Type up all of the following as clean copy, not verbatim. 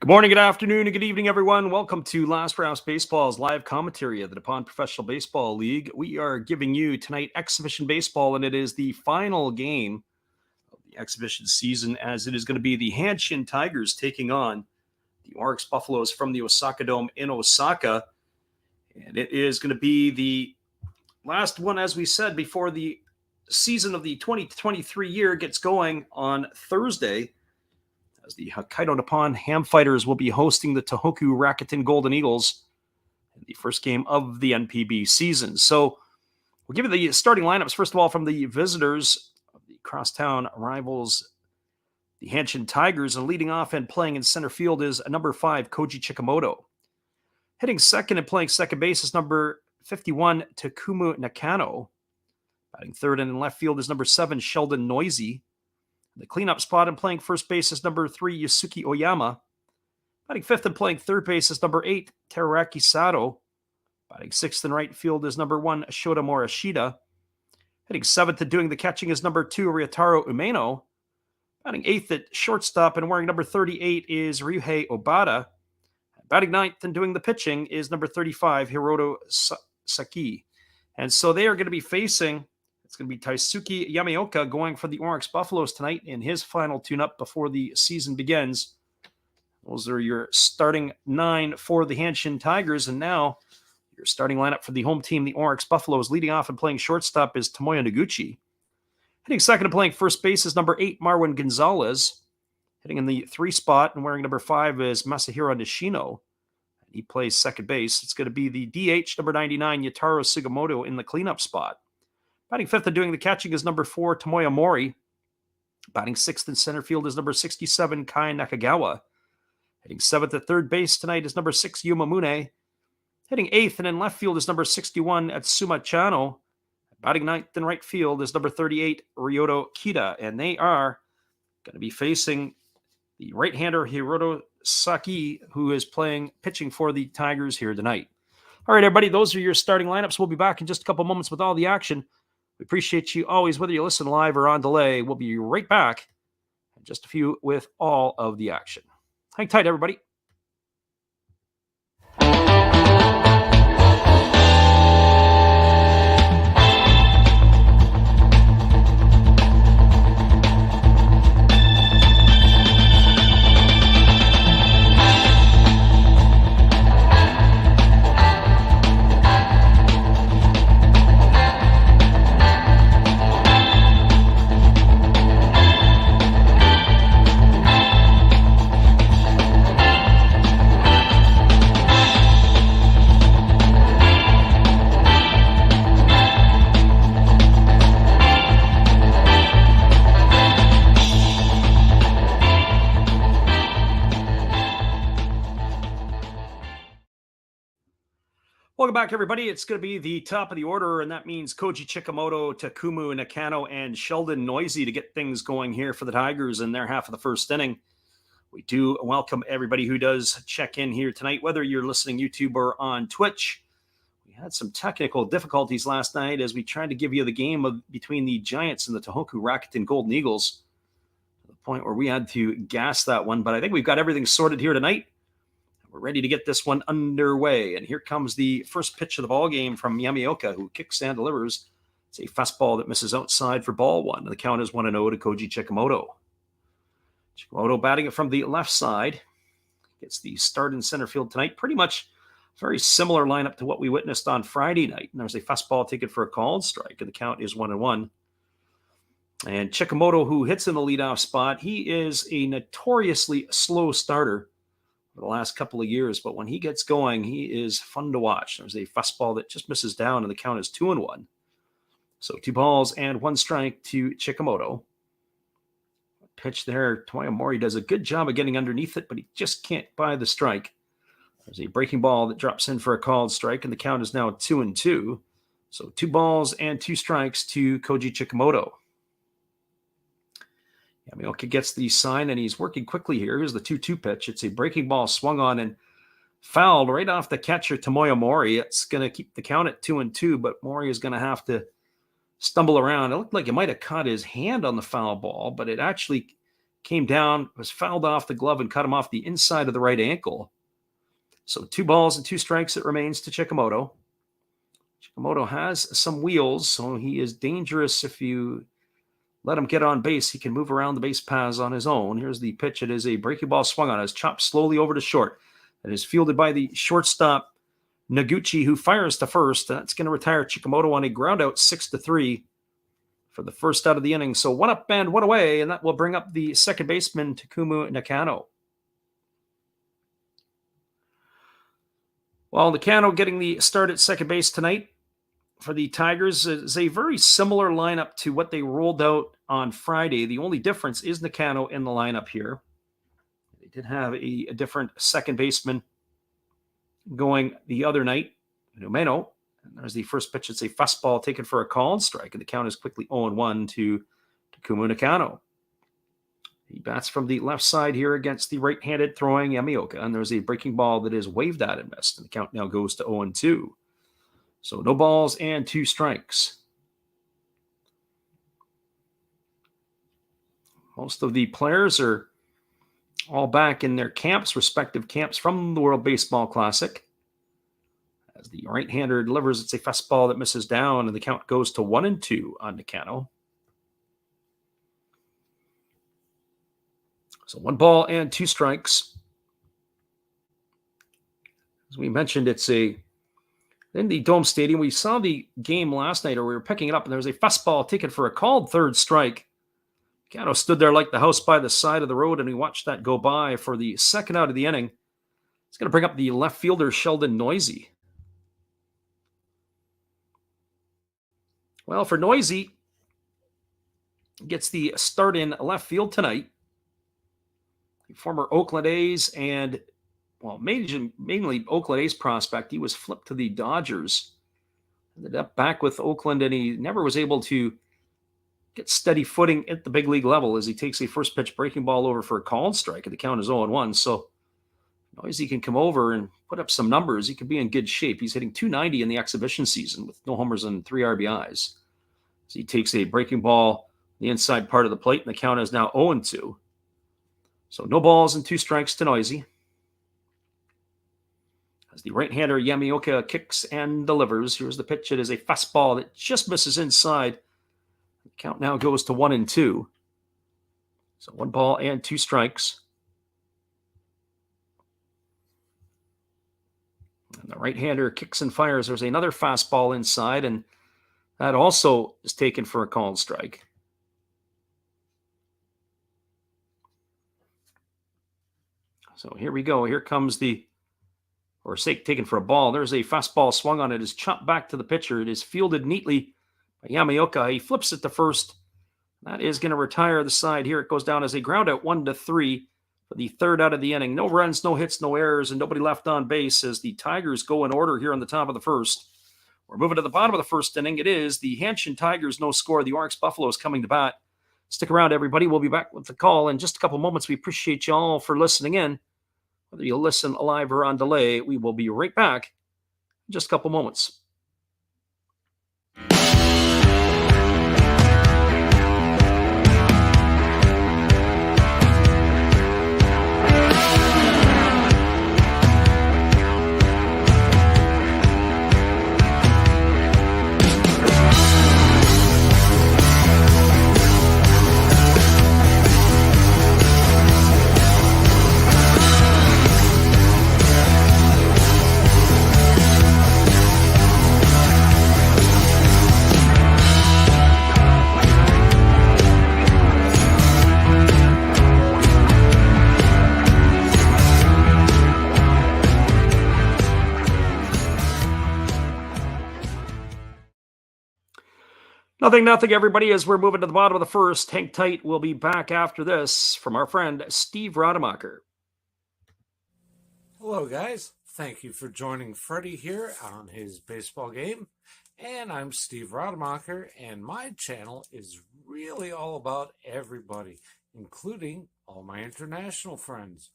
Good morning, good afternoon, and good evening, everyone. Welcome to Last Rouse Baseball's live commentary of the DuPont Professional Baseball League. We are giving you tonight exhibition baseball, and it is the final game of the exhibition season, as it is going to be the Hanshin Tigers taking on the Orix Buffaloes from the Osaka Dome in Osaka. And it is going to be the last one, as we said, before the season of the 2023 year gets going on Thursday, as the Hokkaido Nippon Ham Fighters will be hosting the Tohoku Rakuten Golden Eagles in the first game of the NPB season. So we'll give you the starting lineups, first of all, from the visitors of the crosstown rivals, the Hanshin Tigers. And leading off and playing in center field is number 5, Koji Chikamoto. Hitting second and playing second base is number 51, Takumu Nakano. Batting third and in left field is number 7, Sheldon Noisy. The cleanup spot and playing first base is number 3, Yasuki Oyama. Batting fifth and playing third base is number 8, Teraraki Sato. Batting sixth and right field is number 1, Shota Morishita. Hitting seventh and doing the catching is number 2, Ryotaro Umeno. Batting eighth at shortstop and wearing number 38 is Ryuhei Obata. Batting ninth and doing the pitching is number 35, Hiroto Saki. And so they are going to be facing... It's going to be Taisuke Yamaoka going for the Orix Buffaloes tonight in his final tune-up before the season begins. Those are your starting 9 for the Hanshin Tigers. And now your starting lineup for the home team, the Orix Buffaloes. Leading off and playing shortstop is Tomoya Noguchi. Hitting second and playing first base is number 8, Marwin Gonzalez. Hitting in the 3 spot and wearing number 5 is Masahiro Nishino. He plays second base. It's going to be the DH, number 99, Yataro Sugimoto in the cleanup spot. Batting fifth and doing the catching is number 4, Tomoya Mori. Batting sixth in center field is number 67, Kai Nakagawa. Hitting seventh at third base tonight is number 6, Yuma Mune. Hitting eighth and in left field is number 61, Atsuma Chano. Batting ninth in right field is number 38, Ryoto Kita. And they are going to be facing the right-hander Hiroto Saki, who is pitching for the Tigers here tonight. All right, everybody, those are your starting lineups. We'll be back in just a couple moments with all the action. We appreciate you always, whether you listen live or on delay. We'll be right back in just a few with all of the action. Hang tight, everybody. Welcome back, everybody. It's going to be the top of the order, and that means Koji Chikamoto, Takumu Nakano, and Sheldon Noisy to get things going here for the Tigers in their half of the first inning. We do welcome everybody who does check in here tonight, whether you're listening YouTube or on Twitch. We had some technical difficulties last night as we tried to give you the game between the Giants and the Tohoku Rakuten Golden Eagles, to the point where we had to gas that one. But I think we've got everything sorted here tonight. We're ready to get this one underway. And here comes the first pitch of the ball game from Yamaoka, who kicks and delivers. It's a fastball that misses outside for ball one. The count is 1-0 to Koji Chikamoto. Chikamoto batting it from the left side. Gets the start in center field tonight. Pretty much very similar lineup to what we witnessed on Friday night. And there's a fastball taken for a called strike, and the count is 1-1. And Chikamoto, who hits in the leadoff spot, he is a notoriously slow starter for the last couple of years, but when he gets going, he is fun to watch. There's a fastball that just misses down, and the count is 2-1. So 2 balls and 1 strike to Chikamoto. Pitch there. Tomoya Mori does a good job of getting underneath it, but he just can't buy the strike. There's a breaking ball that drops in for a called strike, and the count is now 2-2. So 2 balls and 2 strikes to Koji Chikamoto. Yamaoka gets the sign, and he's working quickly here. Here's the 2-2 pitch. It's a breaking ball swung on and fouled right off the catcher, Tomoya Mori. It's going to keep the count at 2-2, but Mori is going to have to stumble around. It looked like he might have caught his hand on the foul ball, but it actually came down, was fouled off the glove and cut him off the inside of the right ankle. So 2 balls and 2 strikes it remains to Chikamoto. Chikamoto has some wheels, so he is dangerous if you let him get on base. He can move around the base paths on his own. Here's the pitch. It is a breaking ball swung on. It's chopped slowly over to short. It is fielded by the shortstop, Noguchi, who fires to first. That's going to retire Chikamoto on a ground out 6-3 for the first out of the inning. So 1 up and 1 away, and that will bring up the second baseman, Takumu Nakano. Well, Nakano getting the start at second base tonight for the Tigers is a very similar lineup to what they rolled out on Friday. The only difference is Nakano in the lineup here. They did have a different second baseman going the other night, Numeno. And there's the first pitch. It's a fastball taken for a called strike, and the count is quickly 0-1 to Takumu Nakano. He bats from the left side here against the right-handed throwing Yamaoka, and there's a breaking ball that is waved at and missed, and the count now goes to 0-2. So no balls and 2 strikes. Most of the players are all back in their camps, respective camps from the World Baseball Classic. As the right-hander delivers, it's a fastball that misses down, and the count goes to 1-2 on Nakano. So 1 ball and 2 strikes. As we mentioned, it's in the Dome Stadium. We saw the game last night, or we were picking it up, and there was a fastball taken for a called third strike. Nakano stood there like the house by the side of the road, and we watched that go by for the second out of the inning. It's going to bring up the left fielder, Sheldon Noisy. Well, for Noisy, gets the start in left field tonight. The former Oakland A's and, well, mainly Oakland A's prospect. He was flipped to the Dodgers. Ended up back with Oakland, and he never was able to get steady footing at the big league level as he takes a first pitch breaking ball over for a called strike, and the count is 0-1. So Noisy can come over and put up some numbers. He could be in good shape. He's hitting .290 in the exhibition season with no homers and 3 RBIs. So he takes a breaking ball the inside part of the plate, and the count is now 0-2. So no balls and 2 strikes to Noisy. As the right-hander Yamaoka kicks and delivers, here's the pitch. It is a fastball that just misses inside. The count now goes to 1-2. So 1 ball and 2 strikes. And the right-hander kicks and fires. There's another fastball inside, and that also is taken for a called strike. So here we go. Here comes taken for a ball. There's a fastball swung on. It is chopped back to the pitcher. It is fielded neatly by Yamaoka. He flips it to first. That is going to retire the side here. It goes down as a ground out 1-3 for the third out of the inning. No runs, no hits, no errors, and nobody left on base as the Tigers go in order here on the top of the first. We're moving to the bottom of the first inning. It is the Hanshin Tigers, no score. The Orix Buffaloes coming to bat. Stick around, everybody. We'll be back with the call in just a couple moments. We appreciate you all for listening in. Whether you listen live or on delay, we will be right back in just a couple moments. Nothing, everybody, as we're moving to the bottom of the first. Hang tight. We'll be back after this from our friend Steve Rademacher. Hello, guys. Thank you for joining Freddie here on his baseball game. And I'm Steve Rademacher, and my channel is really all about everybody, including all my international friends.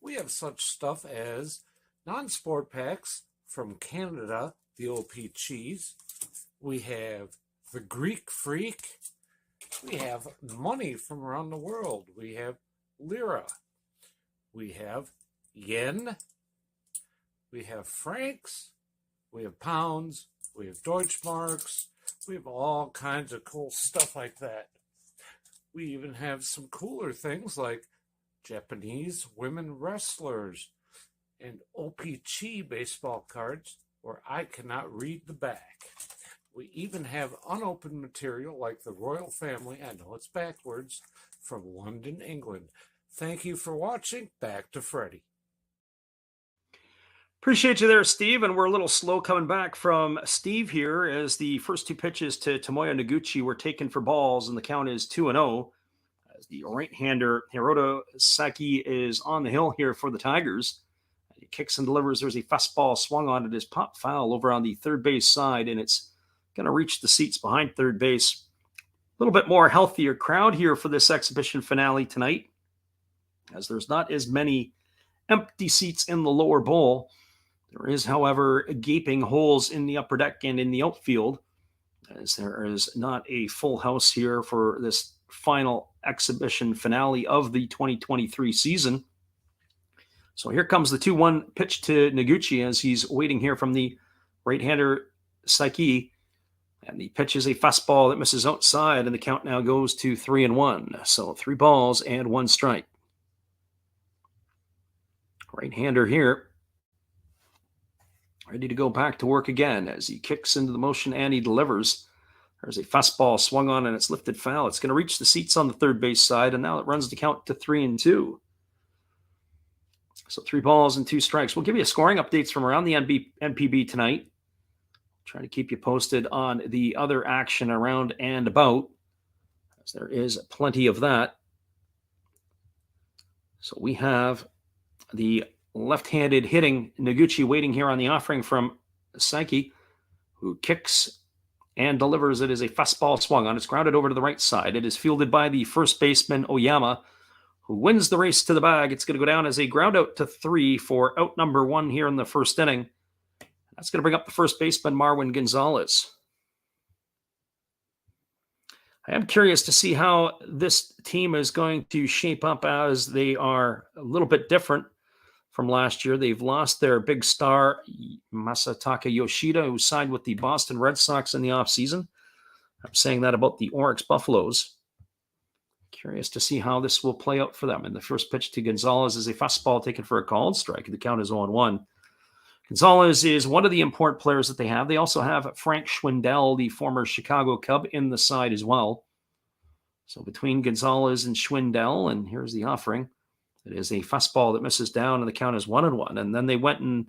We have such stuff as non-sport packs from Canada, the OP Cheese. We have the Greek Freak. We have money from around the world. We have lira. We have yen. We have francs. We have pounds. We have Deutschmarks. We have all kinds of cool stuff like that. We even have some cooler things like Japanese women wrestlers and OPC baseball cards where I cannot read the back. We even have unopened material like the royal family, I know it's backwards, from London, England. Thank you for watching. Back to Freddie. Appreciate you there, Steve. And we're a little slow coming back from Steve here as the first two pitches to Tomoya Noguchi were taken for balls, and the count is 2-0. As the right-hander Hiroto Saki is on the hill here for the Tigers. He kicks and delivers. There's a fastball swung on it, is pop foul over on the third base side, and it's going to reach the seats behind third base. A little bit more healthier crowd here for this exhibition finale tonight, as there's not as many empty seats in the lower bowl. There is, however, gaping holes in the upper deck and in the outfield, as there is not a full house here for this final exhibition finale of the 2023 season. So here comes the 2-1 pitch to Noguchi as he's waiting here from the right-hander Saiki. And the pitch is a fastball that misses outside, and the count now goes to 3-1. So 3 balls and 1 strike. Right-hander here, ready to go back to work again as he kicks into the motion and he delivers. There's a fastball swung on and it's lifted foul. It's going to reach the seats on the third base side, and now it runs the count to 3-2. So 3 balls and 2 strikes. We'll give you scoring updates from around the NPB tonight. Try to keep you posted on the other action around and about, as there is plenty of that. So we have the left-handed hitting Noguchi waiting here on the offering from Saiki, who kicks and delivers. It is a fastball swung on. It's grounded over to the right side. It is fielded by the first baseman Oyama, who wins the race to the bag. It's going to go down as a ground out to 3 for out number 1 here in the first inning. That's going to bring up the first baseman, Marwin Gonzalez. I am curious to see how this team is going to shape up, as they are a little bit different from last year. They've lost their big star, Masataka Yoshida, who signed with the Boston Red Sox in the offseason. I'm saying that about the Orix Buffaloes. Curious to see how this will play out for them. And the first pitch to Gonzalez is a fastball taken for a called strike. The count is 0-1. Gonzalez is one of the important players that they have. They also have Frank Schwindel, the former Chicago Cub, in the side as well. So between Gonzalez and Schwindel, and here's the offering. It is a fastball that misses down, and the count is 1-1. And then they went and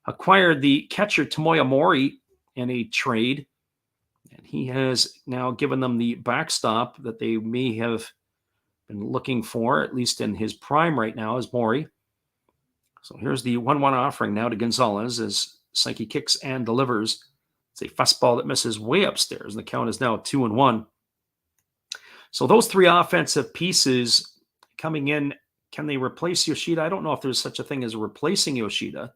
acquired the catcher Tomoya Mori in a trade. And he has now given them the backstop that they may have been looking for, at least in his prime right now, is Mori. So here's the 1-1 offering now to Gonzalez as Saiki kicks and delivers. It's a fastball that misses way upstairs, and the count is now 2-1. So those 3 offensive pieces coming in, can they replace Yoshida? I don't know if there's such a thing as replacing Yoshida,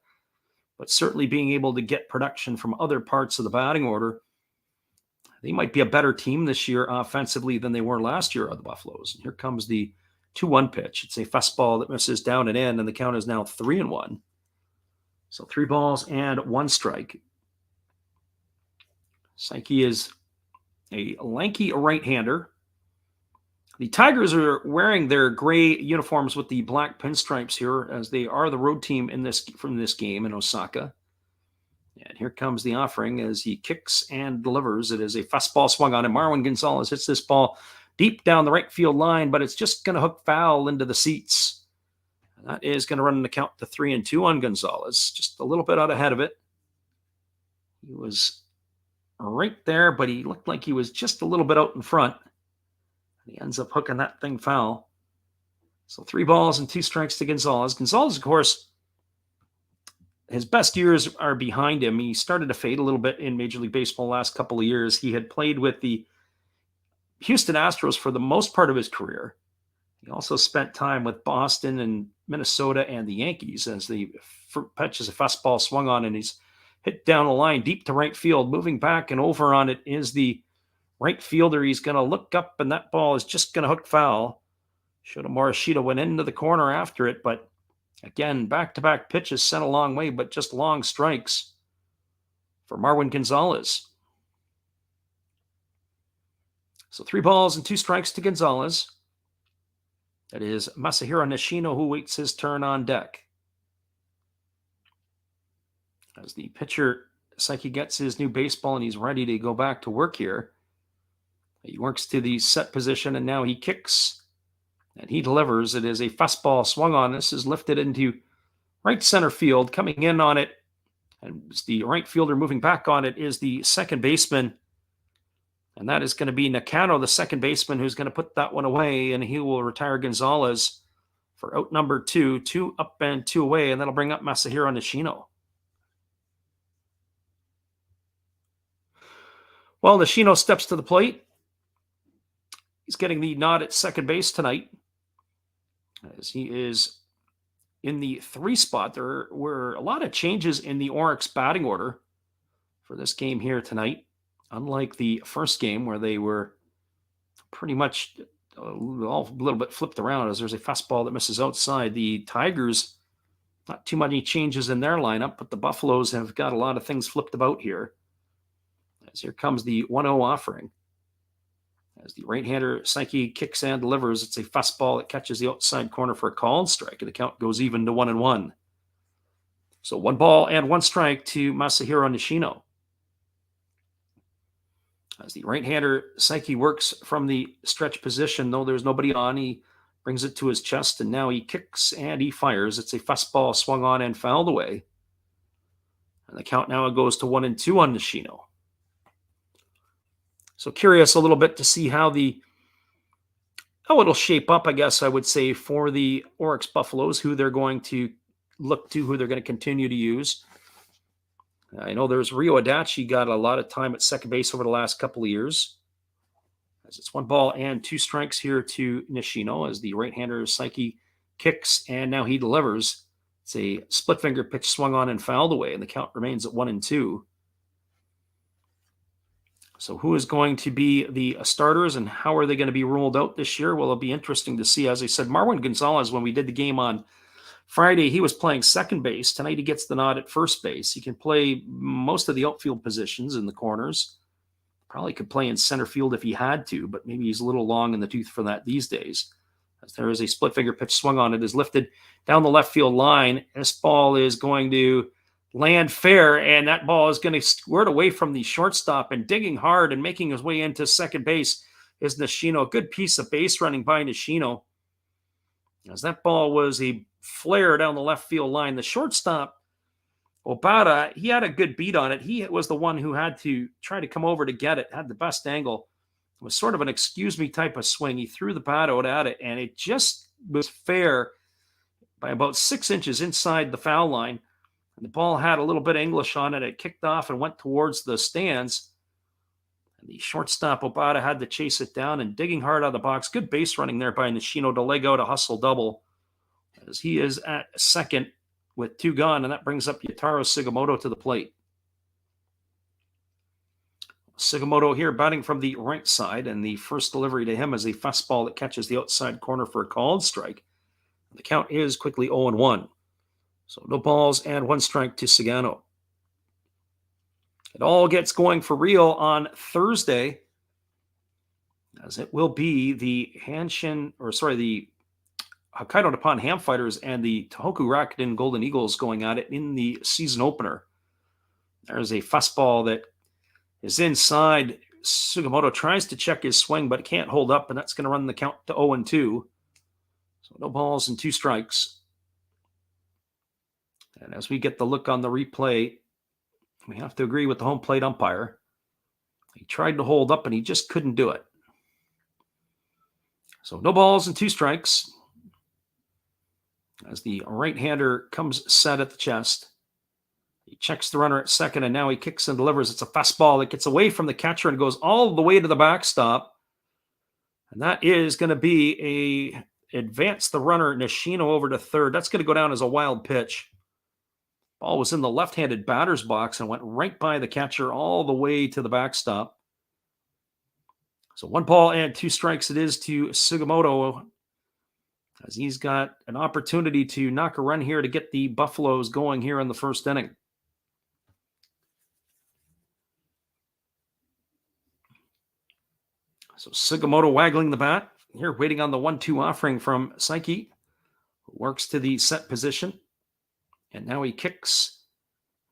but certainly being able to get production from other parts of the batting order. They might be a better team this year offensively than they were last year of the Buffaloes. And here comes the 2-1 pitch. It's a fastball that misses down and in, and the count is now 3-1. So 3 balls and 1 strike. Saiki is a lanky right-hander. The Tigers are wearing their gray uniforms with the black pinstripes here, as they are the road team from this game in Osaka. And here comes the offering as he kicks and delivers. It is a fastball swung on, and Marwin Gonzalez hits this ball deep down the right field line, but it's just going to hook foul into the seats. And that is going to run the count to 3-2 on Gonzalez. Just a little bit out ahead of it. He was right there, but he looked like he was just a little bit out in front. And he ends up hooking that thing foul. So 3 balls and 2 strikes to Gonzalez. Gonzalez, of course, his best years are behind him. He started to fade a little bit in Major League Baseball the last couple of years. He had played with the Houston Astros for the most part of his career. He also spent time with Boston and Minnesota and the Yankees, as the pitch is a fastball swung on, and he's hit down the line deep to right field. Moving back and over on it is the right fielder. He's going to look up, and that ball is just going to hook foul. Should have Morishita went into the corner after it, but again, back-to-back pitches sent a long way, but just long strikes for Marwin Gonzalez. So 3 balls and 2 strikes to Gonzalez. That is Masahiro Nishino, who waits his turn on deck. As the pitcher, Saiki, gets his new baseball and he's ready to go back to work here. He works to the set position and now he kicks and he delivers. It is a fastball swung on. This is lifted into right center field. Coming in on it, and the right fielder moving back on it, is the second baseman. And that is going to be Nakano, the second baseman, who's going to put that one away, and he will retire Gonzalez for out number 2, 2 up and 2 away, and that'll bring up Masahiro Nishino. Well, Nishino steps to the plate. He's getting the nod at second base tonight, as he is in the 3 spot. There were a lot of changes in the Orix batting order for this game here tonight. Unlike the first game where they were pretty much all a little bit flipped around, as there's a fastball that misses outside. The Tigers, not too many changes in their lineup, but the Buffaloes have got a lot of things flipped about here. As here comes the 1-0 offering. As the right-hander Saiki kicks and delivers, it's a fastball that catches the outside corner for a called strike, and the count goes even to 1-1. So 1 ball and 1 strike to Masahiro Nishino. As the right-hander Saiki works from the stretch position, though there's nobody on, he brings it to his chest, and now he kicks and he fires. It's a fastball swung on and fouled away. And the count now goes to 1-2 on Nishino. So curious a little bit to see how it'll shape up, I guess I would say, for the Orix Buffaloes, who they're going to look to, who they're going to continue to use. I know there's Rio Adachi got a lot of time at second base over the last couple of years. As it's 1 ball and 2 strikes here to Nishino, as the right-hander Saiki kicks and now he delivers. It's a split finger pitch swung on and fouled away, and the count remains at 1-2. So who is going to be the starters and how are they going to be ruled out this year? Well, it'll be interesting to see. As I said, Marwin Gonzalez, when we did the game on Friday, he was playing second base. Tonight he gets the nod at first base. He can play most of the outfield positions in the corners. Probably could play in center field if he had to, but maybe he's a little long in the tooth for that these days. As there is a split finger pitch swung on, it is lifted down the left field line. This ball is going to land fair, and that ball is going to squirt away from the shortstop, and digging hard and making his way into second base is Nishino. A good piece of base running by Nishino, as that ball was a flare down the left field line. The shortstop, Obata, he had a good beat on it. He was the one who had to try to come over to get it, had the best angle. It was sort of an excuse me type of swing. He threw the bat out at it, and it just was fair by about 6 inches inside the foul line. And the ball had a little bit of English on it. It kicked off and went towards the stands. And the shortstop, Obata, had to chase it down, and digging hard out of the box. Good base running there by Nishino to leg out a hustle double, as he is at second with 2 gone, and that brings up Yataro Sugimoto to the plate. Sugimoto here batting from the right side, and the first delivery to him is a fastball that catches the outside corner for a called strike. The count is quickly 0-1. So no balls and 1 strike to Sagano. It all gets going for real on Thursday, as it will be the the Hokkaido Nippon Ham Fighters and the Tohoku Rakuten Golden Eagles going at it in the season opener. There's a fastball that is inside. Sugimoto tries to check his swing, but can't hold up, and that's going to run the count to 0-2. So no balls and 2 strikes. And as we get the look on the replay, we have to agree with the home plate umpire. He tried to hold up, and he just couldn't do it. So no balls and 2 strikes. As the right-hander comes set at the chest. He checks the runner at second, and now he kicks and delivers. It's a fastball that gets away from the catcher and goes all the way to the backstop. And that is going to be advance the runner, Nishino, over to third. That's going to go down as a wild pitch. Ball was in the left-handed batter's box and went right by the catcher all the way to the backstop. So 1 ball and 2 strikes it is to Sugimoto. as he's got an opportunity to knock a run here to get the Buffaloes going here in the first inning. So Sugimoto waggling the bat here, waiting on the 1-2 offering from Psyche, who works to the set position. And now he kicks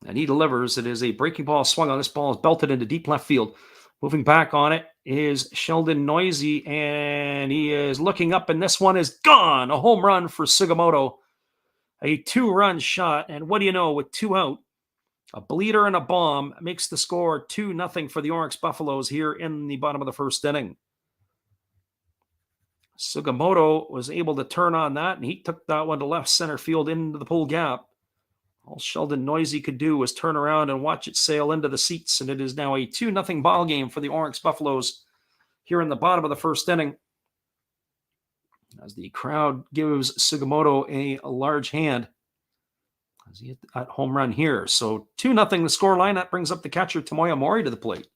and he delivers. It is a breaking ball swung on. This ball is belted into deep left field. Moving back on it is Sheldon Noisy, and he is looking up, and this one is gone. A home run for Sugimoto. A 2-run shot, and what do you know, with 2 out, a bleeder and a bomb makes the score 2-0 for the Orix Buffaloes here in the bottom of the first inning. Sugimoto was able to turn on that, and he took that one to left center field into the pull gap. All Sheldon Noisy could do was turn around and watch it sail into the seats, and it is now a 2-0 ball game for the Orix Buffaloes here in the bottom of the first inning, as the crowd gives Sugimoto a large hand as he hit that home run here. So 2-0 the score line. That brings up the catcher Tomoya Mori to the plate.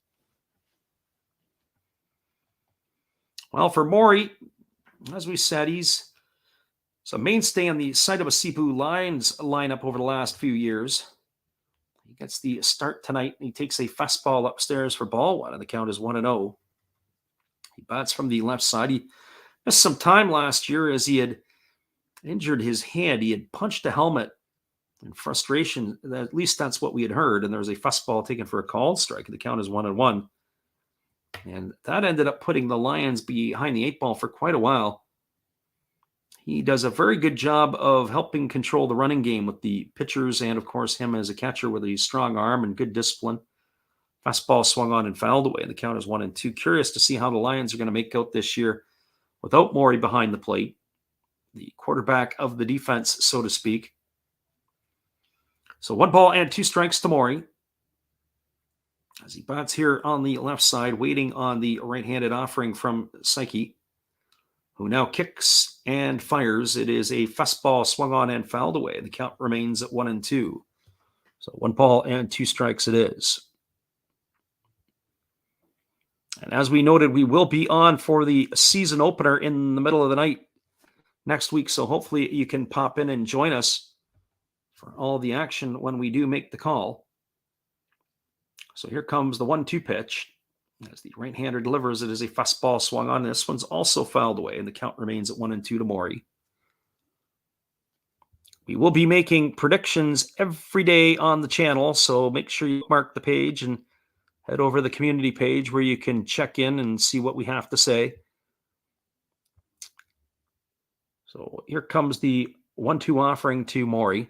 Well, for Mori, as we said, he's a mainstay on the Saitama Sipu Lions lineup over the last few years. He gets the start tonight, and he takes a fastball upstairs for ball one, and the count is 1-0. He bats from the left side. He missed some time last year as he had injured his hand. He had punched a helmet in frustration. At least that's what we had heard. And there was a fastball taken for a called strike. The count is 1-1. And that ended up putting the Lions behind the 8 ball for quite a while. He does a very good job of helping control the running game with the pitchers and, of course, him as a catcher with a strong arm and good discipline. Fastball swung on and fouled away. The count is 1-2. Curious to see how the Lions are going to make out this year without Mori behind the plate, the quarterback of the defense, so to speak. So 1 ball and 2 strikes to Mori, as he bats here on the left side, waiting on the right-handed offering from Psyche, who now kicks and fires. It is a fastball swung on and fouled away. The count remains at 1-2. So 1 ball and 2 strikes it is. And as we noted, we will be on for the season opener in the middle of the night next week. So hopefully you can pop in and join us for all the action when we do make the call. So here comes the 1-2 pitch. As the right-hander delivers, it is a fastball swung on. This one's also fouled away, and the count remains at 1-2 to Mori. We will be making predictions every day on the channel, so make sure you mark the page and head over to the community page where you can check in and see what we have to say. So here comes the 1-2 offering to Mori.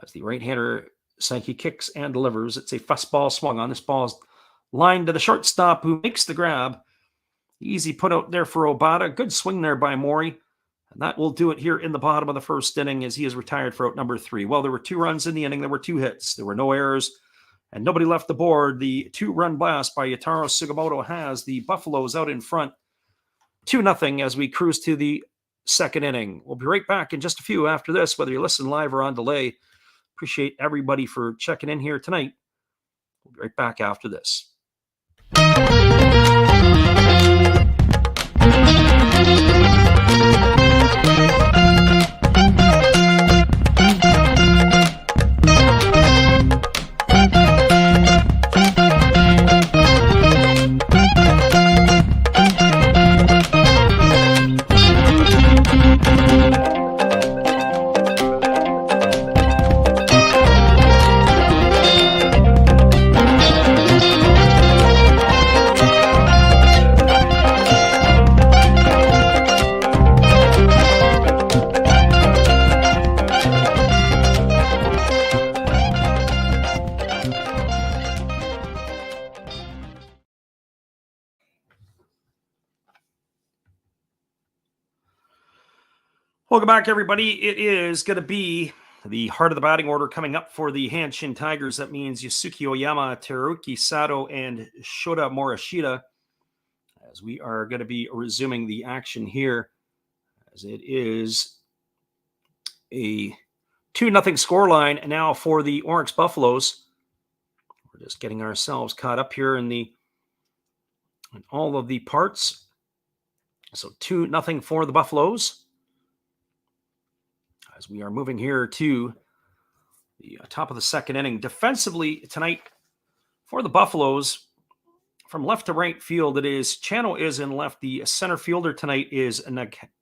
As the right-hander Psyche kicks and delivers, it's a fastball swung on. This ball is lined to the shortstop, who makes the grab. Easy put out there for Obata. Good swing there by Mori. And that will do it here in the bottom of the first inning, as he is retired for out number 3. Well, there were 2 runs in the inning. There were 2 hits. There were no errors, and nobody left the board. The 2-run blast by Yataro Sugimoto has the Buffaloes out in front 2-0 as we cruise to the second inning. We'll be right back in just a few after this, whether you listen live or on delay. Appreciate everybody for checking in here tonight. We'll be right back after this. Welcome back, everybody. It is going to be the heart of the batting order coming up for the Hanshin Tigers. That means Yasuki Oyama, Teruki Sato, and Shota Morishita, as we are going to be resuming the action here, as it is a 2-0 scoreline now for the Orix Buffaloes. We're just getting ourselves caught up here in all of the parts. So 2-0 for the Buffaloes. as we are moving here to the top of the second inning. Defensively tonight for the Buffaloes, from left to right field, it is Chano is in left. The center fielder tonight is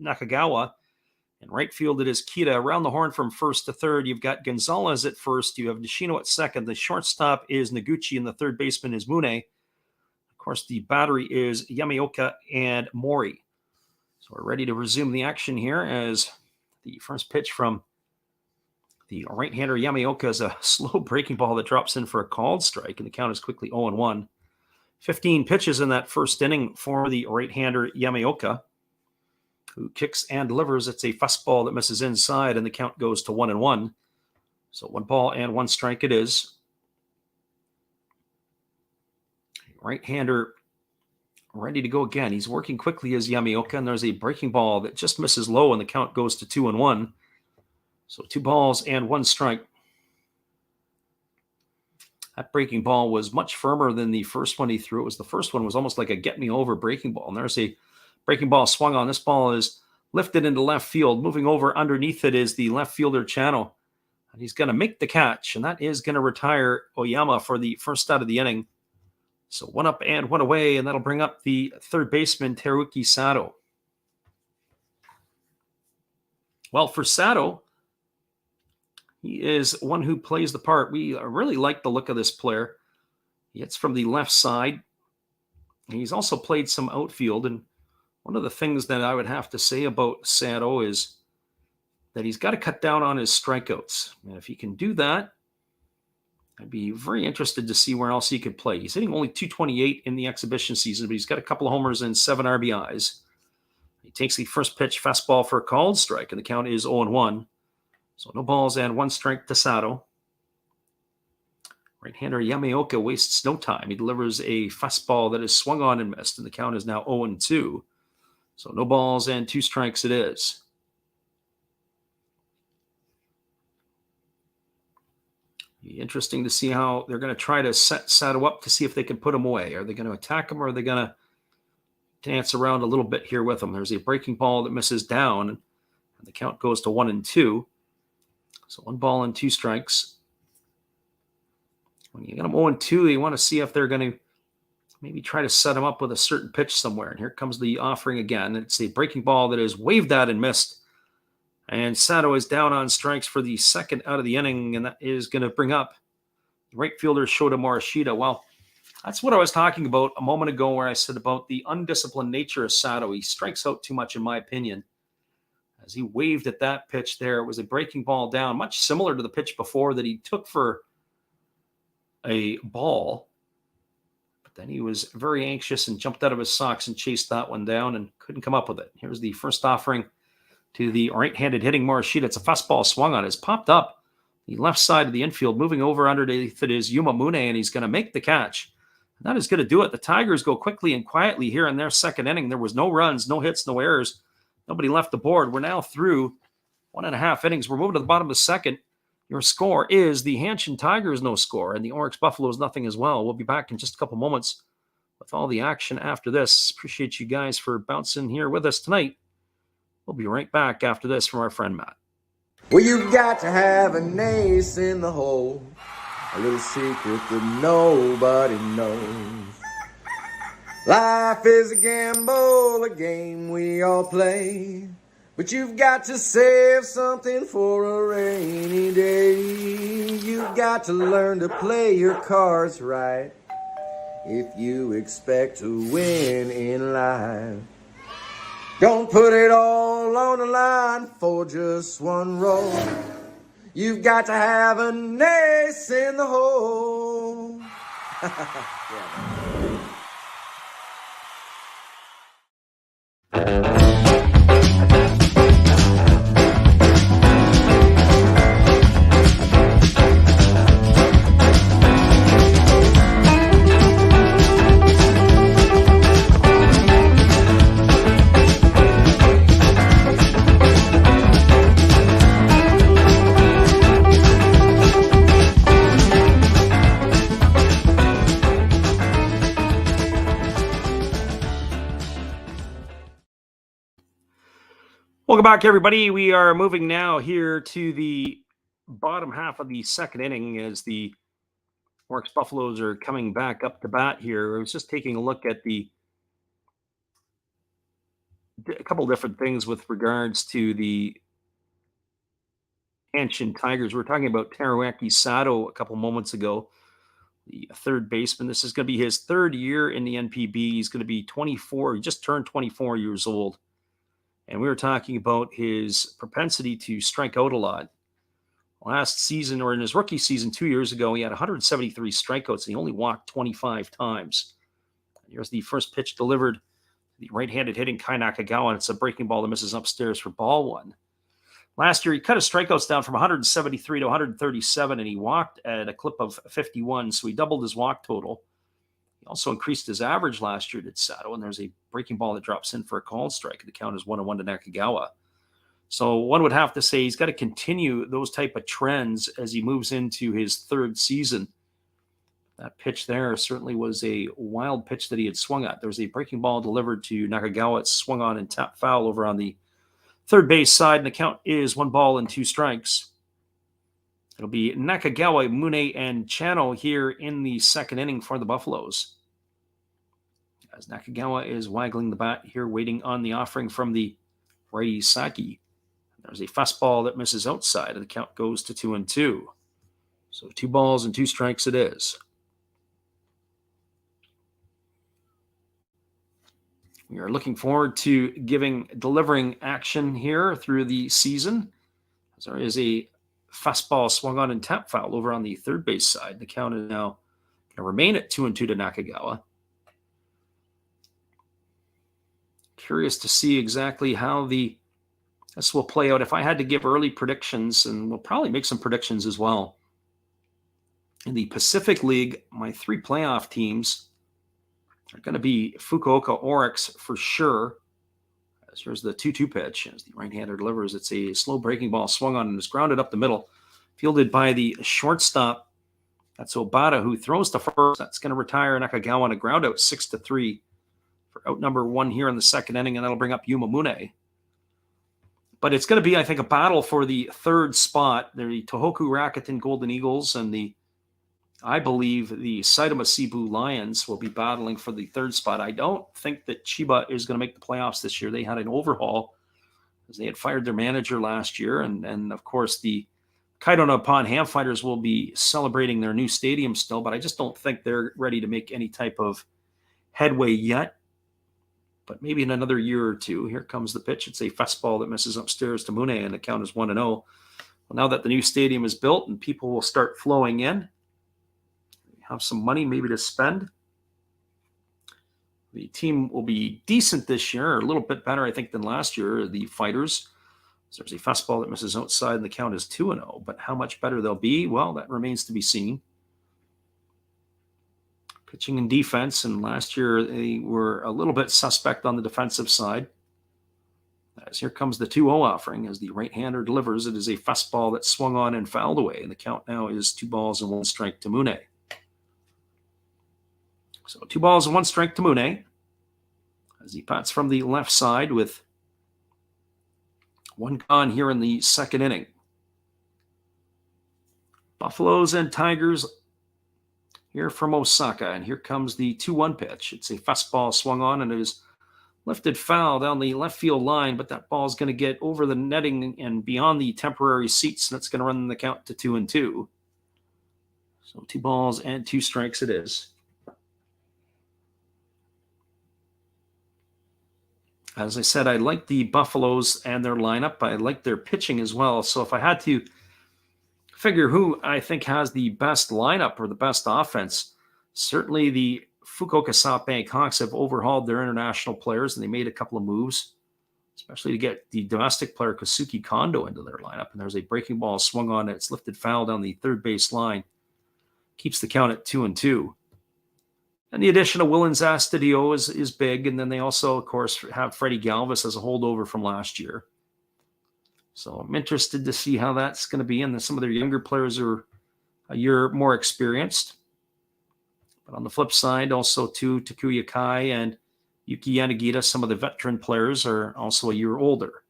Nakagawa. In right field, it is Kita. Around the horn from first to third, you've got Gonzalez at first. You have Nishino at second. The shortstop is Noguchi, and the third baseman is Mune. Of course, the battery is Yamaoka and Mori. So we're ready to resume the action here as the first pitch from the right-hander Yamaoka is a slow breaking ball that drops in for a called strike, and the count is quickly 0-1. 15 pitches in that first inning for the right-hander Yamaoka, who kicks and delivers. It's a fastball that misses inside, and the count goes to 1-1. So 1 ball and 1 strike it is. Right-hander ready to go again. He's working quickly as Yamaoka, and there's a breaking ball that just misses low, and the count goes to 2-1. So 2 balls and 1 strike. That breaking ball was much firmer than the first one he threw. The first one was almost like a get-me-over breaking ball. And there's a breaking ball swung on. This ball is lifted into left field. Moving over underneath it is the left fielder Chano. And he's going to make the catch, and that is going to retire Oyama for the first out of the inning. So 1 up and 1 away, and that'll bring up the third baseman, Teruki Sato. Well, for Sato, he is one who plays the part. We really like the look of this player. He hits from the left side. He's also played some outfield. And one of the things that I would have to say about Sato is that he's got to cut down on his strikeouts. And if he can do that, I'd be very interested to see where else he could play. He's hitting only .228 in the exhibition season, but he's got a couple of homers and 7 RBIs. He takes the first pitch fastball for a called strike, and the count is 0-1. So no balls and 1 strike to Sato. Right-hander Yamaoka wastes no time. He delivers a fastball that is swung on and missed, and the count is now 0-2. So no balls and 2 strikes it is. Be interesting to see how they're going to try to set Sato up to see if they can put him away. Are they going to attack him, or are they going to dance around a little bit here with him? There's a breaking ball that misses down, and the count goes to 1-2. So 1 ball and 2 strikes. When you get them 0-2, you want to see if they're going to maybe try to set him up with a certain pitch somewhere. And here comes the offering again. It's a breaking ball that is waved at and missed. And Sato is down on strikes for the second out of the inning, and that is going to bring up right fielder Shota Morishita. Well, that's what I was talking about a moment ago, where I said about the undisciplined nature of Sato. He strikes out too much, in my opinion. As he waved at that pitch there, it was a breaking ball down, much similar to the pitch before that he took for a ball. But then he was very anxious and jumped out of his socks and chased that one down and couldn't come up with it. Here's the first offering to the right-handed hitting Morishita. It's a fastball swung on. It's popped up the left side of the infield. Moving over underneath it is Yuma Mune, and he's going to make the catch. And that is going to do it. The Tigers go quickly and quietly here in their second inning. There was no runs, no hits, no errors. Nobody left the board. We're now through 1.5 innings. We're moving to the bottom of the second. Your score is the Hanshin Tigers, no score, and the Orix Buffaloes, nothing as well. We'll be back in just a couple moments with all the action after this. Appreciate you guys for bouncing here with us tonight. We'll be right back after this from our friend Matt. Well, you've got to have an ace in the hole, a little secret that nobody knows. Life is a gamble, a game we all play, but you've got to save something for a rainy day. You've got to learn to play your cards right if you expect to win in life. Don't put it all on the line for just 1 roll. You've got to have an ace in the hole. Yeah. Welcome back, everybody. We are moving now here to the bottom half of the second inning as the Orix Buffaloes are coming back up to bat here. I was just taking a look at a couple different things with regards to the Hanshin Tigers. We were talking about Teruaki Sato a couple moments ago, the third baseman. This is going to be his third year in the NPB. He's going to be 24. He just turned 24 years old. And we were talking about his propensity to strike out a lot. Last season, or in his rookie season 2 years ago, he had 173 strikeouts, and he only walked 25 times. Here's the first pitch delivered, the right-handed hitting Kai Nakagawa, and it's a breaking ball that misses upstairs for ball one. Last year, he cut his strikeouts down from 173 to 137, and he walked at a clip of 51, so he doubled his walk total. He also increased his average last year, did Sato, and there's a breaking ball that drops in for a called strike. The count is 1-1 to Nakagawa. So one would have to say he's got to continue those type of trends as he moves into his third season. That pitch there certainly was a wild pitch that he had swung at. There was a breaking ball delivered to Nakagawa. It's swung on and tapped foul over on the third base side, and the count is 1-2 strikes. It'll be Nakagawa, Mune, and Chano here in the second inning for the Buffaloes. As Nakagawa is waggling the bat here, waiting on the offering from the righty Saki. There's a fastball that misses outside, and the count goes to 2-2. So 2 strikes it is. We are looking forward to delivering action here through the season. There is a fastball swung on and tap foul over on the third base side. The count is now going to remain at 2-2 to Nakagawa. Curious to see exactly how this will play out. If I had to give early predictions, and we'll probably make some predictions as well. In the Pacific League, my 3 playoff teams are going to be Fukuoka Orix for sure. As here's the 2-2 pitch. As the right-hander delivers, it's a slow breaking ball swung on and is grounded up the middle. Fielded by the shortstop. That's Obata, who throws to first. That's going to retire Nakagawa on a ground out 6-3 for out number 1 here in the second inning, and that'll bring up Yuma Mune. But it's going to be, I think, a battle for the third spot. The Tohoku Rakuten Golden Eagles and I believe the Saitama Cebu Lions will be battling for the third spot. I don't think that Chiba is going to make the playoffs this year. They had an overhaul as they had fired their manager last year. And of course, the Kaido Nippon Ham Fighters will be celebrating their new stadium still, but I just don't think they're ready to make any type of headway yet. But maybe in another year or two. Here comes the pitch. It's a fastball that misses upstairs to Mune, and the count is 1-0. Well, now that the new stadium is built and people will start flowing in, have some money maybe to spend. The team will be decent this year, a little bit better, I think, than last year, the Fighters. So there's a fastball that misses outside, and the count is 2-0. But how much better they'll be, well, that remains to be seen. Pitching and defense, and last year they were a little bit suspect on the defensive side. As here comes the 2-0 offering as the right-hander delivers. It is a fastball that swung on and fouled away, and the count now is 2-1 strike to Mune. So 2-1 strike to Mune as he bats from the left side with 1 gone here in the second inning. Buffaloes and Tigers here from Osaka, and here comes the 2-1 pitch. It's a fastball swung on, and it is lifted foul down the left field line, but that ball is going to get over the netting and beyond the temporary seats, and that's going to run the count to 2-2. So 2 strikes it is. As I said, I like the Buffaloes and their lineup. I like their pitching as well. So if I had to figure who I think has the best lineup or the best offense, certainly the Fukuoka SoftBank Hawks have overhauled their international players, and they made a couple of moves, especially to get the domestic player Kazuki Kondo into their lineup. And there's a breaking ball swung on. It's lifted foul down the third base line. Keeps the count at 2-2. And the addition of Willens Astudillo is big. And then they also, of course, have Freddie Galvis as a holdover from last year. So I'm interested to see how that's going to be. And then some of their younger players are a year more experienced. But on the flip side, also too, Takuya Kai and Yuki Yanagita, some of the veteran players, are also a year older.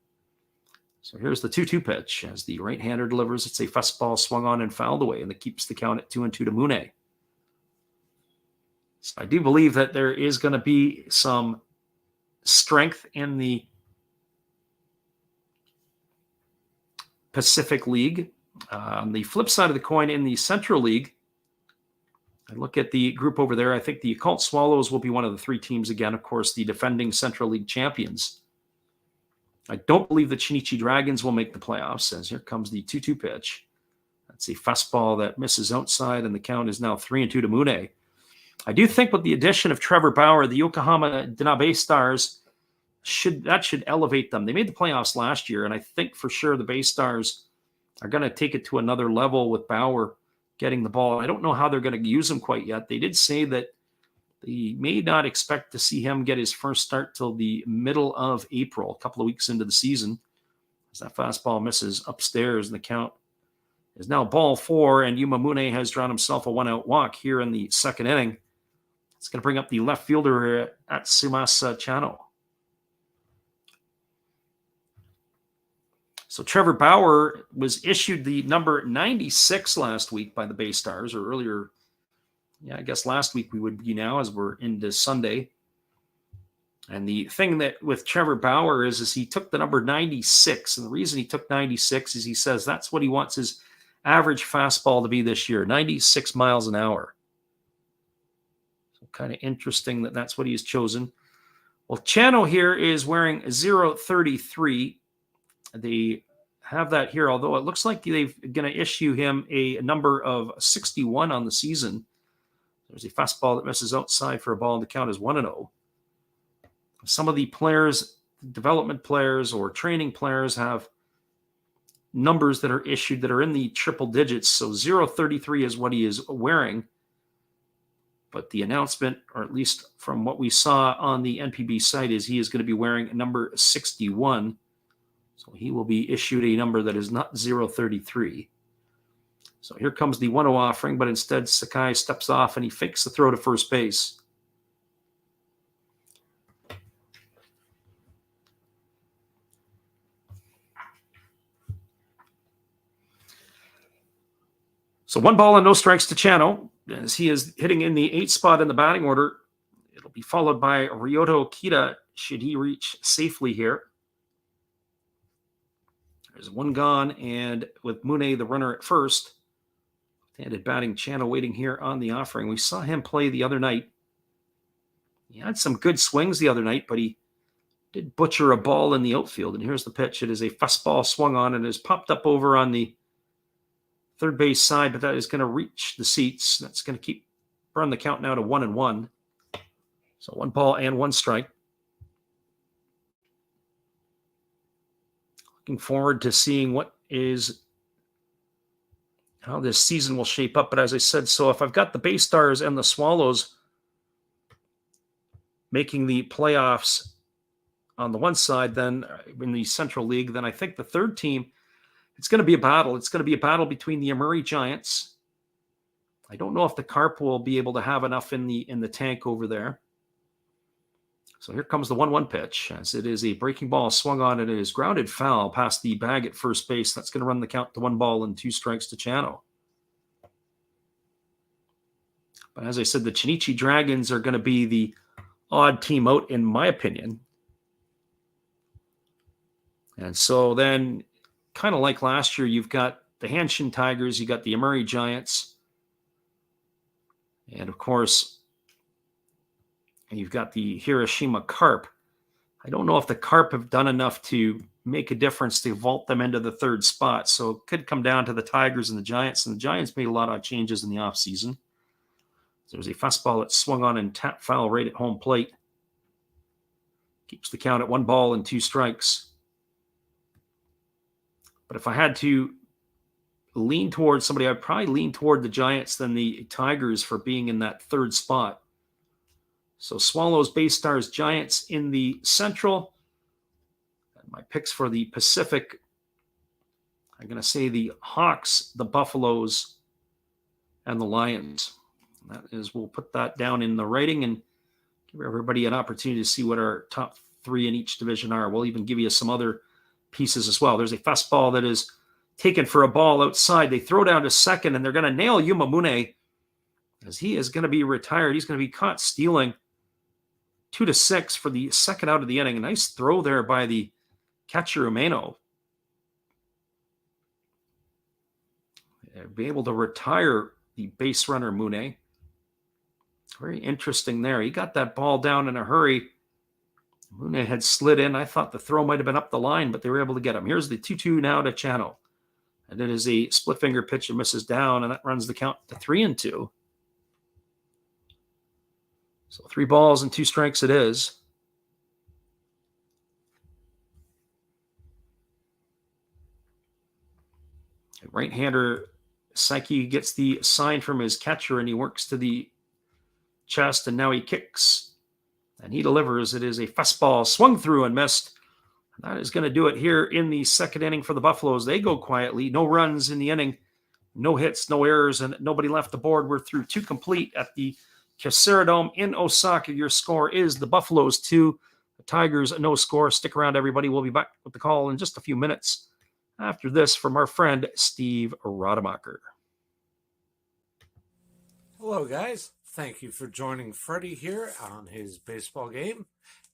So here's the 2-2 pitch as the right-hander delivers. It's a fastball swung on and fouled away, and that keeps the count at 2-2 to Mune. So I do believe that there is going to be some strength in the Pacific League. On the flip side of the coin, in the Central League, I look at the group over there. I think the Occult Swallows will be one of the three teams again, of course, the defending Central League champions. I don't believe the Chinichi Dragons will make the playoffs, as here comes the 2-2 pitch. That's a fastball that misses outside, and the count is now 3-2 to Mune. I do think with the addition of Trevor Bauer, the Yokohama Danabe Stars should elevate them. They made the playoffs last year, and I think for sure the Bay Stars are going to take it to another level with Bauer getting the ball. I don't know how they're going to use him quite yet. They did say that they may not expect to see him get his first start till the middle of April, a couple of weeks into the season, as that fastball misses upstairs, and the count is now ball 4, and Yuma Mune has drawn himself a one-out walk here in the second inning. It's going to bring up the left fielder at Tsumasa Chano. So Trevor Bauer was issued the number 96 last week by the Bay Stars, or earlier. Yeah, I guess last week we would be now, as we're into Sunday. And the thing that with Trevor Bauer is he took the number 96. And the reason he took 96 is he says that's what he wants his average fastball to be this year, 96 miles an hour. So kind of interesting that that's what he's chosen. Well, Chano here is wearing 033. They have that here, although it looks like they're going to issue him a number of 61 on the season. There's a fastball that misses outside for a ball, and the count is 1-0. Some of the players, development players or training players, have numbers that are issued that are in the triple digits. So 033 is what he is wearing. But the announcement, or at least from what we saw on the NPB site, is he is going to be wearing number 61. So he will be issued a number that is not 033. So here comes the 1-0 offering, but instead Sakai steps off and he fakes the throw to first base. So 1 ball and no strikes to Chano, as he is hitting in the 8th spot in the batting order. It'll be followed by Ryoto Kita should he reach safely here. There's 1 gone, and with Mune the runner at first, left-handed batting Chano waiting here on the offering. We saw him play the other night. He had some good swings the other night, but he did butcher a ball in the outfield. And here's the pitch. It is a fastball swung on and is popped up over on the third base side, but that is going to reach the seats. That's going to run the count now to 1-1. So 1 ball and 1 strike. Looking forward to seeing how this season will shape up. But as I said, so if I've got the Bay Stars and the Swallows making the playoffs on the one side, then in the Central League, then I think the third team, it's going to be a battle. It's going to be a battle between the Amuri Giants. I don't know if the Carp will be able to have enough in the tank over there. So here comes the 1-1 pitch, as it is a breaking ball swung on, and it is grounded foul past the bag at first base. That's going to run the count to 1 ball and 2 strikes to Chano. But as I said, the Chinichi Dragons are going to be the odd team out, in my opinion. And so then, kind of like last year, you've got the Hanshin Tigers, you got the Amuri Giants, and of course, you've got the Hiroshima Carp. I don't know if the Carp have done enough to make a difference to vault them into the 3rd spot. So it could come down to the Tigers and the Giants. And the Giants made a lot of changes in the offseason. There's a fastball that swung on and tapped foul right at home plate. Keeps the count at 1 ball and 2 strikes. But if I had to lean towards somebody, I'd probably lean toward the Giants than the Tigers for being in that 3rd spot. So Swallows, Bay Stars, Giants in the Central. And my picks for the Pacific, I'm going to say the Hawks, the Buffaloes, and the Lions. That is, we'll put that down in the writing and give everybody an opportunity to see what our top 3 in each division are. We'll even give you some other pieces as well. There's a fastball that is taken for a ball outside. They throw down to second, and they're going to nail Yumamune as he is going to be retired. He's going to be caught stealing. 2-6 for the second out of the inning. A nice throw there by the catcher Umeno. Be able to retire the base runner Mune. Very interesting there. He got that ball down in a hurry. Mune had slid in. I thought the throw might have been up the line, but they were able to get him. Here's the 2-2 now to Channel. And it is a split finger pitch that misses down, and that runs the count to 3-2. So 3 balls and 2 strikes it is. Right-hander Psyche gets the sign from his catcher, and he works to the chest, and now he kicks. And he delivers. It is a fastball swung through and missed. And that is going to do it here in the second inning for the Buffaloes. They go quietly. No runs in the inning. No hits, no errors, and nobody left the board. We're through 2 complete at the Kyocera Dome in Osaka. Your score is the Buffaloes 2, the Tigers no score. Stick around, everybody. We'll be back with the call in just a few minutes after this from our friend Steve Rademacher. Hello, guys. Thank you for joining Freddie here on his baseball game.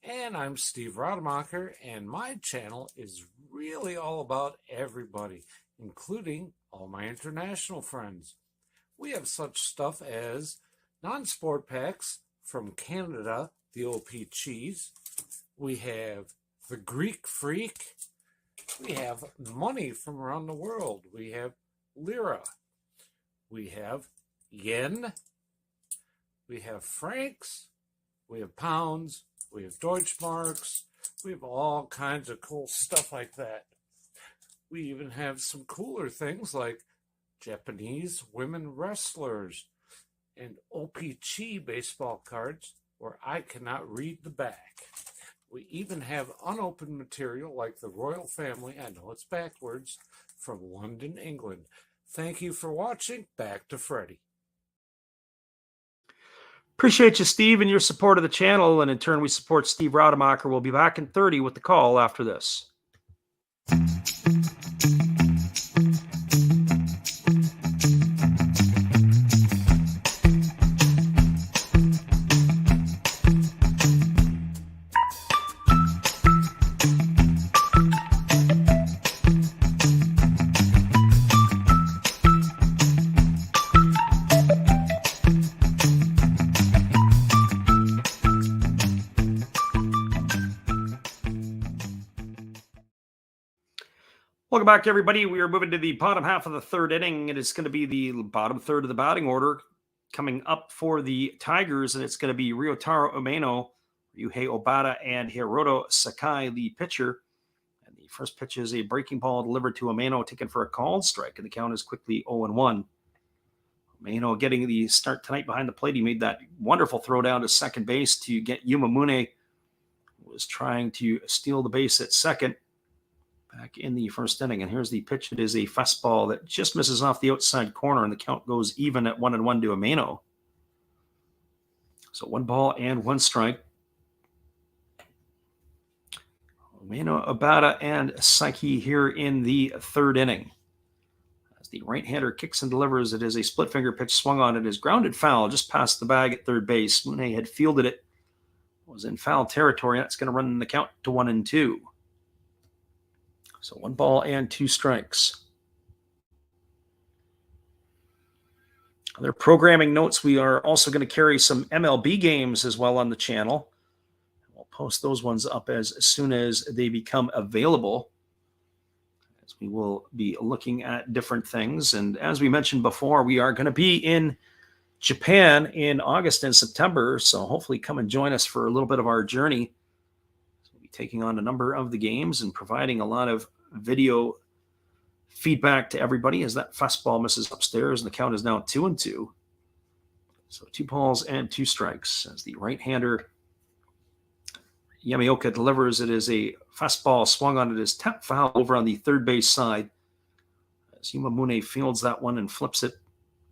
And I'm Steve Rademacher, and my channel is really all about everybody, including all my international friends. We have such stuff as non-sport packs from Canada, the OP cheese. We have the Greek Freak. We have money from around the world. We have lira. We have yen. We have francs. We have pounds. We have Deutschmarks. We have all kinds of cool stuff like that. We even have some cooler things like Japanese women wrestlers and OPC baseball cards where I cannot read the back. We even have unopened material like the royal family, I know it's backwards, from London, England. Thank you for watching. Back to Freddie. Appreciate you, Steve, and your support of the channel. And in turn, we support Steve Rademacher. We'll be back in 30 with the call after this. Welcome back, everybody. We are moving to the bottom half of the third inning. It is going to be the bottom third of the batting order coming up for the Tigers, and it's going to be Ryotaro Umeno, Ryuhei Obata, and Hiroto Sakai, the pitcher. And the first pitch is a breaking ball delivered to Umeno, taken for a called strike, and the count is quickly 0-1. Umeno getting the start tonight behind the plate. He made that wonderful throw down to second base to get Yumamune, who was trying to steal the base at second, back in the first inning. And here's the pitch. It is a fastball that just misses off the outside corner, and the count goes even at 1-1 to Umeno. So 1 ball and 1 strike. Umeno, Obata, and Saiki here in the third inning. As the right-hander kicks and delivers, it is a split finger pitch swung on. It is grounded foul just past the bag at third base. Mune had fielded it, was in foul territory. That's going to run the count to 1-2. So 1 ball and 2 strikes. Other programming notes, we are also going to carry some MLB games as well on the channel. We'll post those ones up as soon as they become available, as we will be looking at different things. And as we mentioned before, we are going to be in Japan in August and September, so hopefully come and join us for a little bit of our journey. So we'll be taking on a number of the games and providing a lot of video feedback to everybody as that fastball misses upstairs, and the count is now 2-2. So 2 balls and 2 strikes as the right-hander Yamaoka delivers. It is a fastball swung on. It is tap foul over on the third base side as Yumamune fields that one and flips it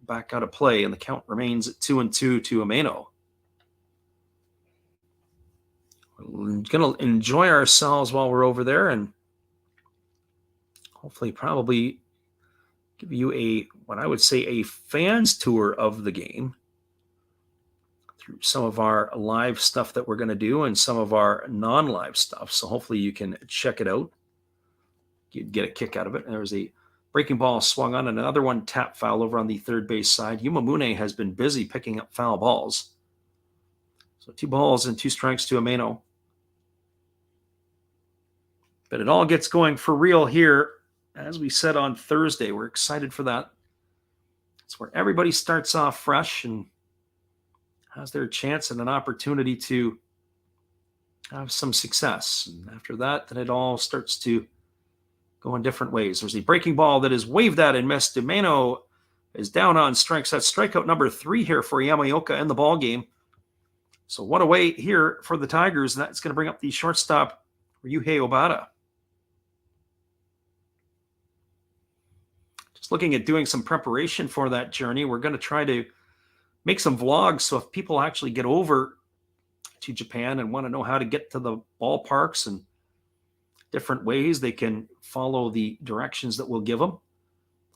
back out of play, and the count remains at 2-2 to Umeno. We're going to enjoy ourselves while we're over there, and hopefully probably give you what I would say a fans tour of the game through some of our live stuff that we're going to do and some of our non-live stuff. So hopefully you can check it out. You'd get a kick out of it. And there's a breaking ball swung on, and another one tap foul over on the third base side. Yumamune has been busy picking up foul balls. So 2 balls and 2 strikes to Ameno. But it all gets going for real here. As we said on Thursday, we're excited for that. It's where everybody starts off fresh and has their chance and an opportunity to have some success. And after that, then it all starts to go in different ways. There's a breaking ball that is waved at and missed. Ameno is down on strikes. That's strikeout number 3 here for Yamaoka in the ball game. So one away here for the Tigers, and that's going to bring up the shortstop, Ryuhei Obata. Just looking at doing some preparation for that journey. We're going to try to make some vlogs, so if people actually get over to Japan and want to know how to get to the ballparks and different ways, they can follow the directions that we'll give them.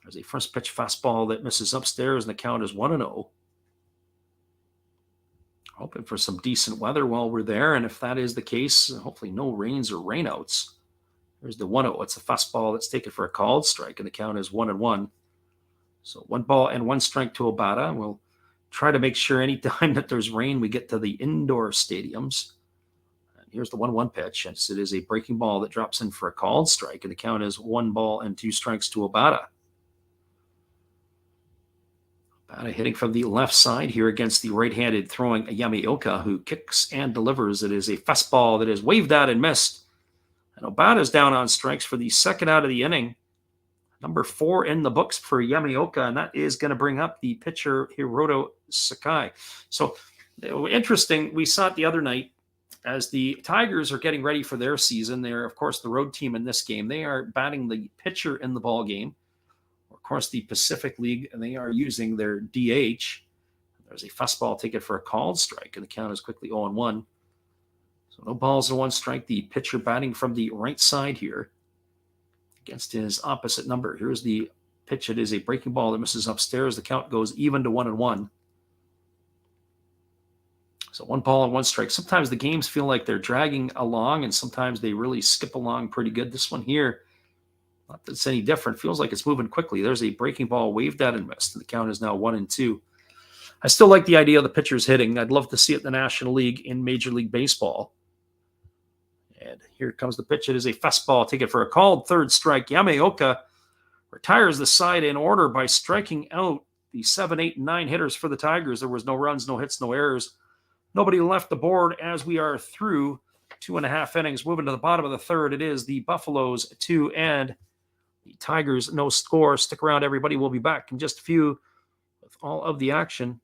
There's a first pitch fastball that misses upstairs, and the count is 1-0. Hoping for some decent weather while we're there, and if that is the case, hopefully no rains or rainouts. There's the 1-0. It's a fastball that's taken for a called strike, and the count is 1-1. So 1 ball and 1 strike to Obata. We'll try to make sure anytime that there's rain, we get to the indoor stadiums. And here's the 1-1 pitch. And it is a breaking ball that drops in for a called strike, and the count is 1 ball and 2 strikes to Obata. Obata hitting from the left side here against the right-handed throwing Yamaoka, who kicks and delivers. It is a fastball that is waved at and missed. And Obata's down on strikes for the second out of the inning. Number 4 in the books for Yamaoka, and that is going to bring up the pitcher Hiroto Sakai. So interesting, we saw it the other night as the Tigers are getting ready for their season. They're, of course, the road team in this game. They are batting the pitcher in the ball game. Of course, the Pacific League, and they are using their DH. There's a fastball taken for a called strike, and the count is quickly 0-1. So no balls and 1 strike. The pitcher batting from the right side here against his opposite number. Here's the pitch. It is a breaking ball that misses upstairs. The count goes even to 1-1. So 1 ball and 1 strike. Sometimes the games feel like they're dragging along, and sometimes they really skip along pretty good. This one here, not that it's any different. Feels like it's moving quickly. There's a breaking ball waved at and missed. And the count is now 1-2. I still like the idea of the pitchers hitting. I'd love to see it in the National League in Major League Baseball. And here comes the pitch. It is a fastball taken for a called third strike. Yamaoka retires the side in order by striking out the 7, 8, and 9 hitters for the Tigers. There was no runs, no hits, no errors. Nobody left the board as we are through 2.5 innings. Moving to the bottom of the third, it is the Buffaloes 2 and the Tigers no score. Stick around, everybody. We'll be back in just a few with all of the action.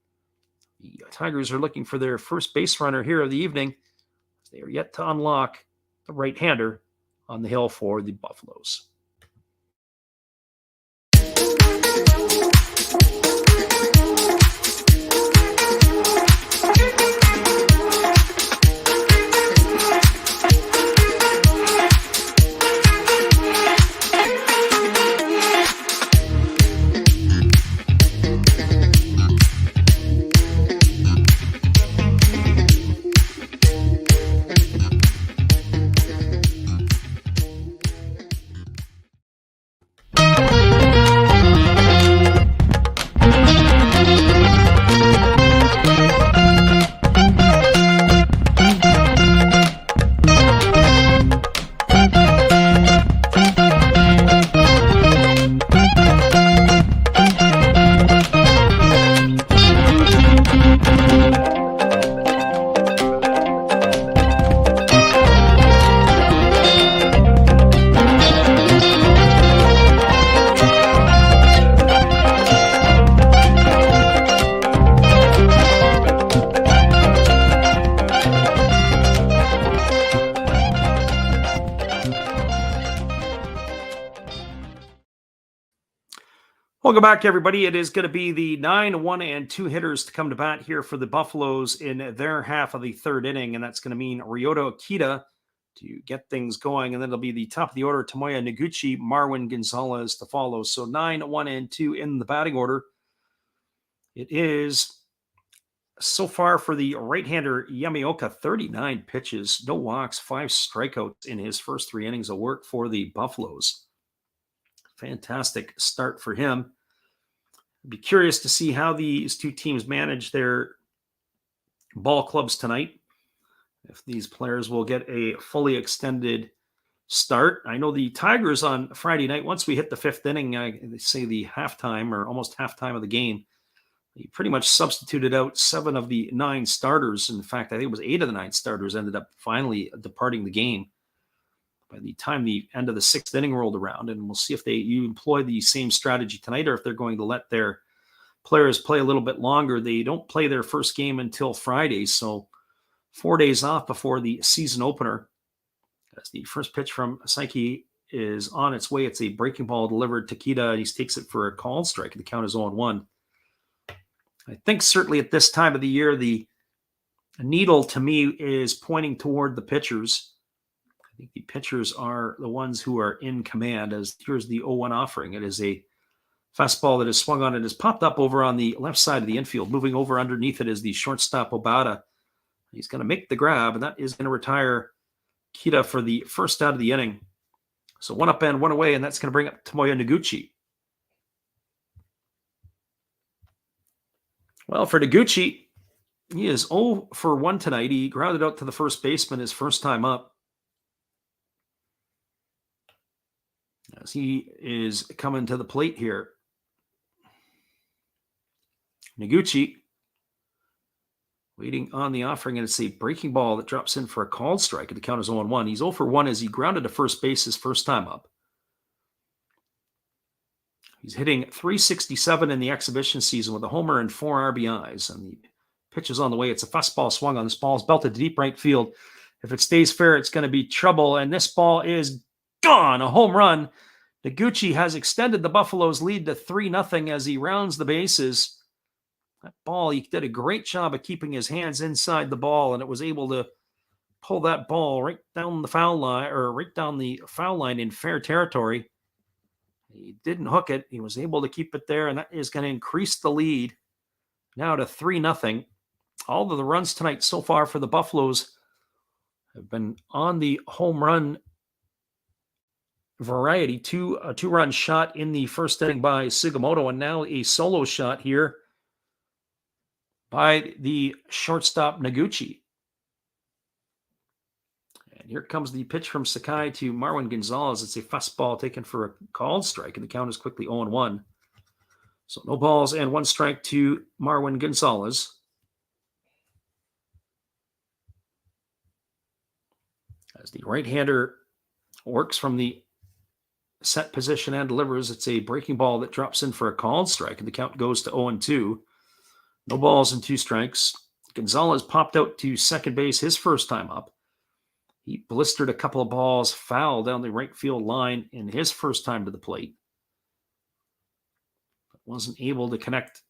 The Tigers are looking for their first base runner here of the evening. They are yet to unlock the right-hander on the hill for the Buffaloes. Welcome back, everybody. It is going to be the 9, 1, and 2 hitters to come to bat here for the Buffaloes in their half of the third inning, and that's going to mean Ryota Akita to get things going. And then it'll be the top of the order, Tomoya Noguchi, Marwin Gonzalez to follow. So 9, 1, and 2 in the batting order. It is so far for the right-hander Yamaoka, 39 pitches, no walks, 5 strikeouts in his first 3 innings of work for the Buffaloes. Fantastic start for him. I'd be curious to see how these two teams manage their ball clubs tonight. If these players will get a fully extended start. I know the Tigers on Friday night, once we hit the 5th inning, they say the halftime or almost halftime of the game, they pretty much substituted out 7 of the 9 starters. In fact, I think it was 8 of the 9 starters ended up finally departing the game by the time the end of the 6th inning rolled around. And we'll see if you employ the same strategy tonight or if they're going to let their players play a little bit longer. They don't play their first game until Friday, so 4 days off before the season opener. As the first pitch from Saiki is on its way. It's a breaking ball delivered to Kita, and he takes it for a called strike. The count is 0-1. I think certainly at this time of the year, the needle to me is pointing toward the pitchers. I think the pitchers are the ones who are in command, as here's the 0-1 offering. It is a fastball that is swung on and is popped up over on the left side of the infield. Moving over underneath it is the shortstop Obata. He's going to make the grab, and that is going to retire Kita for the first out of the inning. So 1 up and 1 away, and that's going to bring up Tomoya Noguchi. Well, for Noguchi, he is 0 for 1 tonight. He grounded out to the first baseman his first time up. As he is coming to the plate here. Noguchi waiting on the offering, and it's a breaking ball that drops in for a called strike. The count is 0-1. He's 0 for 1 as he grounded to first base his first time up. He's hitting .367 in the exhibition season with a homer and 4 RBIs. And the pitch is on the way. It's a fastball swung on. This ball is belted to deep right field. If it stays fair, it's going to be trouble. And this ball is gone. A home run. Noguchi has extended the Buffaloes' lead to 3-0 as he rounds the bases. That ball, he did a great job of keeping his hands inside the ball, and it was able to pull that ball right down the foul line, or right down the foul line in fair territory. He didn't hook it. He was able to keep it there, and that is going to increase the lead now to 3-0. All of the runs tonight so far for the Buffaloes have been on the home run variety. A two-run shot in the first inning by Sugimoto, and now a solo shot here by the shortstop Noguchi. And here comes the pitch from Sakai to Marwin Gonzalez. It's a fastball taken for a called strike, and the count is quickly 0-1. So no balls and 1 strike to Marwin Gonzalez. As the right-hander works from the set position and delivers, it's a breaking ball that drops in for a called strike, and the count goes to 0-2. No balls and 2 strikes. Gonzalez popped out to second base his first time up. He blistered a couple of balls foul down the right field line in his first time to the plate. But wasn't able to connect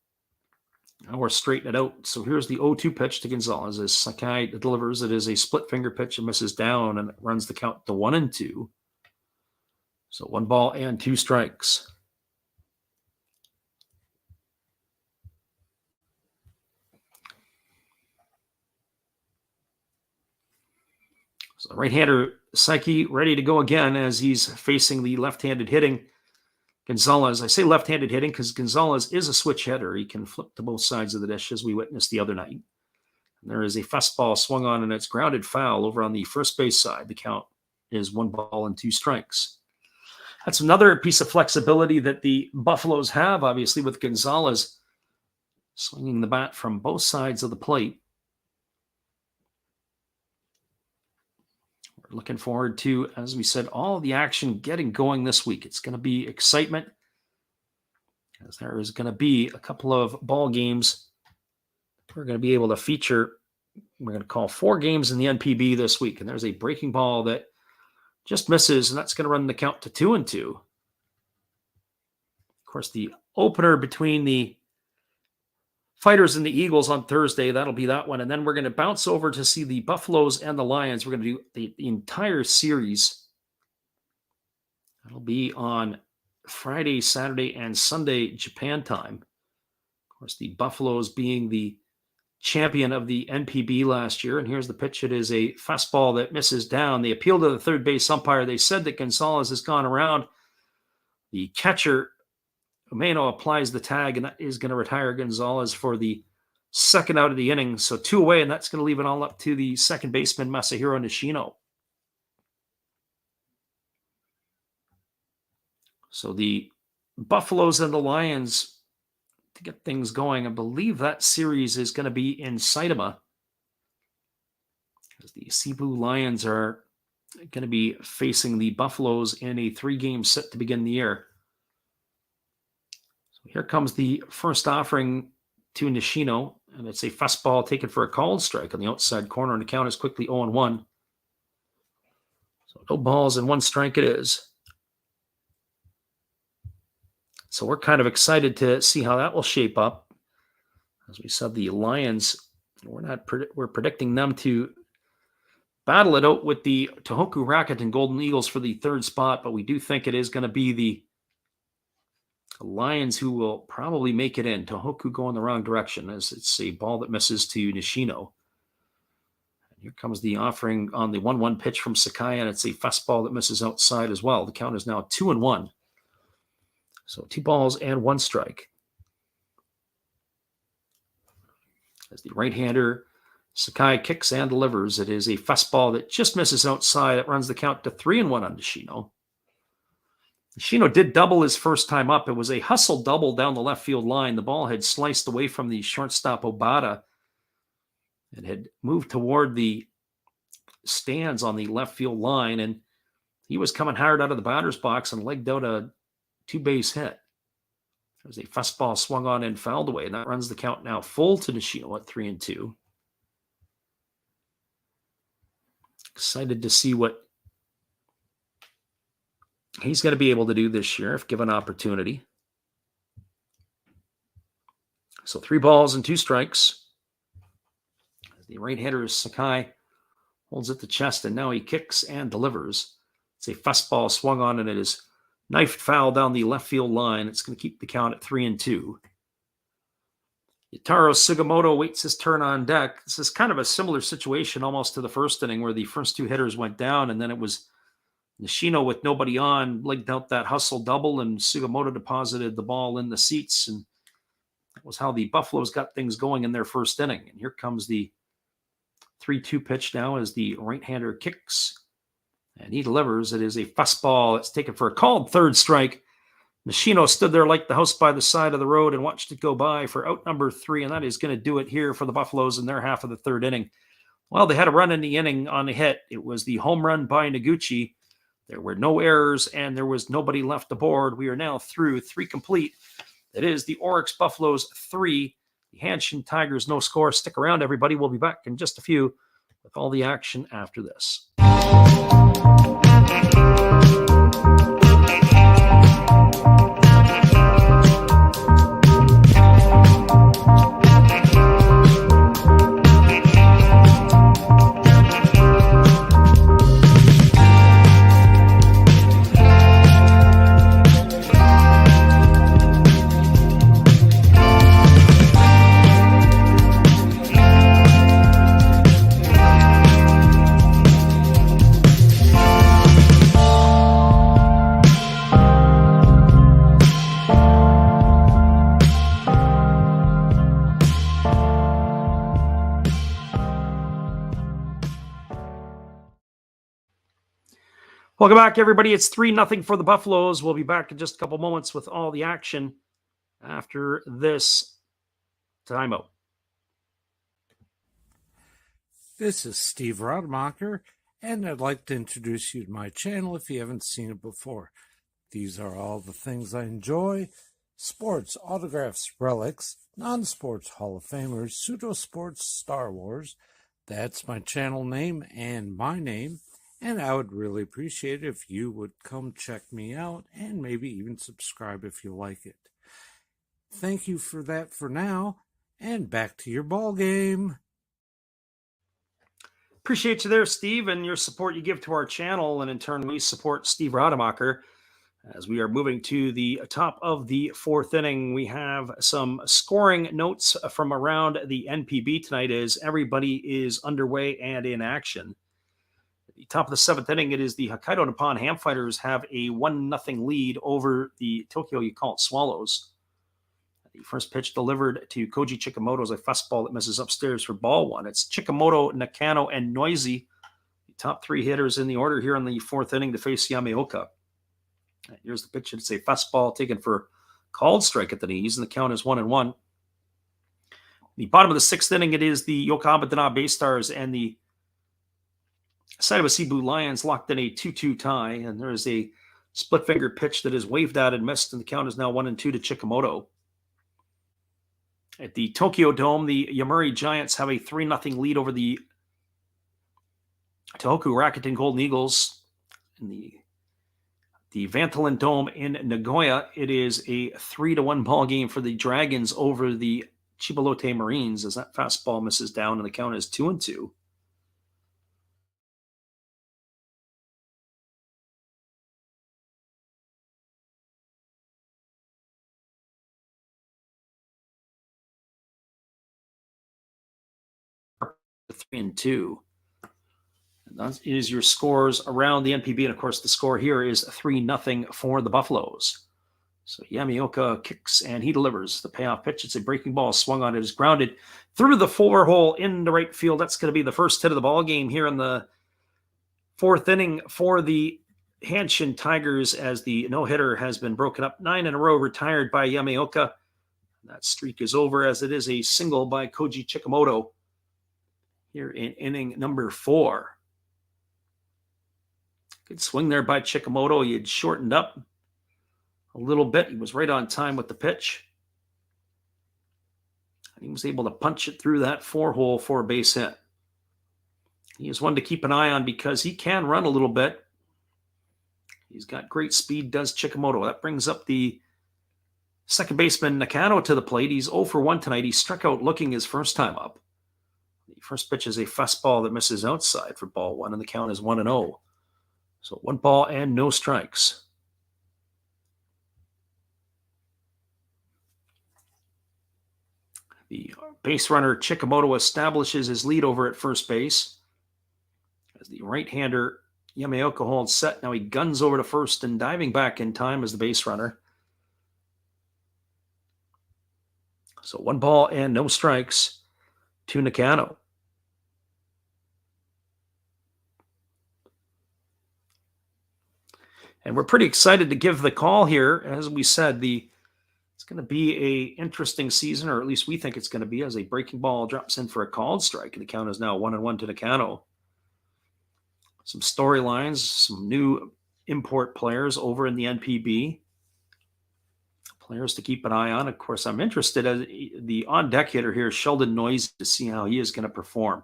or straighten it out. So here's the 0-2 pitch to Gonzalez as Sakai delivers. It is a split finger pitch and misses down, and it runs the count to 1-2. So 1 ball and 2 strikes. So the right-hander Saiki ready to go again as he's facing the left-handed hitting Gonzalez. I say left-handed hitting because Gonzalez is a switch hitter. He can flip to both sides of the dish, as we witnessed the other night. And there is a fastball swung on, and it's grounded foul over on the first base side. The count is 1 ball and 2 strikes. That's another piece of flexibility that the Buffaloes have, obviously, with Gonzalez swinging the bat from both sides of the plate. We're looking forward to, as we said, all of the action getting going this week. It's going to be excitement, as there is going to be a couple of ball games we're going to be able to feature. We're going to call 4 games in the NPB this week, and there's a breaking ball that just misses, and that's going to run the count to 2-2. Of course, the opener between the Fighters and the Eagles on Thursday. That'll be that one. And then we're going to bounce over to see the Buffaloes and the Lions. We're going to do the entire series. That'll be on Friday, Saturday, and Sunday, Japan time. Of course, the Buffaloes being the champion of the NPB last year. And here's the pitch. It is a fastball that misses down. They appeal to the third base umpire. They said that Gonzalez has gone around. The catcher, Umeno, applies the tag, and that is going to retire Gonzalez for the second out of the inning. So 2 away, and that's going to leave it all up to the second baseman, Masahiro Nishino. So the Buffaloes and the Lions, to get things going, I believe that series is going to be in Saitama, as the Cebu Lions are going to be facing the Buffaloes in a 3-game set to begin the year. So here comes the first offering to Nishino, and it's a fastball taken for a called strike on the outside corner, and the count is quickly 0-1. So no balls and 1 strike it is. So we're kind of excited to see how that will shape up. As we said, the Lions, we're predicting them to battle it out with the Tohoku Rocket and Golden Eagles for the 3rd spot, but we do think it is going to be the Lions who will probably make it in. Tohoku going the wrong direction, as it's a ball that misses to Nishino. And here comes the offering on the 1-1 pitch from Sakai, and it's a fastball that misses outside as well. The count is now 2-1. So 2 balls and 1 strike. As the right-hander, Sakai kicks and delivers. It is a fastball that just misses outside. It runs the count to 3-1 on Nishino. Nishino did double his first time up. It was a hustle double down the left field line. The ball had sliced away from the shortstop Obata and had moved toward the stands on the left field line, and he was coming hard out of the batter's box and legged out a 2-base hit. There's a fastball swung on and fouled away, and that runs the count now full to Nishino at 3-2. Excited to see what he's going to be able to do this year if given opportunity. So 3 balls and 2 strikes. The right-hander Sakai holds it to chest, and now he kicks and delivers. It's a fastball swung on, and it is knifed foul down the left field line. It's going to keep the count at 3-2. Yutaro Sugimoto waits his turn on deck. This is kind of a similar situation almost to the first inning, where the first 2 hitters went down, and then it was Nishino with nobody on, legged out that hustle double, and Sugimoto deposited the ball in the seats, and that was how the Buffaloes got things going in their first inning. And here comes the 3-2 pitch now as the right-hander kicks, and he delivers. It is a fastball that's taken for a called 3rd strike. Nishino stood there like the house by the side of the road and watched it go by for out number 3, and that is going to do it here for the Buffaloes in their half of the 3rd inning. Well, they had a run in the inning on a hit. It was the home run by Noguchi. There were no errors, and there was nobody left aboard. We are now through 3 complete. It is the Orix Buffaloes 3, the Hanshin Tigers no score. Stick around, everybody. We'll be back in just a few with all the action after this. Welcome back, everybody. It's 3-0 for the Buffaloes. We'll be back in just a couple moments with all the action after this timeout. This is Steve Rademacher, and I'd like to introduce you to my channel if you haven't seen it before. These are all the things I enjoy: sports, autographs, relics, non-sports Hall of Famers, pseudo-sports, Star Wars. That's my channel name and my name. And I would really appreciate it if you would come check me out and maybe even subscribe if you like it. Thank you for that for now. And back to your ball game. Appreciate you there, Steve, and your support you give to our channel. And in turn, we support Steve Rademacher. As we are moving to the top of the fourth inning, we have some scoring notes from around the NPB tonight as everybody is underway and in action. At the top of the seventh inning, it is the Hokkaido Nippon Ham Fighters have a 1-0 lead over the Tokyo Yakult Swallows. The first pitch delivered to Koji Chikamoto is a fastball that misses upstairs for ball one. It's Chikamoto, Nakano, and Noisy, the top three hitters in the order here in the fourth inning to face Yamaoka. Here's the pitch. It's a fastball taken for called strike at the knees, and the count is 1-1. The bottom of the sixth inning, it is the Yokohama Dana Bay Stars and the Saitama Cebu Lions locked in a 2-2 tie, and there is a split finger pitch that is waved at and missed, and the count is now 1-2 to Chikamoto. At the Tokyo Dome, the Yomiuri Giants have a 3-0 lead over the Tohoku Rakuten Golden Eagles. In the Vantolin Dome in Nagoya, it is a 3-1 ball game for the Dragons over the Chibalote Marines as that fastball misses down, and the count is 2-2. Three and two. And that is your scores around the NPB. And of course, the score here is 3-0 for the Buffaloes. So Yamaoka kicks and he delivers the payoff pitch. It's a breaking ball swung on. It is grounded through the 4-hole into right field. That's going to be the first hit of the ball game here in the fourth inning for the Hanshin Tigers as the no-hitter has been broken up. 9 in a row retired by Yamaoka. That streak is over as it is a single by Koji Chikamoto here in inning number 4. Good swing there by Chikamoto. He had shortened up a little bit. He was right on time with the pitch. And he was able to punch it through that 4-hole for a base hit. He is one to keep an eye on because he can run a little bit. He's got great speed, does Chikamoto. That brings up the second baseman Nakano to the plate. He's 0 for 1 tonight. He struck out looking his first time up. The first pitch is a fastball that misses outside for ball one, and the count is 1-0. So 1 ball and no strikes. The base runner Chikamoto establishes his lead over at first base. As the right-hander Yamaoka holds set. Now he guns over to first and diving back in time as the base runner. So 1 ball and no strikes to Nakano. And we're pretty excited to give the call here. As we said, it's going to be a interesting season, or at least we think it's going to be, as a breaking ball drops in for a called strike. And the count is now 1-1 to Nakano. Some storylines, some new import players over in the NPB. Players to keep an eye on. Of course, I'm interested as the on-deck hitter here, Sheldon Noisy, to see how he is going to perform.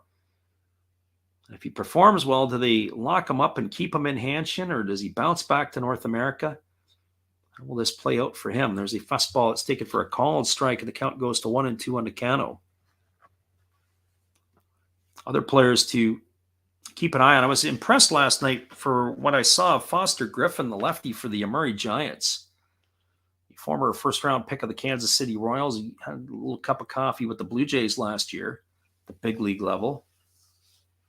If he performs well, do they lock him up and keep him in Hanshin, or does he bounce back to North America? How will this play out for him? There's a fastball that's taken for a called strike, and the count goes to 1-2 on Nakano. Other players to keep an eye on. I was impressed last night for what I saw of Foster Griffin, the lefty for the Yomiuri Giants. The former first-round pick of the Kansas City Royals. He had a little cup of coffee with the Blue Jays last year, the big league level.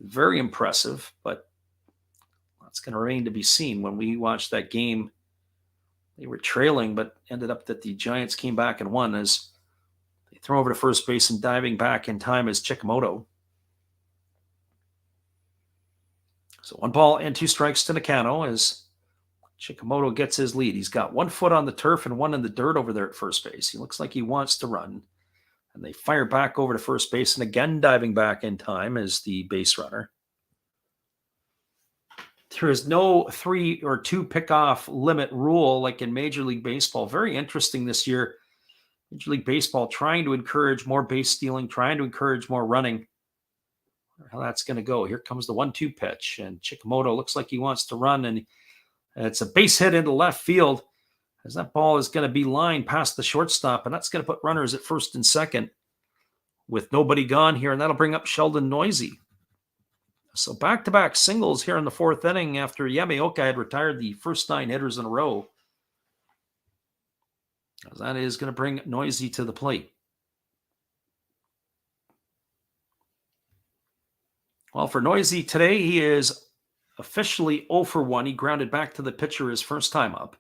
Very impressive, but that's going to remain to be seen. When we watched that game, they were trailing, but ended up that the Giants came back and won as they throw over to first base, and diving back in time is Chikamoto. So 1 ball and 2 strikes to Nakano as Chikamoto gets his lead. He's got 1 foot on the turf and 1 in the dirt over there at first base. He looks like he wants to run. And they fire back over to first base, and again diving back in time is the base runner. There is no 3 or 2 pickoff limit rule like in Major League Baseball. Very interesting this year. Major League Baseball trying to encourage more base stealing, trying to encourage more running. How that's going to go. Here comes the 1-2 pitch, and Chikamoto looks like he wants to run, and it's a base hit into left field, as that ball is going to be lined past the shortstop, and that's going to put runners at first and second. with nobody gone here, and that'll bring up Sheldon Noisy. So back-to-back singles here in the fourth inning after Yamaoka had retired the first 9 hitters in a row. That is going to bring Noisy to the plate. Well, for Noisy today, he is officially 0 for 1. He grounded back to the pitcher his first time up.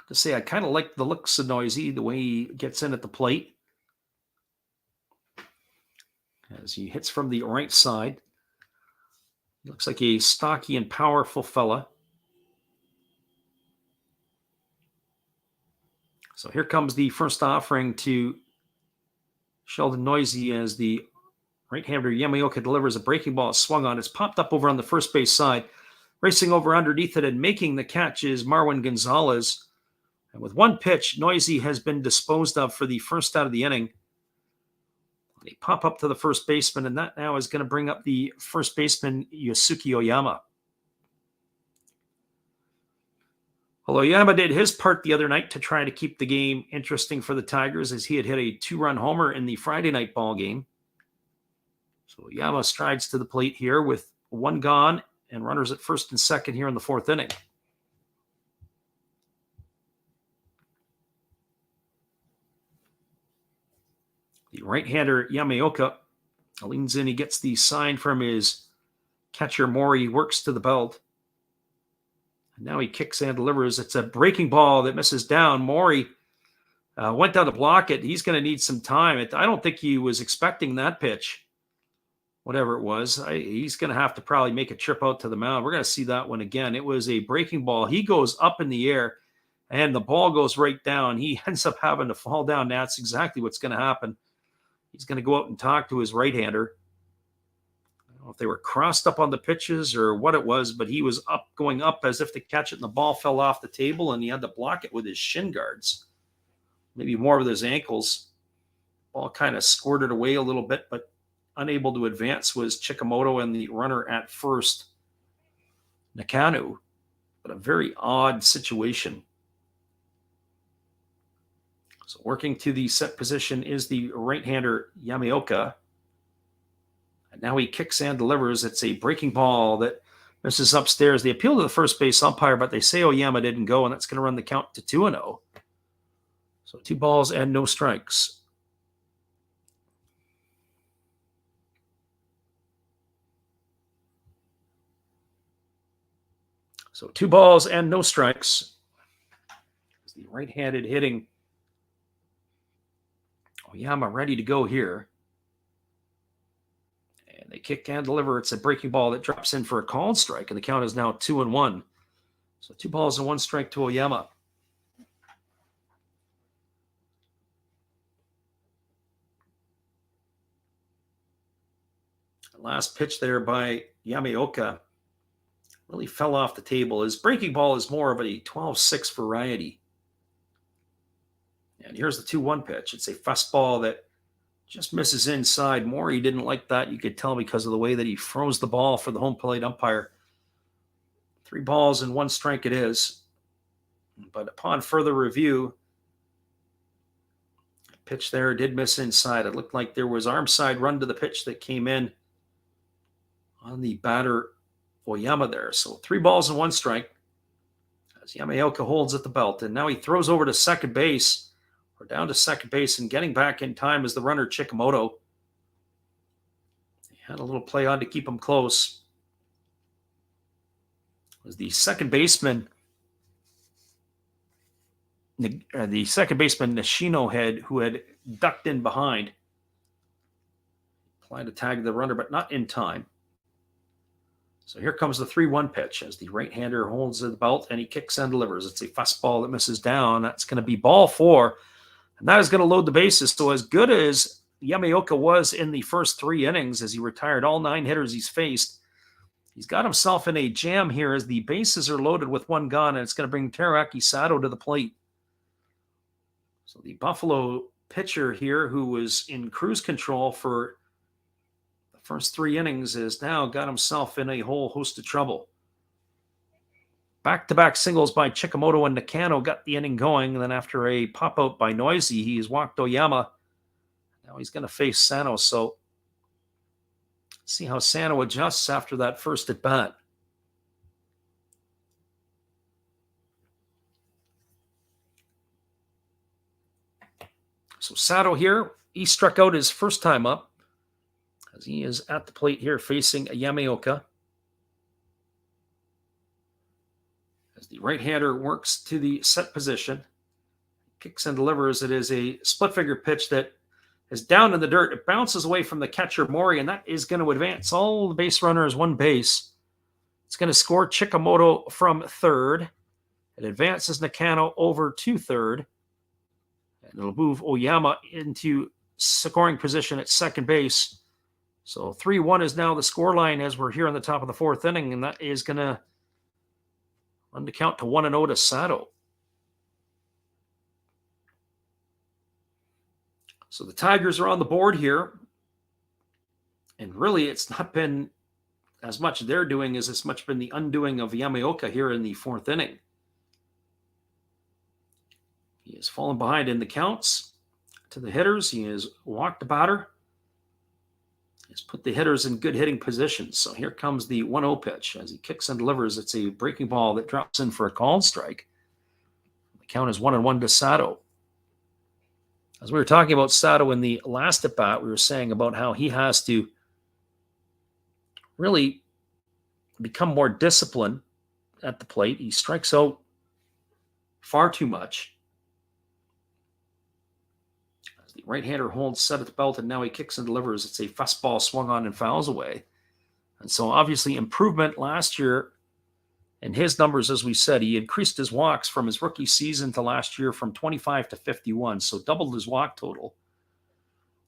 To say, I kind of like the looks of Noisy, the way he gets in at the plate. As he hits from the right side. Looks like a stocky and powerful fella. So here comes the first offering to Sheldon Noisy as the right-hander Yamaoka delivers a breaking ball swung on. It's popped up over on the first base side. Racing over underneath it and making the catch is Marwin Gonzalez. And with one pitch, Noisy has been disposed of for the first out of the inning. They pop up to the first baseman, and that now is going to bring up the first baseman, Yosuke Oyama. Well, Oyama did his part the other night to try to keep the game interesting for the Tigers as he had hit a 2-run homer in the Friday night ball game. So Oyama strides to the plate here with 1 gone and runners at first and second here in the fourth inning. The right-hander Yamaoka leans in. He gets the sign from his catcher Mori, works to the belt. And now he kicks and delivers. It's a breaking ball that misses down. Mori went down to block it. He's going to need some time. I don't think he was expecting that pitch, whatever it was. He's going to have to probably make a trip out to the mound. We're going to see that one again. It was a breaking ball. He goes up in the air, and the ball goes right down. He ends up having to fall down. That's exactly what's going to happen. He's going to go out and talk to his right-hander. I don't know if they were crossed up on the pitches or what it was, but he was going up as if to catch it, and the ball fell off the table, and he had to block it with his shin guards. Maybe more with his ankles. Ball kind of squirted away a little bit, but unable to advance was Chikamoto and the runner at first, Nakano. But a very odd situation. So working to the set position is the right-hander Yamaoka. And now he kicks and delivers. It's a breaking ball that misses upstairs. They appeal to the first base umpire, but they say Oyama didn't go, and that's going to run the count to 2-0. So 2 balls and no strikes. So 2 balls and no strikes. The right-handed hitting Oyama ready to go here. And they kick and deliver. It's a breaking ball that drops in for a called strike, and the count is now 2-1. So 2 balls and 1 strike to Oyama. The last pitch there by Yamaoka really fell off the table. His breaking ball is more of a 12-6 variety. And here's the 2-1 pitch. It's a fastball that just misses inside. Mori didn't like that. You could tell because of the way that he froze the ball for the home plate umpire. 3 balls and 1 strike it is. But upon further review, the pitch there did miss inside. It looked like there was arm side run to the pitch that came in on the batter Oyama there. So 3 balls and 1 strike as Yamaoka holds at the belt. And now he throws over to second base. Or down to second base, and getting back in time is the runner Chikamoto. He had a little play on to keep him close. It was the second baseman Nishino who had ducked in behind. Applied to tag the runner, but not in time. So here comes the 3-1 pitch as the right-hander holds the belt and he kicks and delivers. It's a fastball that misses down. That's going to be ball 4. And that is going to load the bases. So as good as Yamaoka was in the first 3 innings as he retired all 9 hitters he's faced, he's got himself in a jam here as the bases are loaded with 1 gone, and it's going to bring Teruaki Sato to the plate. So the Buffalo pitcher here, who was in cruise control for the first 3 innings, has now got himself in a whole host of trouble. Back-to-back singles by Chikamoto and Nakano got the inning going. And then after a pop-out by Noisy, he's walked Oyama. Now he's going to face Sano. So see how Sano adjusts after that first at-bat. So Sato here, he struck out his first time up as he is at the plate here facing Yamaoka. As the right-hander works to the set position, kicks and delivers. It is a split-figure pitch that is down in the dirt. It bounces away from the catcher, Mori, and that is going to advance all the base runners one base. It's going to score Chikamoto from third. It advances Nakano over to third. And it'll move Oyama into scoring position at second base. So 3-1 is now the scoreline as we're here on the top of the fourth inning, and that is going to run the count to 1-0 to Sato. So the Tigers are on the board here. And really, it's not been as much they're doing as it's much been the undoing of Yamaoka here in the fourth inning. He has fallen behind in the counts to the hitters. He has walked the batter. He's put the hitters in good hitting positions. So here comes the 1-0 pitch as he kicks and delivers. It's a breaking ball that drops in for a called strike. The count is 1-1 to Sato. As we were talking about Sato in the last at-bat, we were saying about how he has to really become more disciplined at the plate. He strikes out far too much. As the right-hander holds set at the belt, and now he kicks and delivers. It's a fastball swung on and fouls away. And so obviously improvement last year in his numbers, as we said. He increased his walks from his rookie season to last year from 25 to 51, so doubled his walk total.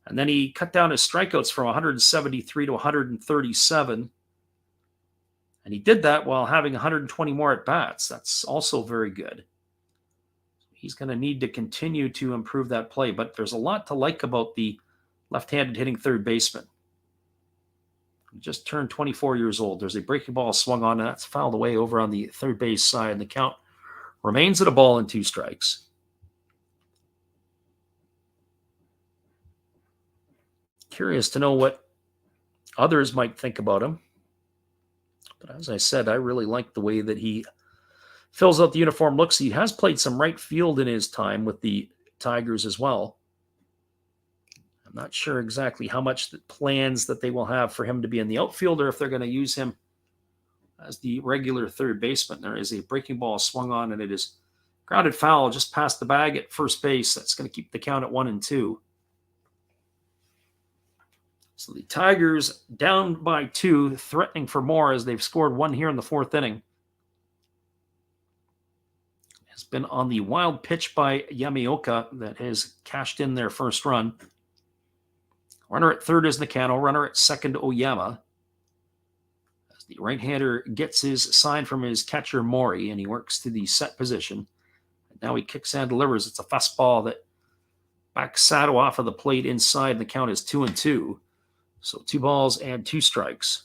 And then he cut down his strikeouts from 173 to 137. And he did that while having 120 more at-bats. That's also very good. He's going to need to continue to improve that play, but there's a lot to like about the left-handed hitting third baseman. He just turned 24 years old. There's a breaking ball swung on, and that's fouled away over on the third base side, and the count remains at a ball and 2 strikes. Curious to know what others might think about him. But as I said, I really like the way that he fills out the uniform looks. He has played some right field in his time with the Tigers as well. I'm not sure exactly how much the plans that they will have for him to be in the outfield or if they're going to use him as the regular third baseman. There is a breaking ball swung on, and it is grounded foul just past the bag at first base. That's going to keep the count at 1-2. So the Tigers down by 2, threatening for more as they've scored 1 here in the fourth inning. Has been on the wild pitch by Yamaoka that has cashed in their first run. Runner at third is Nakano. Runner at second, Oyama. As the right-hander gets his sign from his catcher, Mori, and he works to the set position. And now he kicks and delivers. It's a fastball that backs Sato off of the plate inside, and the count is 2-2. So 2 balls and 2 strikes.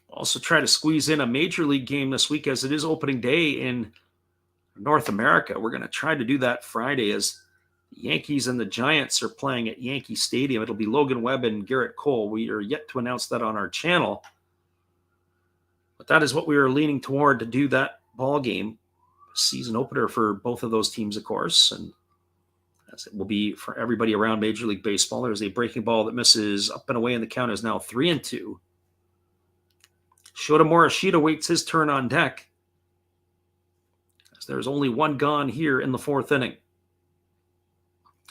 Also try to squeeze in a major league game this week as it is opening day in North America. We're going to try to do that Friday as the Yankees and the Giants are playing at Yankee Stadium. It'll be Logan Webb and Garrett Cole. We are yet to announce that on our channel. But that is what we are leaning toward to do that ball game. Season opener for both of those teams, of course. And as it will be for everybody around Major League Baseball. There's a breaking ball that misses up and away, and the count is now 3-2. Shota Morishita waits his turn on deck, as there's only 1 gone here in the fourth inning.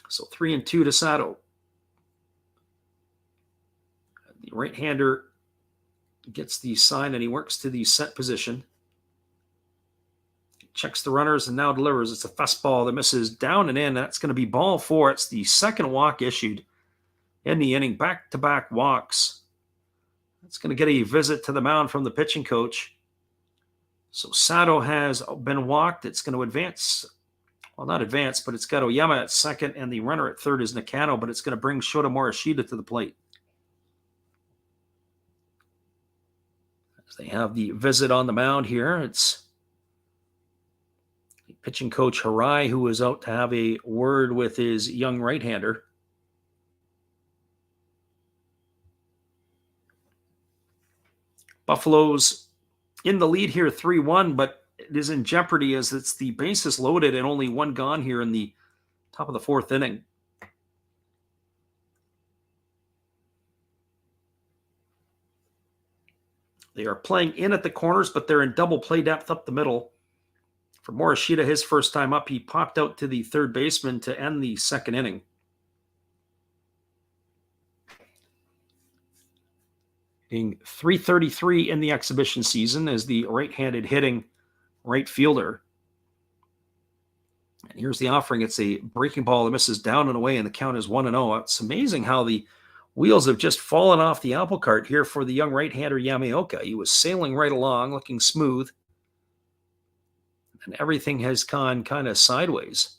So 3-2 to Sato. The right-hander gets the sign and he works to the set position. Checks the runners and now delivers. It's a fastball that misses down and in. That's going to be ball 4. It's the second walk issued in the inning. Back-to-back walks. It's going to get a visit to the mound from the pitching coach. So Sato has been walked. It's going to advance Well, not advanced, but it's got Oyama at second, and the runner at third is Nakano, but it's going to bring Shota Morishita to the plate. As they have the visit on the mound here, it's the pitching coach Harai, who is out to have a word with his young right-hander. Buffalo's in the lead here 3-1, but it is in jeopardy as it's the bases loaded and only one gone here in the top of the fourth inning. They are playing in at the corners, but they're in double play depth up the middle. For Morishita, his first time up, he popped out to the third baseman to end the second inning. Hitting .333 in the exhibition season as the right-handed hitting right fielder. And here's the offering. It's a breaking ball that misses down and away, and the count is 1-0. It's amazing how the wheels have just fallen off the apple cart here for the young right-hander Yamaoka. He was sailing right along, looking smooth, and everything has gone kind of sideways.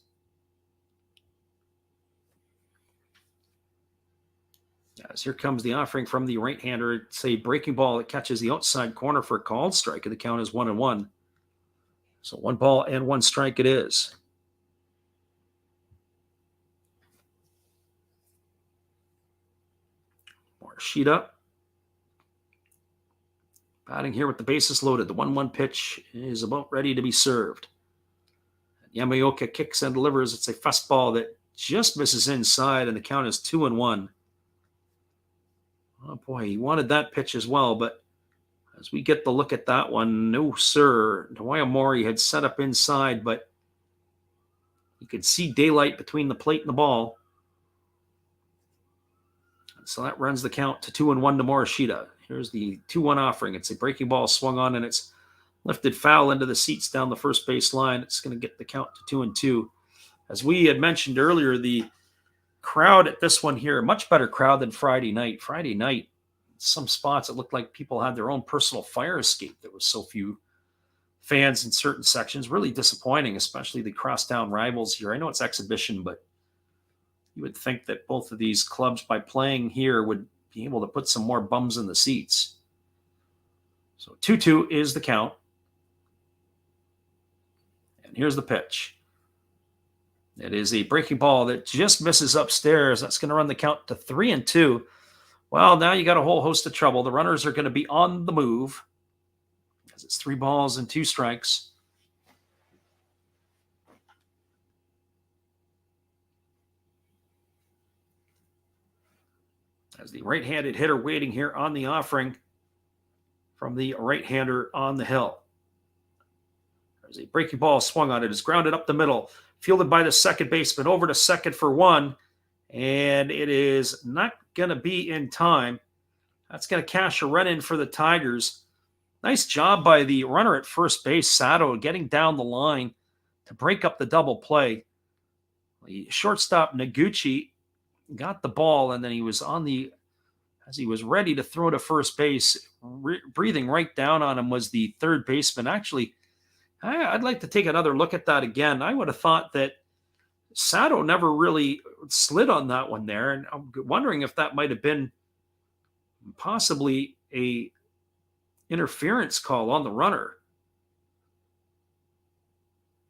As here comes the offering from the right-hander. It's a breaking ball that catches the outside corner for a called strike, and the count is 1-1. So 1 ball and 1 strike it is. Morishita batting here with the bases loaded. The 1-1 pitch is about ready to be served. Yamaoka kicks and delivers. It's a fastball that just misses inside, and the count is 2-1. Oh boy, he wanted that pitch as well, but as we get the look at that one, no sir. Mori had set up inside, but you could see daylight between the plate and the ball. So that runs the count to 2-1 to Morishita. Here's the 2-1 offering. It's a breaking ball swung on, and it's lifted foul into the seats down the first base line. It's going to get the count to 2-2. As we had mentioned earlier, the crowd at this one here, much better crowd than Friday night. Friday night, some spots, it looked like people had their own personal fire escape. There was so few fans in certain sections. Really disappointing, especially the crosstown rivals here. I know it's exhibition, but you would think that both of these clubs, by playing here, would be able to put some more bums in the seats. So 2-2 is the count. And here's the pitch. It is a breaking ball that just misses upstairs. That's going to run the count to 3-2. Well, now you got a whole host of trouble. The runners are going to be on the move, as it's 3 balls and 2 strikes. As the right-handed hitter waiting here on the offering from the right-hander on the hill. There's a breaking ball swung on it. It's grounded up the middle. Fielded by the second baseman, over to second for 1, and it is not going to be in time. That's going to cash a run in for the Tigers. Nice job by the runner at first base, Sato, getting down the line to break up the double play. The shortstop, Noguchi, got the ball, and then he was as he was ready to throw to first base, breathing right down on him was the third baseman. Actually, I'd like to take another look at that again. I would have thought that Sato never really slid on that one there, and I'm wondering if that might have been possibly a interference call on the runner.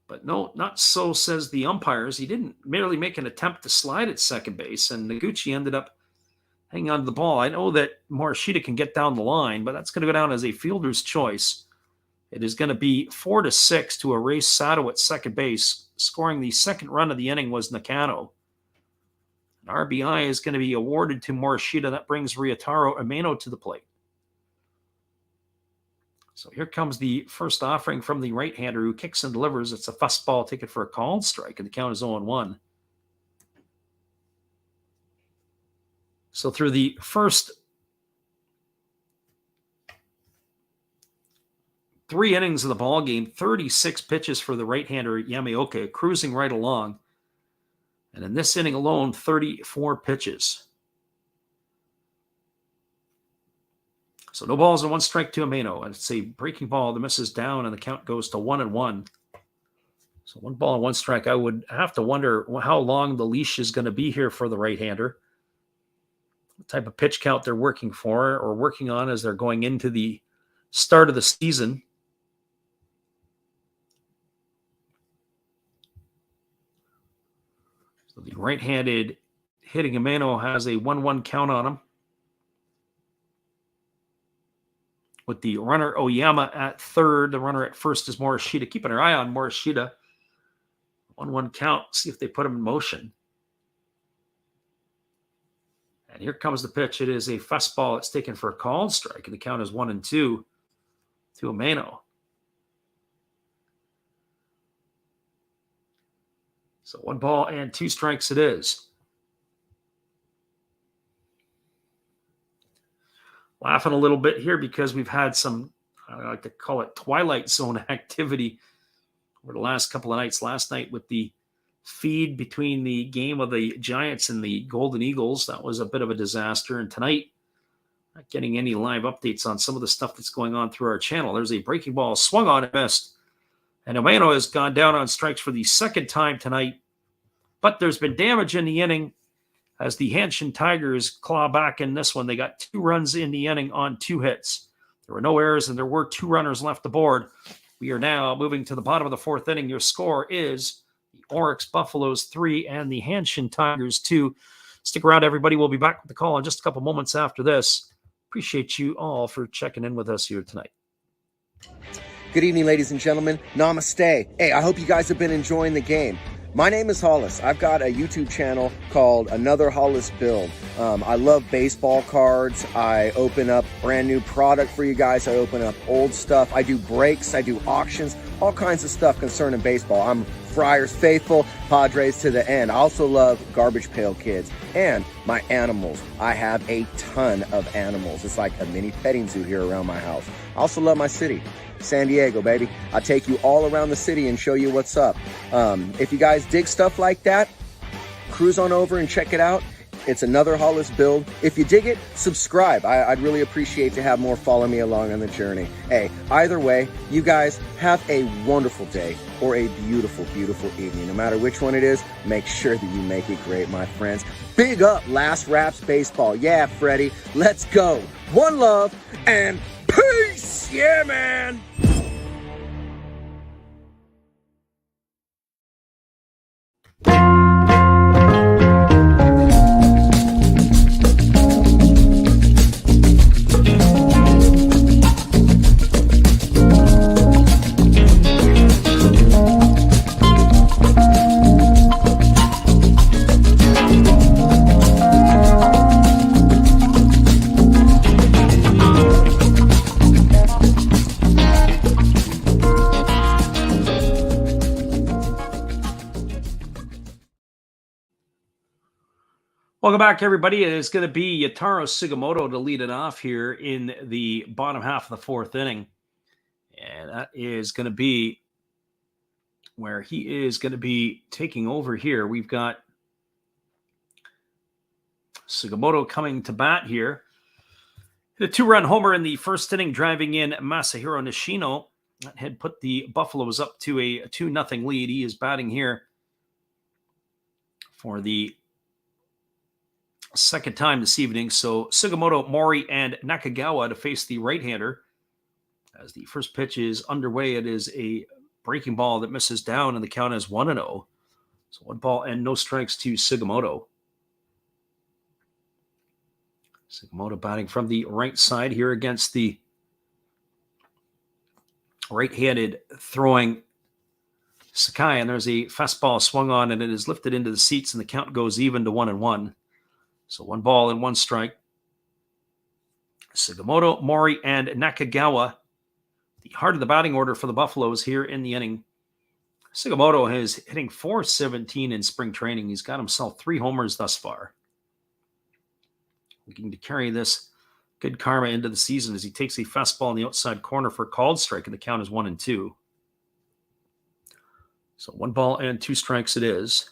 But no, not so, says the umpires. He didn't merely make an attempt to slide at second base, and Noguchi ended up hanging on to the ball. I know that Morishita can get down the line, but that's going to go down as a fielder's choice. It is going to be 4-6 to erase Sato at second base. Scoring the second run of the inning was Nakano. An RBI is going to be awarded to Morishita. That brings Ryotaro Umeno to the plate. So here comes the first offering from the right-hander who kicks and delivers. It's a fastball taken for a called strike, and the count is 0-1. So through the first 3 innings of the ball game, 36 pitches for the right-hander Yamaoka, cruising right along. And in this inning alone, 34 pitches. So no balls and 1 strike to Umeno. And it's a breaking ball that misses down, and the count goes to 1-1. So 1 ball and 1 strike. I would have to wonder how long the leash is going to be here for the right-hander. What type of pitch count they're working for or working on as they're going into the start of the season. So the right-handed hitting Amano has a 1-1 count on him, with the runner Oyama at third. The runner at first is Morishita. Keeping our eye on Morishita. 1-1 count. See if they put him in motion. And here comes the pitch. It is a fastball. It's taken for a called strike, and the count is 1-2 to Amano. So 1 ball and 2 strikes it is. Laughing a little bit here because we've had some, I like to call it Twilight Zone activity over the last couple of nights. Last night with the feed between the game of the Giants and the Golden Eagles, that was a bit of a disaster. And tonight, not getting any live updates on some of the stuff that's going on through our channel. There's a breaking ball swung on and missed. And Amano has gone down on strikes for the second time tonight. But there's been damage in the inning as the Hanshin Tigers claw back in this one. They got 2 runs in the inning on 2 hits. There were no errors, and there were 2 runners left aboard. We are now moving to the bottom of the 4th inning. Your score is the Orix Buffaloes 3 and the Hanshin Tigers 2. Stick around, everybody. We'll be back with the call in just a couple moments after this. Appreciate you all for checking in with us here tonight. Good evening, ladies and gentlemen. Namaste. Hey, I hope you guys have been enjoying the game. My name is Hollis. I've got a YouTube channel called Another Hollis Build. I love baseball cards. I open up brand new product for you guys. I open up old stuff. I do breaks. I do auctions. All kinds of stuff concerning baseball. I'm Friars faithful, Padres to the end. I also love Garbage Pail Kids and my animals. I have a ton of animals. It's like a mini petting zoo here around my house. I also love my city. San Diego, baby. I'll take you all around the city and show you what's up. If you guys dig stuff like that, cruise on over and check it out. It's Another Hollis Build. If you dig it, subscribe. I'd really appreciate to have more follow me along on the journey. Hey, either way, you guys have a wonderful day or a beautiful, beautiful evening. No matter which one it is, make sure that you make it great, my friends. Big up Last Raps Baseball. Yeah, Freddie, let's go. One love and peace. Yeah, man. Welcome back, everybody. It is going to be Yataro Sugimoto to lead it off here in the bottom half of the 4th inning. And that is going to be where he is going to be taking over here. We've got Sugimoto coming to bat here. Hit a 2-run homer in the 1st inning, driving in Masahiro Nishino. That had put the Buffaloes up to a 2-0 lead. He is batting here for the second time this evening. So Sugimoto, Mori, and Nakagawa to face the right-hander. As the first pitch is underway, it is a breaking ball that misses down, and the count is 1-0. So 1 ball and no strikes to Sugimoto. Sugimoto batting from the right side here against the right-handed throwing Sakai, and there's a fastball swung on, and it is lifted into the seats, and the count goes even to 1-1. So 1 ball and 1 strike. Sugimoto, Mori, and Nakagawa, the heart of the batting order for the Buffaloes here in the inning. Sugimoto is hitting .417 in spring training. He's got himself 3 homers thus far. Looking to carry this good karma into the season as he takes a fastball in the outside corner for a called strike, and the count is 1-2. So 1 ball and 2 strikes it is.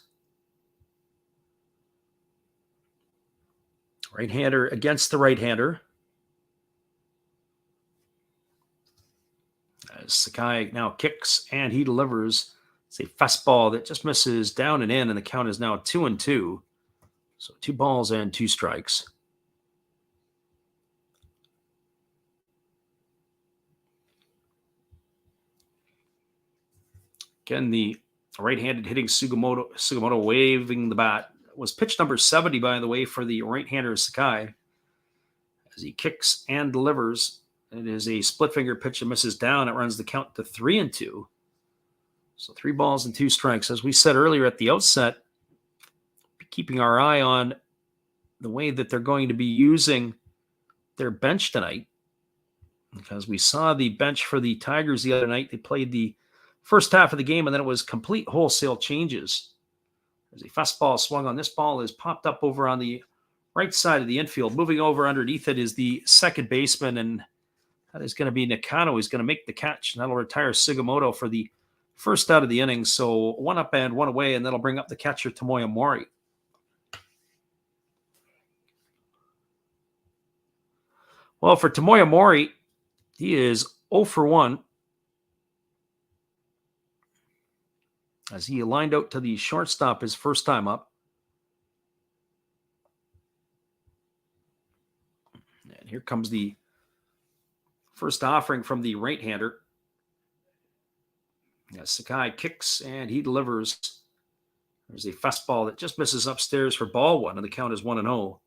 Right-hander against the right-hander. As Sakai now kicks and he delivers. It's a fastball that just misses down and in, and the count is now 2-2. So 2 balls and 2 strikes. Again, the right-handed hitting Sugimoto waving the bat. It was pitch number 70, by the way, for the right-hander Sakai. As he kicks and delivers, it is a split finger pitch that misses down. It runs the count to 3-2. So 3 balls and 2 strikes. As we said earlier at the outset, keeping our eye on the way that they're going to be using their bench tonight, because we saw the bench for the Tigers the other night. They played the first half of the game, and then it was complete wholesale changes. There's a fastball swung on. This ball is popped up over on the right side of the infield. Moving over underneath it is the second baseman, and that is going to be Nakano. He's going to make the catch, and that'll retire Sugimoto for the first out of the inning. So 1 up and 1 away, and that'll bring up the catcher Tomoya Mori. Well, for Tomoya Mori, he is 0 for 1. As he lined out to the shortstop his first time up. And here comes the first offering from the right-hander. As Sakai kicks and he delivers. There's a fastball that just misses upstairs for ball 1, and the count is 1-0.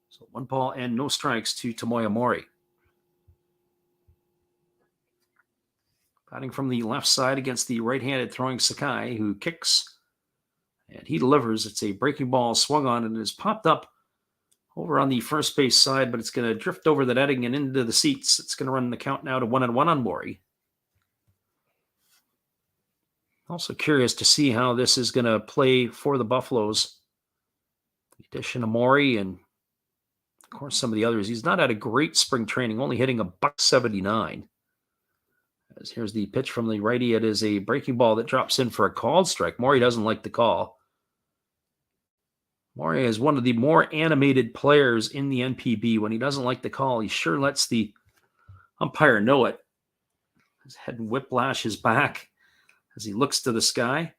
So 1 ball and no strikes to Tomoya Mori. Batting from the left side against the right-handed throwing Sakai, who kicks and he delivers. It's a breaking ball swung on, and it is popped up over on the first base side, but it's going to drift over the netting and into the seats. It's going to run the count now to 1-1 on Mori. Also curious to see how this is going to play for the Buffaloes. The addition of Mori and, of course, some of the others. He's not had a great spring training, only hitting a $179. As here's the pitch from the righty. It is a breaking ball that drops in for a called strike. Mori doesn't like the call. Mori is one of the more animated players in the NPB. When he doesn't like the call, he sure lets the umpire know it. His head whiplashes back as he looks to the sky.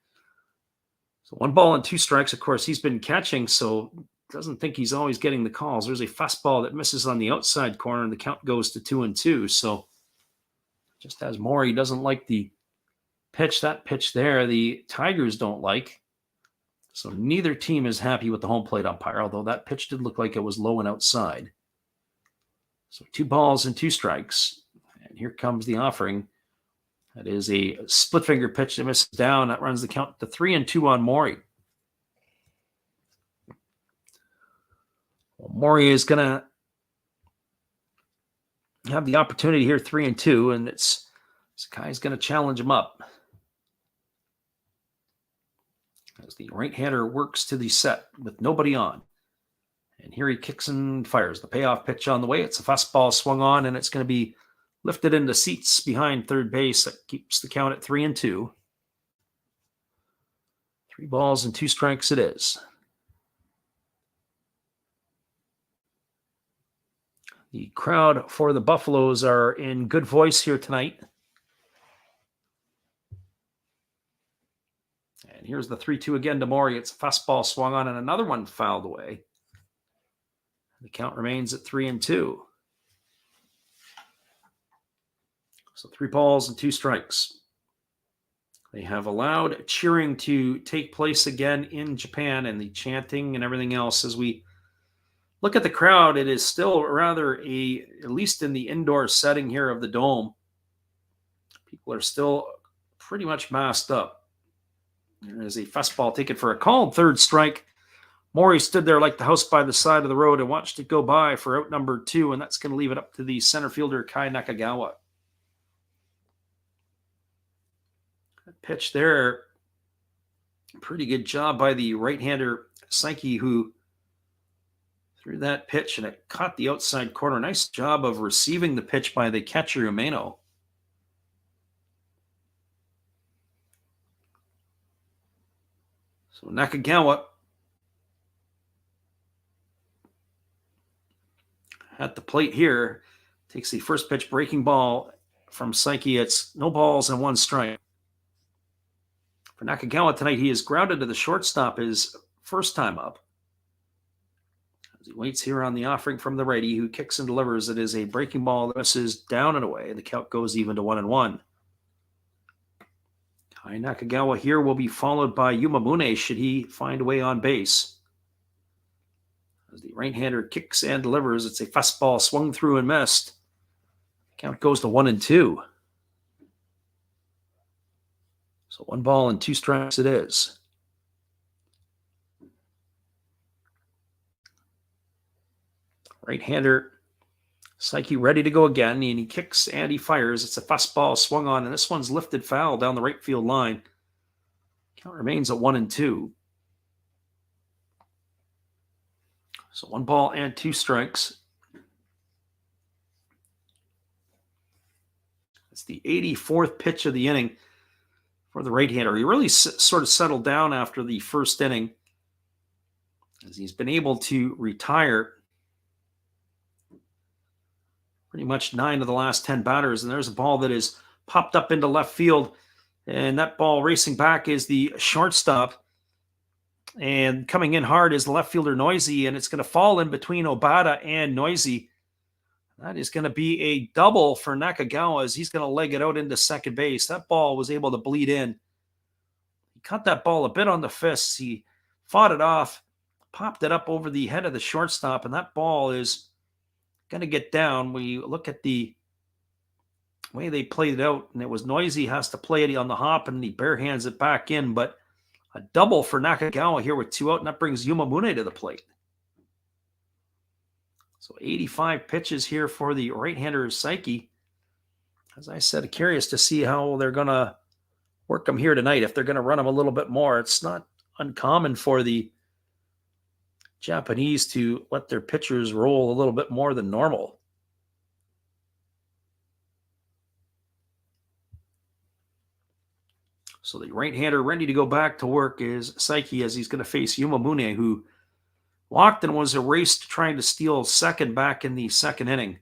So 1 ball and 2 strikes. Of course, he's been catching, so doesn't think he's always getting the calls. There's a fastball that misses on the outside corner, and the count goes to 2-2. So just as Mori doesn't like the pitch, that pitch there, the Tigers don't like. So neither team is happy with the home plate umpire, although that pitch did look like it was low and outside. So 2 balls and 2 strikes. And here comes the offering. That is a split finger pitch that misses down. That runs the count to 3-2 on Mori. Well, Mori is going to have the opportunity here, 3-2, and it's Sakai's going to challenge him up. As the right-hander works to the set with nobody on. And here he kicks and fires. The payoff pitch on the way. It's a fastball swung on, and it's going to be lifted into seats behind third base. That keeps the count at 3-2. 3 balls and 2 strikes it is. The crowd for the Buffaloes are in good voice here tonight. And here's the 3-2 again to Mori. It's a fastball swung on, and another one fouled away. The count remains at 3-2. So 3 balls and 2 strikes. They have allowed cheering to take place again in Japan, and the chanting and everything else. As we look at the crowd, it is still rather at least in the indoor setting here of the Dome, people are still pretty much masked up. There is a fastball taken for a called third strike. Mori stood there like the house by the side of the road and watched it go by for out number 2, and that's going to leave it up to the center fielder, Kai Nakagawa. That pitch there, pretty good job by the right-hander Saiki, who threw that pitch, and it caught the outside corner. Nice job of receiving the pitch by the catcher, Umeno. So Nakagawa at the plate here takes the first pitch, breaking ball from Saiki. It's no balls and 1 strike. For Nakagawa tonight, he is grounded to the shortstop his first time up. As he waits here on the offering from the righty, who kicks and delivers. It is a breaking ball that misses down and away. The count goes even to 1-1. Kai Nakagawa here will be followed by Yumamune should he find a way on base. As the right-hander kicks and delivers, it's a fastball swung through and missed. Count goes to 1-2. So 1 ball and 2 strikes it is. Right-hander Psyche ready to go again, and he kicks and he fires. It's a fastball swung on, and this one's lifted foul down the right field line. Count remains at 1-2. So 1 ball and 2 strikes. It's the 84th pitch of the inning for the right-hander. He really sort of settled down after the first inning, as he's been able to retire pretty much 9 of the last 10 batters. And there's a ball that is popped up into left field. And that ball racing back is the shortstop. And coming in hard is the left fielder Noisy. And it's going to fall in between Obata and Noisy. That is going to be a double for Nakagawa as he's going to leg it out into second base. That ball was able to bleed in. He cut that ball a bit on the fists. He fought it off, popped it up over the head of the shortstop. And that ball is going to get down. We look at the way they played it out, and it was Noisy has to play it on the hop, and he bare hands it back in. But a double for Nakagawa here with 2 out, and that brings Yumamune to the plate. So 85 pitches here for the right-hander Psyche. As I said, curious to see how they're going to work him here tonight. If they're going to run him a little bit more, it's not uncommon for the Japanese to let their pitchers roll a little bit more than normal. So the right-hander ready to go back to work is Psyche, as he's going to face Yumamune, who walked and was erased trying to steal second back in the second inning.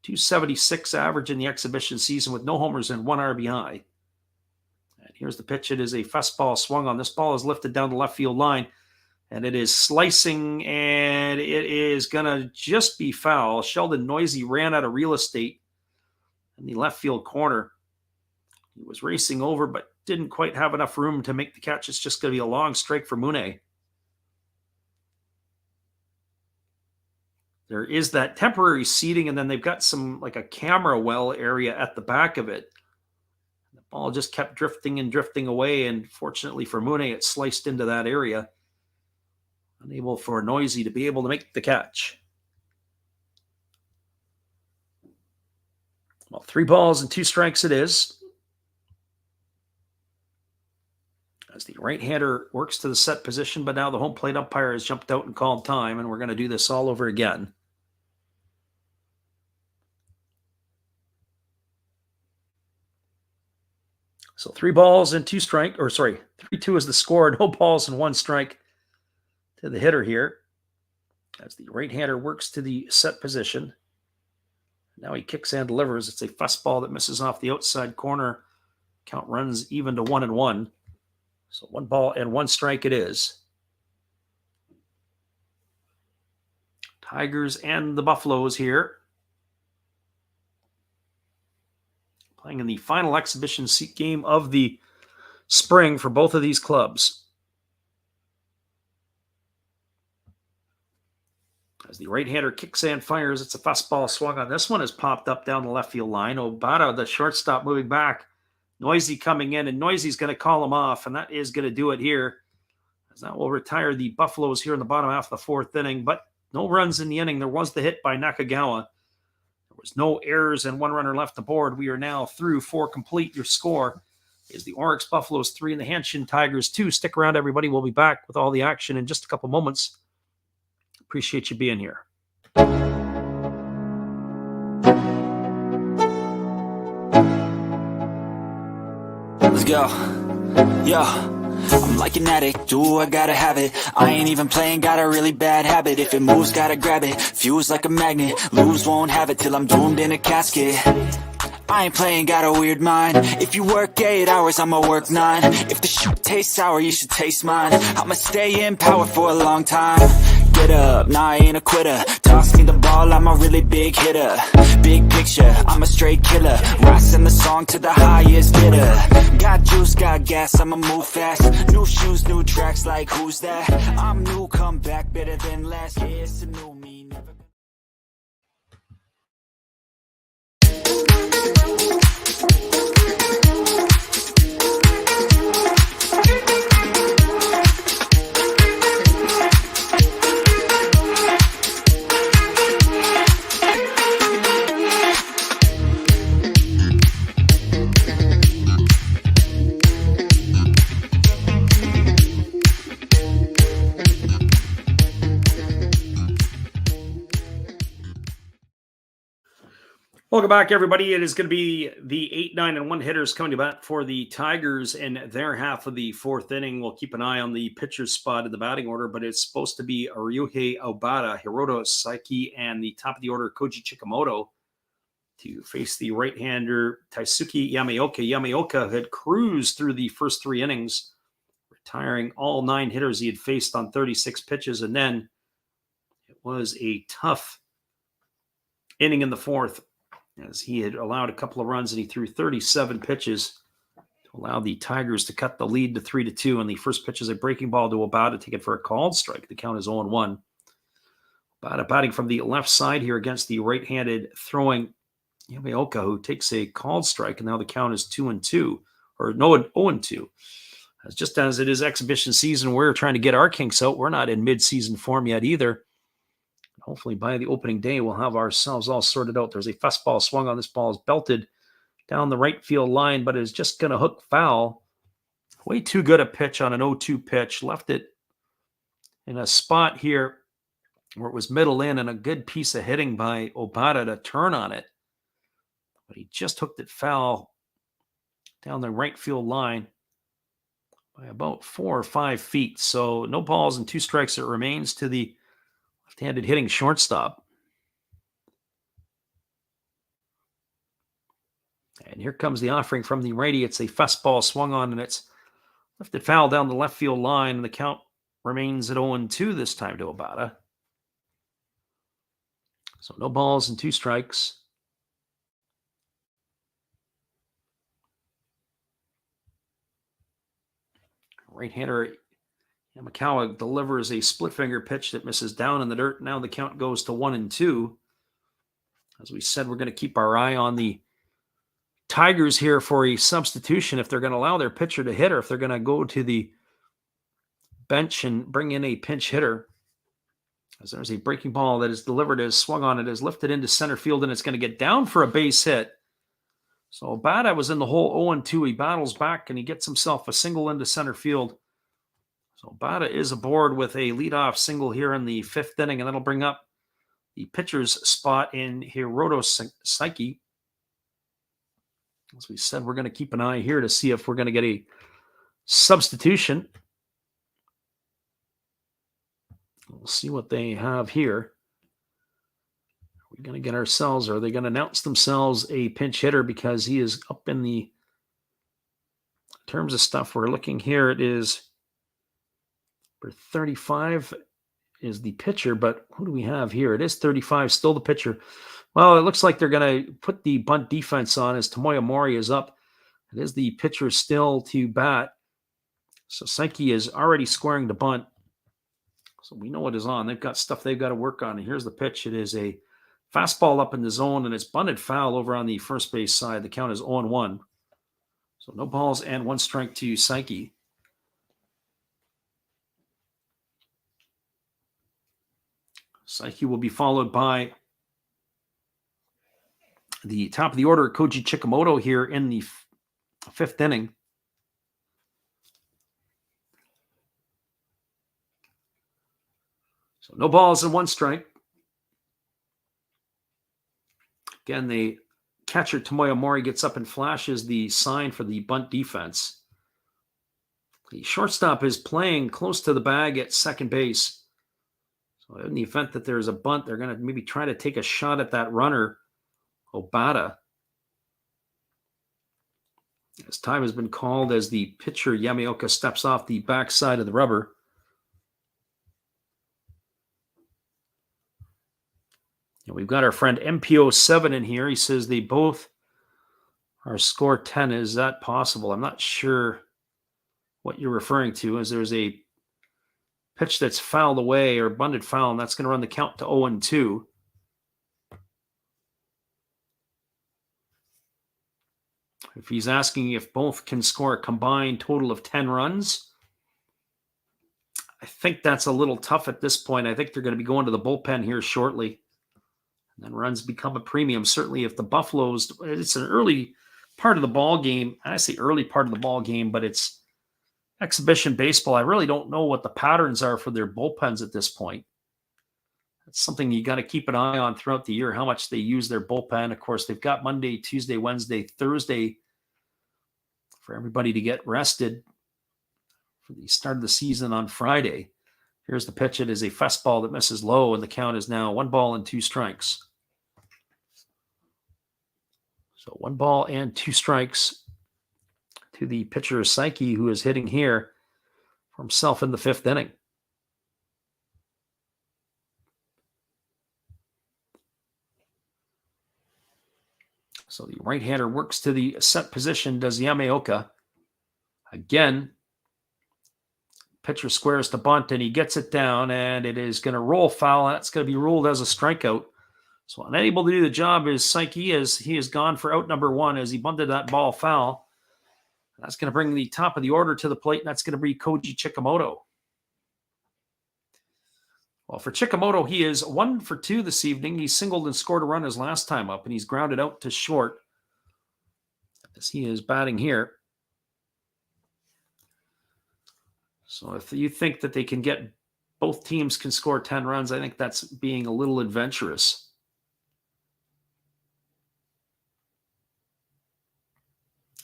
276 average in the exhibition season with no homers and 1 RBI. And here's the pitch. It is a fastball swung on. This ball is lifted down the left field line. And it is slicing, and it is going to just be foul. Sheldon Noisy ran out of real estate in the left field corner. He was racing over, but didn't quite have enough room to make the catch. It's just going to be a long strike for Mune. There is that temporary seating, and then they've got some, like a camera well area at the back of it. The ball just kept drifting and drifting away, and fortunately for Mune, it sliced into that area. Unable for Noisy to be able to make the catch. Well, 3 balls and 2 strikes it is. As the right-hander works to the set position, but now the home plate umpire has jumped out and called time, and we're going to do this all over again. So 3 balls and 2 strike, 3-2 is the score. No balls and 1 strike to the hitter here. As the right-hander works to the set position. Now he kicks and delivers. It's a fastball that misses off the outside corner. Count runs even to 1-1. So 1 ball and 1 strike it is. Tigers and the Buffaloes here, playing in the final exhibition game of the spring for both of these clubs. As the right-hander kicks and fires, it's a fastball swung on. This one has popped up down the left field line. Obata, the shortstop, moving back. Noisy coming in, and Noisy's going to call him off, and that is going to do it here. As that will retire the Buffaloes here in the bottom half of the 4th inning, but no runs in the inning. There was the hit by Nakagawa. There was no errors and 1 runner left aboard. We are now through 4 complete. Your score is the Orix Buffaloes 3 and the Hanshin Tigers 2. Stick around, everybody. We'll be back with all the action in just a couple moments. Appreciate you being here. Let's go. Yo, I'm like an addict, ooh, I gotta have it. I ain't even playing, got a really bad habit. If it moves, gotta grab it, fuse like a magnet. Lose, won't have it till I'm doomed in a casket. I ain't playing, got a weird mind. If you work 8 hours, I'ma work 9. If the shit tastes sour, you should taste mine. I'ma stay in power for a long time. Get up, nah, I ain't a quitter. Toss me the ball, I'm a really big hitter. Big picture, I'm a straight killer. Rising the song to the highest bidder. Got juice, got gas, I'ma move fast. New shoes, new tracks, like who's that? I'm new, come back, better than last. Yeah, it's a new me, never. Welcome back, everybody. It is going to be the 8, 9, and 1 hitters coming to bat for the Tigers in their half of the fourth inning. We'll keep an eye on the pitcher's spot in the batting order, but it's supposed to be Ryuhei Obata, Hiroto Saiki, and the top of the order, Koji Chikamoto, to face the right-hander Taisuke Yamaoka. Yamaoka had cruised through the first 3 innings, retiring all 9 hitters he had faced on 36 pitches, and then it was a tough inning in the fourth, as he had allowed a couple of runs and he threw 37 pitches to allow the Tigers to cut the lead to 3-2. And the first pitch is a breaking ball to Obata, taken for a called strike. The count is 0-1. Obata batting from the left side here against the right-handed throwing Yamaoka, who takes a called strike, and now the count is 2-2, or no, 0-2. Just as it is exhibition season, we're trying to get our kinks out. We're not in mid-season form yet either. Hopefully by the opening day, we'll have ourselves all sorted out. There's a fastball swung on. This ball is belted down the right field line, but is just going to hook foul. Way too good a pitch on an 0-2 pitch. Left it in a spot here where it was middle in, and a good piece of hitting by Obata to turn on it. But he just hooked it foul down the right field line by about 4 or 5 feet. So no balls and 2 strikes. It remains to the left-handed hitting shortstop. And here comes the offering from the righty. It's a fastball swung on, and it's lifted foul down the left field line, and the count remains at 0-2 this time to Obata. So no balls and 2 strikes. Right-hander Yamakawa delivers a split finger pitch that misses down in the dirt. Now the count goes to 1-2. As we said, we're going to keep our eye on the Tigers here for a substitution, if they're going to allow their pitcher to hit, or if they're going to go to the bench and bring in a pinch hitter. As there's a breaking ball that is delivered, is swung on, it is lifted into center field, and it's going to get down for a base hit. So Obata was in the hole 0-2. He battles back, and he gets himself a single into center field. So Obata is aboard with a leadoff single here in the 5th inning, and that'll bring up the pitcher's spot in Hiroto Saiki. As we said, we're going to keep an eye here to see if we're going to get a substitution. We'll see what they have here. Are we going to get ourselves, or are they going to announce themselves a pinch hitter because he is up in the, in terms of stuff we're looking here, it is for 35 is the pitcher, but who do we have here? It is 35, still the pitcher. Well, it looks like they're going to put the bunt defense on as Tomoya Mori is up. It is the pitcher still to bat. So Saiki is already squaring the bunt. So we know what is on. They've got stuff they've got to work on. And here's the pitch. It is a fastball up in the zone, and it's bunted foul over on the first base side. The count is 0-1. So no balls and 1 strike to Saiki. Saiki will be followed by the top of the order, Koji Chikamoto, here in the 5th inning. So no balls and 1 strike. Again, the catcher Tomoya Mori gets up and flashes the sign for the bunt defense. The shortstop is playing close to the bag at second base. So in the event that there's a bunt, they're going to maybe try to take a shot at that runner, Obata. As time has been called as the pitcher Yamaoka steps off the backside of the rubber. And we've got our friend MPO7 in here. He says they both are score 10. Is that possible? I'm not sure what you're referring to, as there's a pitch that's fouled away or bunted foul, and that's going to run the count to 0-2. If he's asking if both can score a combined total of 10 runs, I think that's a little tough at this point. I think they're going to be going to the bullpen here shortly. And then runs become a premium. Certainly if the Buffaloes, it's an early part of the ball game. I say early part of the ball game, but it's exhibition baseball. I really don't know what the patterns are for their bullpens at this point. That's something you got to keep an eye on throughout the year, how much they use their bullpen. Of course, they've got Monday, Tuesday, Wednesday, Thursday for everybody to get rested for the start of the season on Friday. Here's the pitch. It is a fastball that misses low, and the count is now 1-2 strikes. So 1-2 strikes to the pitcher Psyche, who is hitting here for himself in the 5th inning. So the right-hander works to the set position, does Yamaoka. Again, pitcher squares to bunt, and he gets it down, and it is going to roll foul, and that's going to be ruled as a strikeout. So unable to do the job is Psyche, as he is gone for out number 1 as he bunted that ball foul. That's going to bring the top of the order to the plate, and that's going to be Koji Chikamoto. Well, for Chikamoto, he is 1 for 2 this evening. He singled and scored a run his last time up, and he's grounded out to short as he is batting here. So if you think that they can get, both teams can score 10 runs, I think that's being a little adventurous.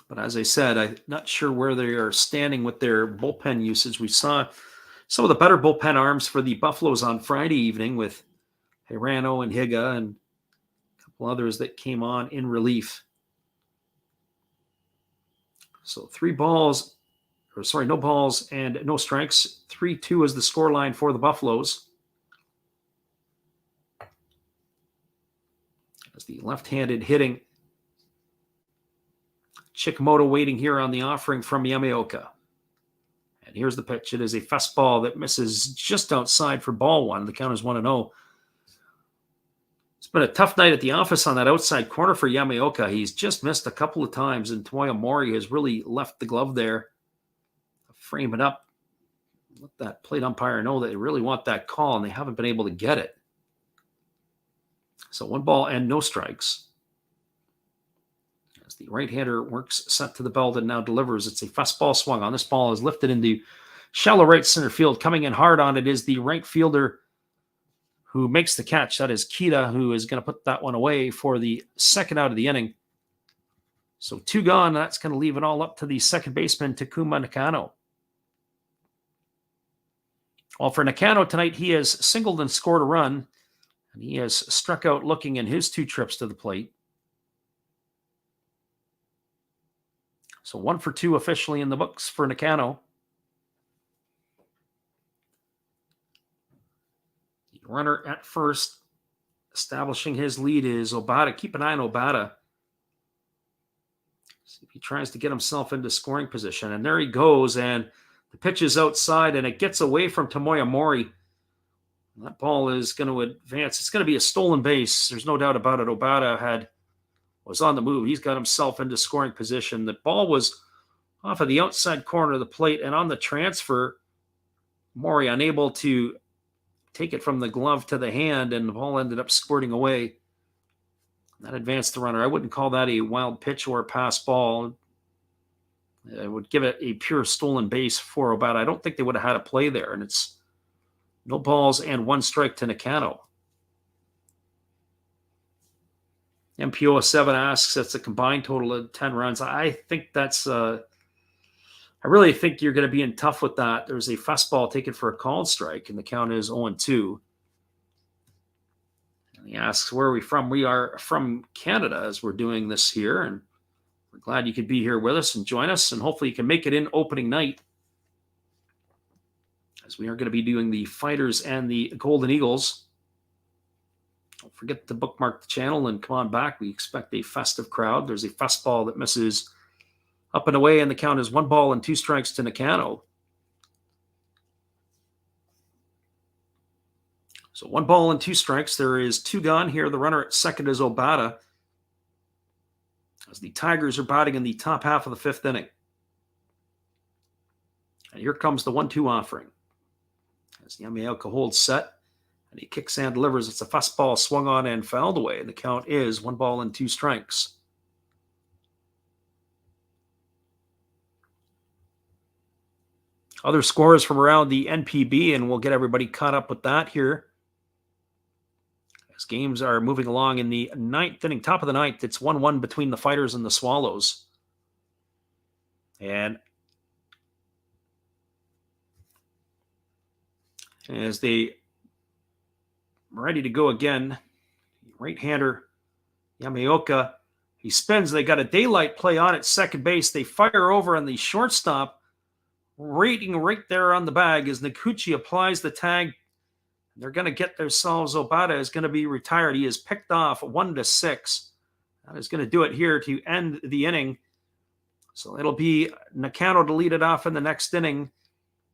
But as I said, I'm not sure where they are standing with their bullpen usage. We saw some of the better bullpen arms for the Buffaloes on Friday evening with Hirano and Higa and a couple others that came on in relief. So no balls and no strikes. 3-2 is the scoreline for the Buffaloes. As the left-handed hitting Chikamoto waiting here on the offering from Yamaoka. And here's the pitch. It is a fastball that misses just outside for ball 1. The count is 1-0. It's been a tough night at the office on that outside corner for Yamaoka. He's just missed a couple of times, and Tomoya Mori has really left the glove there. Frame it up. Let that plate umpire know that they really want that call, and they haven't been able to get it. So 1 ball and no strikes. As the right-hander works set to the belt and now delivers. It's a fastball swung on. This ball is lifted into shallow right center field. Coming in hard on it is the right fielder who makes the catch. That is Kita, who is going to put that one away for the second out of the inning. So 2 gone. That's going to leave it all up to the second baseman, Takuma Nakano. Well, for Nakano tonight, he has singled and scored a run, and he has struck out looking in his 2 trips to the plate. So 1 for 2 officially in the books for Nakano. The runner at first, establishing his lead, is Obata. Keep an eye on Obata. See if he tries to get himself into scoring position. And there he goes, and the pitch is outside, and it gets away from Tomoya Mori. That ball is going to advance. It's going to be a stolen base. There's no doubt about it. Obata was on the move. He's got himself into scoring position. The ball was off of the outside corner of the plate, and on the transfer, Mori unable to take it from the glove to the hand, and the ball ended up squirting away. That advanced the runner. I wouldn't call that a wild pitch or a pass ball. I would give it a pure stolen base for Obata. I don't think they would have had a play there, and it's no balls and 1 strike to Nakano. MPO7 asks, that's a combined total of 10 runs. I think that's, I really think you're going to be in tough with that. There's a fastball taken for a called strike, and the count is 0-2. And he asks, where are we from? We are from Canada as we're doing this here, and we're glad you could be here with us and join us, and hopefully you can make it in opening night, as we are going to be doing the Fighters and the Golden Eagles. Don't forget to bookmark the channel and come on back. We expect a festive crowd. There's a fastball that misses up and away, and the count is 1 ball and 2 strikes to Nakano. So 1 ball and 2 strikes. There is 2 gone here. The runner at second is Obata, as the Tigers are batting in the top half of the 5th inning. And here comes the 1-2 offering, as Yamaoka holds set, and he kicks and delivers. It's a fastball swung on and fouled away, and the count is 1 ball and 2 strikes. Other scores from around the NPB, and we'll get everybody caught up with that here, as games are moving along in the 9th inning, top of the 9th. It's 1-1 between the Fighters and the Swallows. And as they ready to go again, right-hander Yamaoka, he spins. They got a daylight play on at second base. They fire over on the shortstop, rating right there on the bag as Nikuchi applies the tag. They're going to get themselves. Obata is going to be retired. He is picked off 1-6. That is going to do it here to end the inning. So it'll be Nakano to lead it off in the next inning.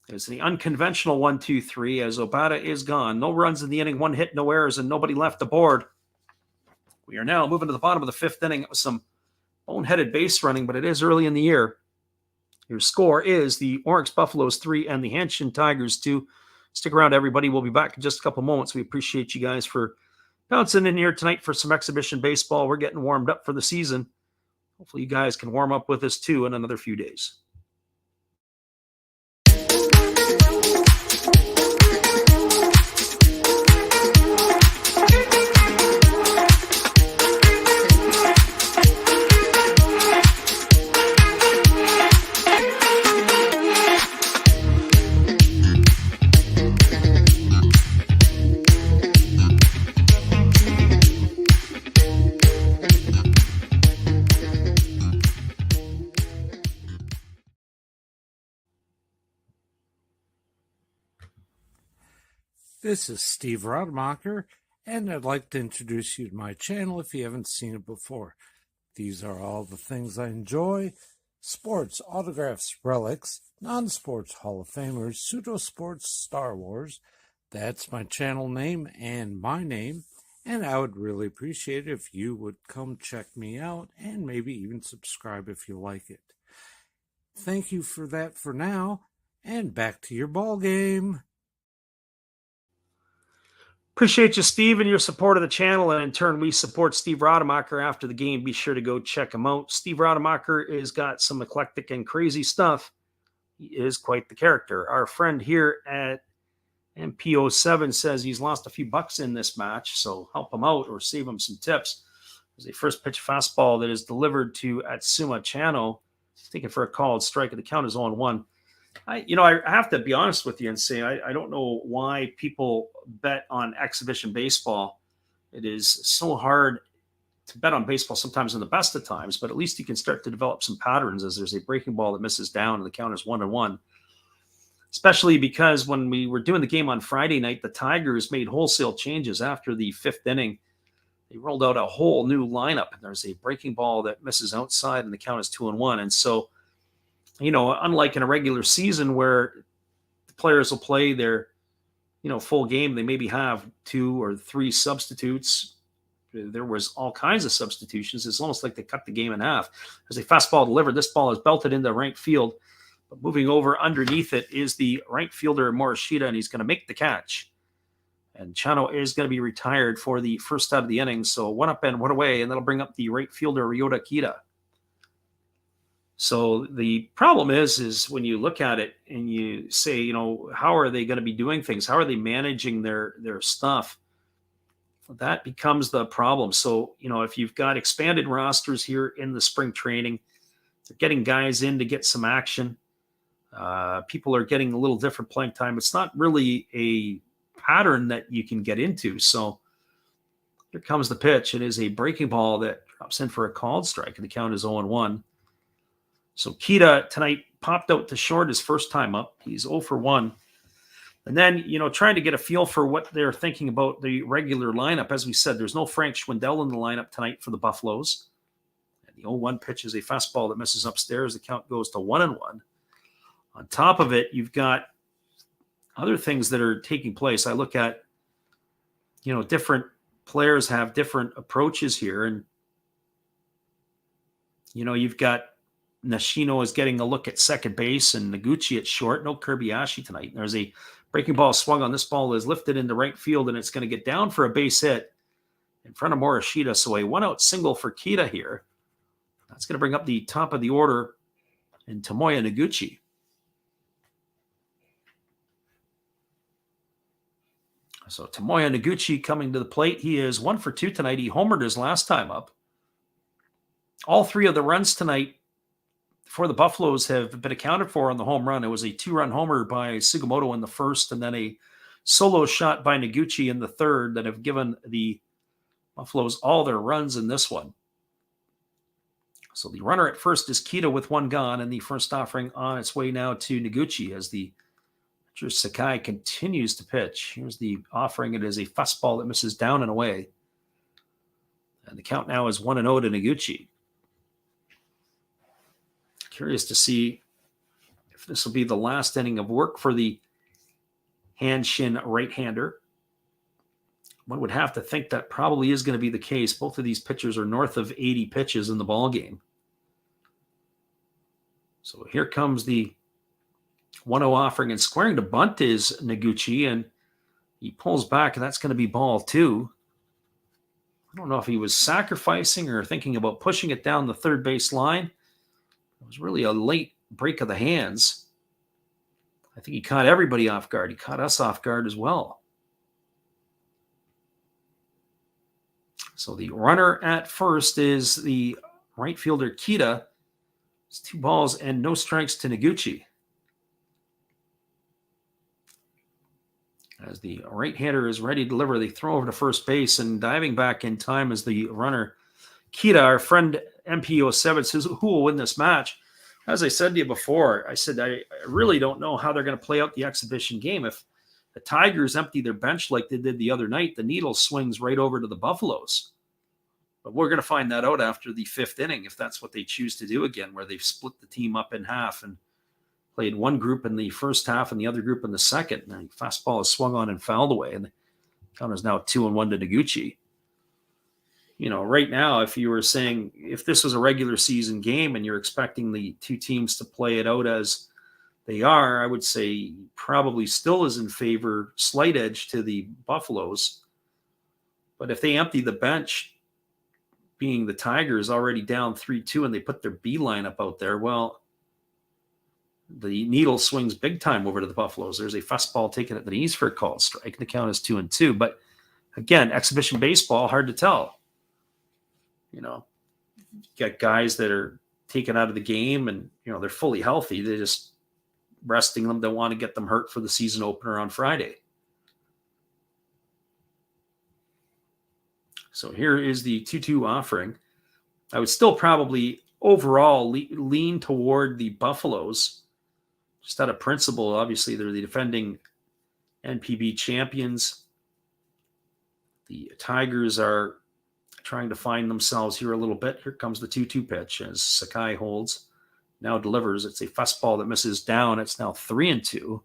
It's the unconventional 1-2-3 as Obata is gone. No runs in the inning, 1 hit, no errors, and nobody left the board. We are now moving to the bottom of the 5th inning with some boneheaded base running, but it is early in the year. Your score is the Orix Buffaloes 3 and the Hanshin Tigers 2. Stick around, everybody. We'll be back in just a couple moments. We appreciate you guys for bouncing in here tonight for some exhibition baseball. We're getting warmed up for the season. Hopefully you guys can warm up with us too in another few days. This is Steve Rademacher, and I'd like to introduce you to my channel if you haven't seen it before. These are all the things I enjoy: sports, autographs, relics, non-sports Hall of Famers, pseudo-sports, Star Wars. That's my channel name and my name, and I would really appreciate it if you would come check me out and maybe even subscribe if you like it. Thank you for that for now, and back to your ball game. Appreciate you, Steve, and your support of the channel. And in turn, we support Steve Rademacher after the game. Be sure to go check him out. Steve Rademacher has got some eclectic and crazy stuff. He is quite the character. Our friend here at MP07 says he's lost a few bucks in this match, so help him out or save him some tips. There's a first pitch fastball that is delivered to Atsuma Chano. He's taken for a called strike, and the count is 0-1. I have to be honest with you and say I don't know why people bet on exhibition baseball. It is so hard to bet on baseball sometimes in the best of times, but at least you can start to develop some patterns as there's a breaking ball that misses down and the count is 1-1. Especially because when we were doing the game on Friday night, the Tigers made wholesale changes after the 5th inning. They rolled out a whole new lineup, and there's a breaking ball that misses outside and the count is 2-1. And so, unlike in a regular season where the players will play their, full game, they maybe have 2 or 3 substitutes. There was all kinds of substitutions. It's almost like they cut the game in half. There's a fastball delivered. This ball is belted into right field. But moving over underneath it is the right fielder, Morishita, and he's going to make the catch. And Chano is going to be retired for the first out of the inning. So 1 up and 1 away, and that'll bring up the right fielder, Ryota Kita. So the problem is when you look at it and you say, how are they going to be doing things? How are they managing their stuff? That becomes the problem. So, if you've got expanded rosters here in the spring training, they're getting guys in to get some action. People are getting a little different playing time. It's not really a pattern that you can get into. So here comes the pitch. It is a breaking ball that drops in for a called strike, and the count is 0-1. So Kita tonight popped out to short his first time up. He's 0 for 1. And then, trying to get a feel for what they're thinking about the regular lineup. As we said, there's no Frank Schwindel in the lineup tonight for the Buffaloes. And the 0-1 pitch is a fastball that misses upstairs. The count goes to 1-1. On top of it, you've got other things that are taking place. I look at, different players have different approaches here. And, you've got Nishino is getting a look at second base and Noguchi at short. No Kobayashi tonight. There's a breaking ball swung on. This ball is lifted into right field, and it's going to get down for a base hit in front of Morishita. So a 1-out single for Kita here. That's going to bring up the top of the order in Tomoya Noguchi. So Tomoya Noguchi coming to the plate. He is 1 for 2 tonight. He homered his last time up. All 3 of the runs tonight for the Buffaloes have been accounted for on the home run. It was a 2-run homer by Sugimoto in the first, and then a solo shot by Noguchi in the third that have given the Buffaloes all their runs in this one. So the runner at first is Kita with 1 gone, and the first offering on its way now to Noguchi as the pitcher Sakai continues to pitch. Here's the offering. It is a fastball that misses down and away. And the count now is 1-0 to Noguchi. Curious to see if this will be the last inning of work for the Hanshin right-hander. One would have to think that probably is going to be the case. Both of these pitchers are north of 80 pitches in the ball game. So here comes the 1-0 offering, and squaring to bunt is Noguchi, and he pulls back, and that's going to be ball 2. I don't know if he was sacrificing or thinking about pushing it down the third base line. It was really a late break of the hands. I think he caught everybody off guard. He caught us off guard as well. So the runner at first is the right fielder Kita. It's 2 balls and no strikes to Noguchi. As the right-hander is ready to deliver, they throw over to first base, and diving back in time is the runner Kita. Our friend MP07 says, who will win this match? As I said to you before, I said I really don't know how they're going to play out the exhibition game. If the Tigers empty their bench like they did the other night, the needle swings right over to the Buffaloes. But we're going to find that out after the 5th inning, if that's what they choose to do again, where they've split the team up in half and played one group in the first half and the other group in the second. And the fastball is swung on and fouled away, and the count is now 2-1 to Noguchi. Right now, if you were saying if this was a regular season game and you're expecting the 2 teams to play it out as they are, I would say probably still is in favor, slight edge to the Buffaloes. But if they empty the bench, being the Tigers already down 3-2, and they put their B lineup out there, well, the needle swings big time over to the Buffaloes. There's a fastball taken at the knees for a called strike. The count is 2-2. But again, exhibition baseball, hard to tell. You got guys that are taken out of the game and, they're fully healthy. They're just resting them. They want to get them hurt for the season opener on Friday. So here is the 2-2 offering. I would still probably overall lean toward the Buffaloes. Just out of principle, obviously, they're the defending NPB champions. The Tigers are trying to find themselves here a little bit. Here comes the 2-2 pitch as Sakai holds. Now delivers. It's a fastball that misses down. It's now 3-2.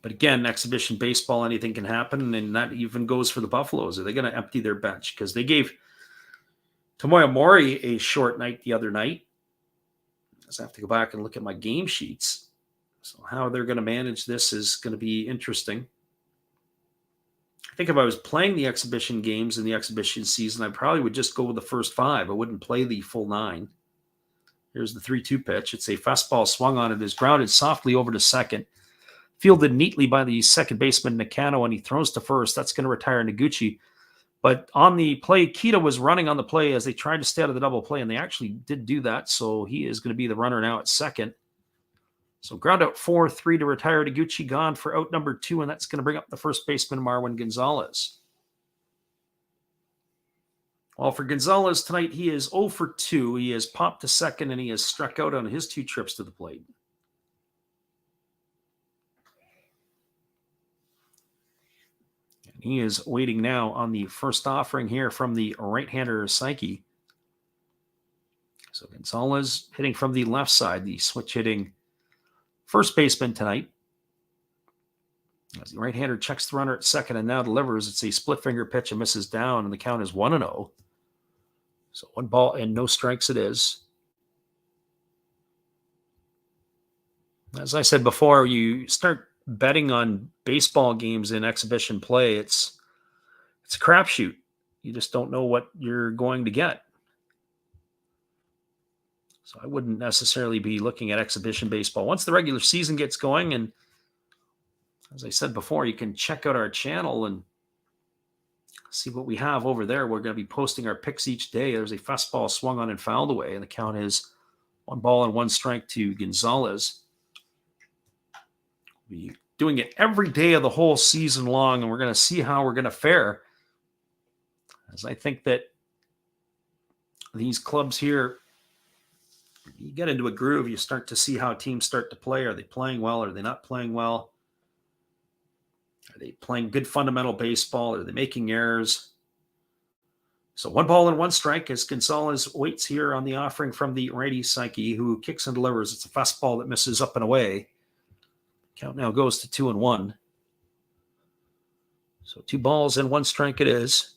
But again, exhibition baseball, anything can happen, and that even goes for the Buffaloes. Are they going to empty their bench? Because they gave Tomoya Mori a short night the other night. I have to go back and look at my game sheets. So how they're going to manage this is going to be interesting. I think if I was playing the exhibition games in the exhibition season, I probably would just go with the first 5. I wouldn't play the full 9. Here's the 3-2 pitch. It's a fastball swung on. It is grounded softly over to second. Fielded neatly by the second baseman Nakano, and he throws to first. That's going to retire Noguchi. But on the play, Kita was running on the play as they tried to stay out of the double play, and they actually did do that. So he is going to be the runner now at second. So ground out 4-3 to retire Noguchi, gone for out number 2, and that's going to bring up the first baseman, Marwin Gonzalez. Well, for Gonzalez tonight, he is 0 for 2. He has popped to second, and he has struck out on his 2 trips to the plate. And he is waiting now on the first offering here from the right-hander Psyche. So Gonzalez hitting from the left side, the switch hitting first baseman tonight. As the right-hander checks the runner at second and now delivers, it's a split finger pitch and misses down, and the count is 1-0. So 1 ball and no strikes it is. As I said before, you start betting on baseball games in exhibition play. It's a crapshoot. You just don't know what you're going to get. So I wouldn't necessarily be looking at exhibition baseball. Once the regular season gets going, and as I said before, you can check out our channel and see what we have over there. We're going to be posting our picks each day. There's a fastball swung on and fouled away, and the count is 1 ball and 1 strike to Gonzalez. We'll be doing it every day of the whole season long, and we're going to see how we're going to fare. As I think that these clubs here, you get into a groove, you start to see how teams start to play. Are they playing well? Are they not playing well? Are they playing good fundamental baseball? Are they making errors? So 1 ball and 1 strike as Gonzalez waits here on the offering from the righty Psyche, who kicks and delivers. It's a fastball that misses up and away. Count now goes to 2-1. So 2 balls and 1 strike it is.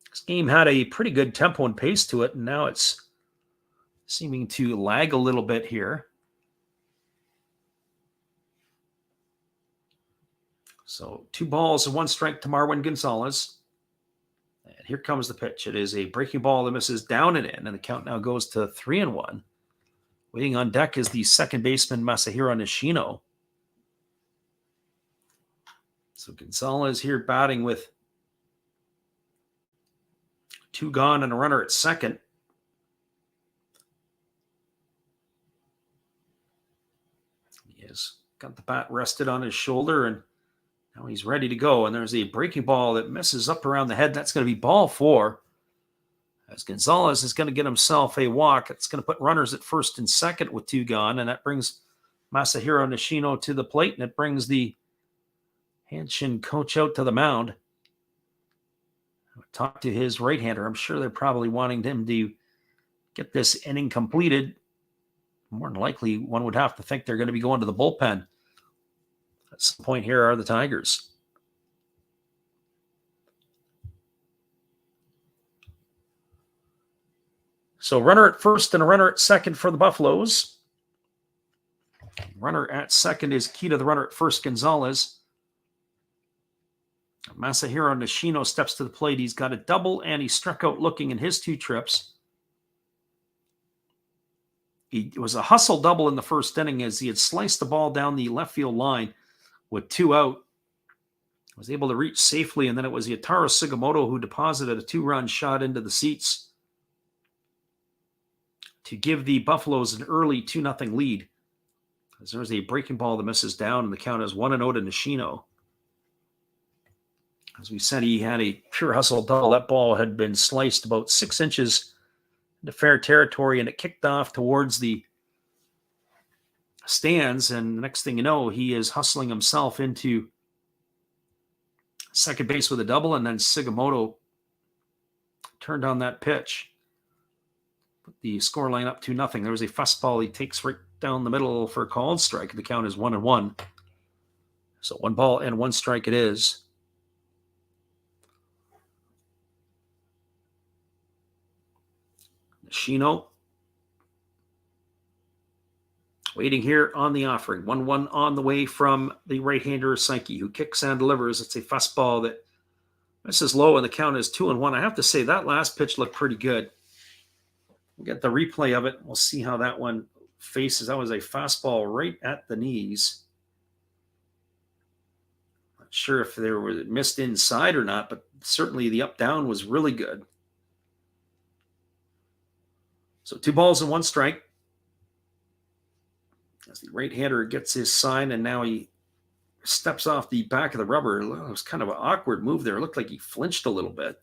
This game had a pretty good tempo and pace to it, and now it's seeming to lag a little bit here. So 2 balls and 1 strike to Marwin Gonzalez. And here comes the pitch. It is a breaking ball that misses down and in, and the count now goes to 3-1. Waiting on deck is the second baseman, Masahiro Nishino. So Gonzalez here batting with 2 gone and a runner at second. He has got the bat rested on his shoulder, and now he's ready to go. And there's a breaking ball that misses up around the head. That's going to be ball 4. As Gonzalez is going to get himself a walk. It's going to put runners at first and second with 2 gone. And that brings Masahiro Nishino to the plate. And it brings the Hanshin coach out to the mound. Talk to his right-hander. I'm sure they're probably wanting him to get this inning completed. More than likely, one would have to think they're going to be going to the bullpen. At some point here are the Tigers. So runner at first and a runner at second for the Buffaloes. Runner at second is key to the runner at first, Gonzalez. Masahiro Nishino steps to the plate. He's got a double, and he struck out looking in his 2 trips. It was a hustle double in the first inning as he had sliced the ball down the left field line with 2 out. Was able to reach safely, and then it was Yataro Sugimoto who deposited a 2-run shot into the seats to give the Buffaloes an early 2-0 lead. As there's a breaking ball that misses down, and the count is 1-0 to Nishino. As we said, he had a pure hustle double. That ball had been sliced about 6 inches into fair territory, and it kicked off towards the stands. And the next thing you know, he is hustling himself into second base with a double, and then Sugimoto turned on that pitch. Put the scoreline up 2-0. There was a fastball he takes right down the middle for a called strike. The count is 1-1. So 1 ball and 1 strike it is. Nishino waiting here on the offering. 1-1 on the way from the right-hander Psyche, who kicks and delivers. It's a fastball that misses low, and the count is 2-1. I have to say that last pitch looked pretty good. We'll get the replay of it. We'll see how that one faces. That was a fastball right at the knees. Not sure if they were missed inside or not, but certainly the up-down was really good. So 2 balls and 1 strike. As the right-hander gets his sign, and now he steps off the back of the rubber. It was kind of an awkward move there. It looked like he flinched a little bit.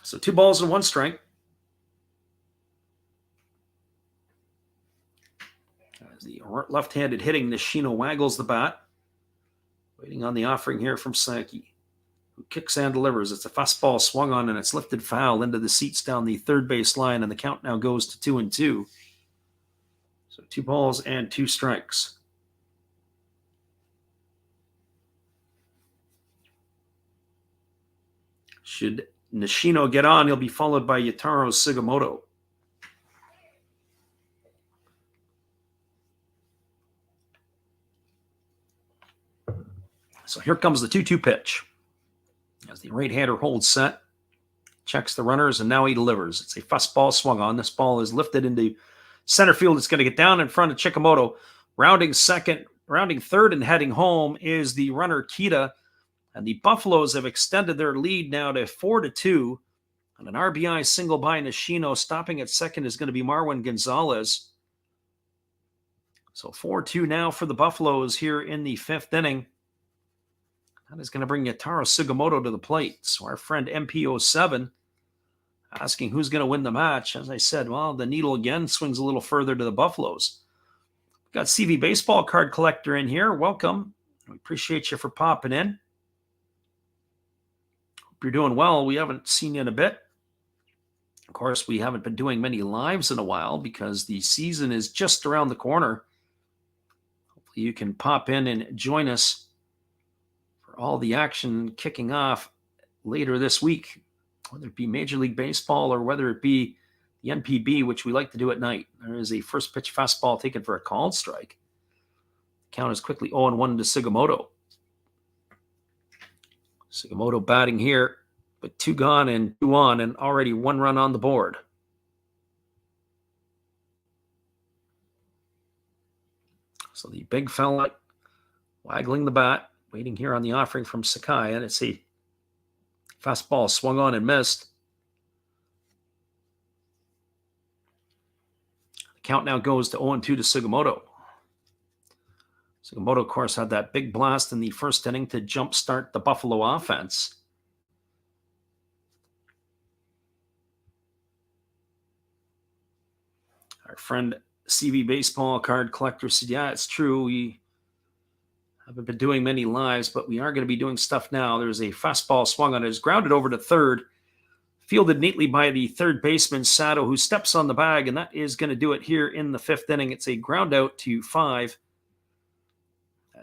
So 2 balls and 1 strike. As the left-handed hitting, Nishino waggles the bat. Waiting on the offering here from Sankey, who kicks and delivers. It's a fastball swung on, and it's lifted foul into the seats down the third base line, and the count now goes to 2-2. So 2 balls and 2 strikes. Should Nishino get on, he'll be followed by Yutaro Sugimoto. So here comes the 2-2 pitch. As the right-hander holds set, checks the runners, and now he delivers. It's a fastball swung on. This ball is lifted into center field. It's going to get down in front of Chikamoto. Rounding third and heading home is the runner Kita. And the Buffaloes have extended their lead now to 4-2. And an RBI single by Nishino. Stopping at second is going to be Marwin Gonzalez. So 4-2 now for the Buffaloes here in the 5th inning. That is going to bring Yutaro Sugimoto to the plate. So our friend MP07 asking who's going to win the match. As I said, well, the needle again swings a little further to the Buffaloes. We've got CV Baseball Card Collector in here. Welcome. We appreciate you for popping in. Hope you're doing well. We haven't seen you in a bit. Of course, we haven't been doing many lives in a while because the season is just around the corner. Hopefully you can pop in and join us for all the action kicking off later this week, whether it be Major League Baseball or whether it be the NPB, which we like to do at night. There is a first pitch fastball taken for a called strike. Count is quickly 0-1 to Sugimoto. Sugimoto batting here, but 2 gone and 2 on, and already 1 run on the board. So the big fella waggling the bat, waiting here on the offering from Sakai, and it's a fastball swung on and missed. The count now goes to 0-2 to Sugimoto. Sugimoto, of course, had that big blast in the first inning to jumpstart the Buffalo offense. Our friend CV Baseball Card Collector said, yeah, it's true. We haven't been doing many lives, but we are going to be doing stuff now. There's a fastball swung on it. It's grounded over to third. Fielded neatly by the third baseman, Sato, who steps on the bag, and that is going to do it here in the 5th inning. It's a ground out to 5.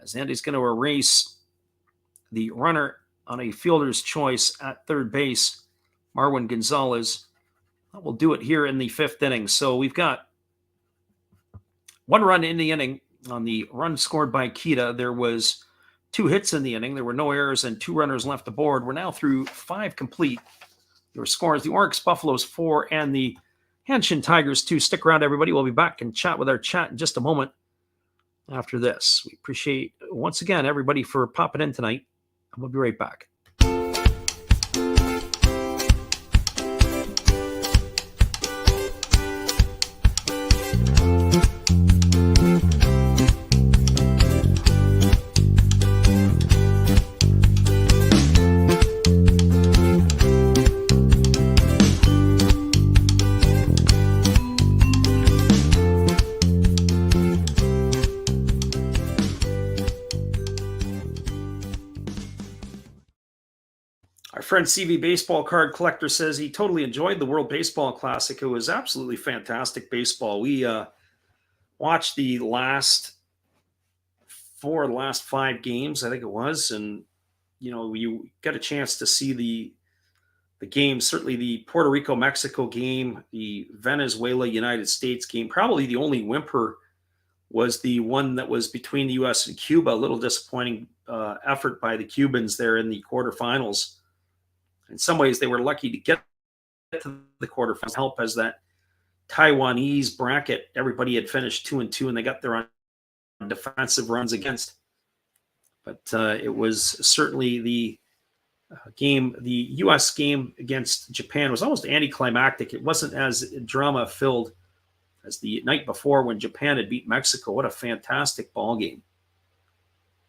As Andy's going to erase the runner on a fielder's choice at third base, Marwin Gonzalez. That will do it here in the 5th inning. So we've got 1 run in the inning. On the run scored by Kita, there was 2 hits in the inning. There were no errors and 2 runners left aboard. We're now through 5 complete. Your scores, the Orix Buffaloes 4 and the Hanshin Tigers 2. Stick around, everybody. We'll be back and chat with our chat in just a moment after this. We appreciate, once again, everybody for popping in tonight. And we'll be right back. Friend CV Baseball Card Collector says he totally enjoyed the World Baseball Classic. It was absolutely fantastic baseball. We watched the last 5 games, I think it was, and you got a chance to see the game. Certainly the Puerto Rico Mexico game, the Venezuela United States game. Probably the only whimper was the one that was between the U.S. and Cuba. A little disappointing effort by the Cubans there in the quarterfinals. In some ways, they were lucky to get to the quarterfinals. Help as that Taiwanese bracket, everybody had finished 2-2, and they got their own defensive runs against. But it was certainly the game. The U.S. game against Japan was almost anticlimactic. It wasn't as drama-filled as the night before when Japan had beat Mexico. What a fantastic ball game.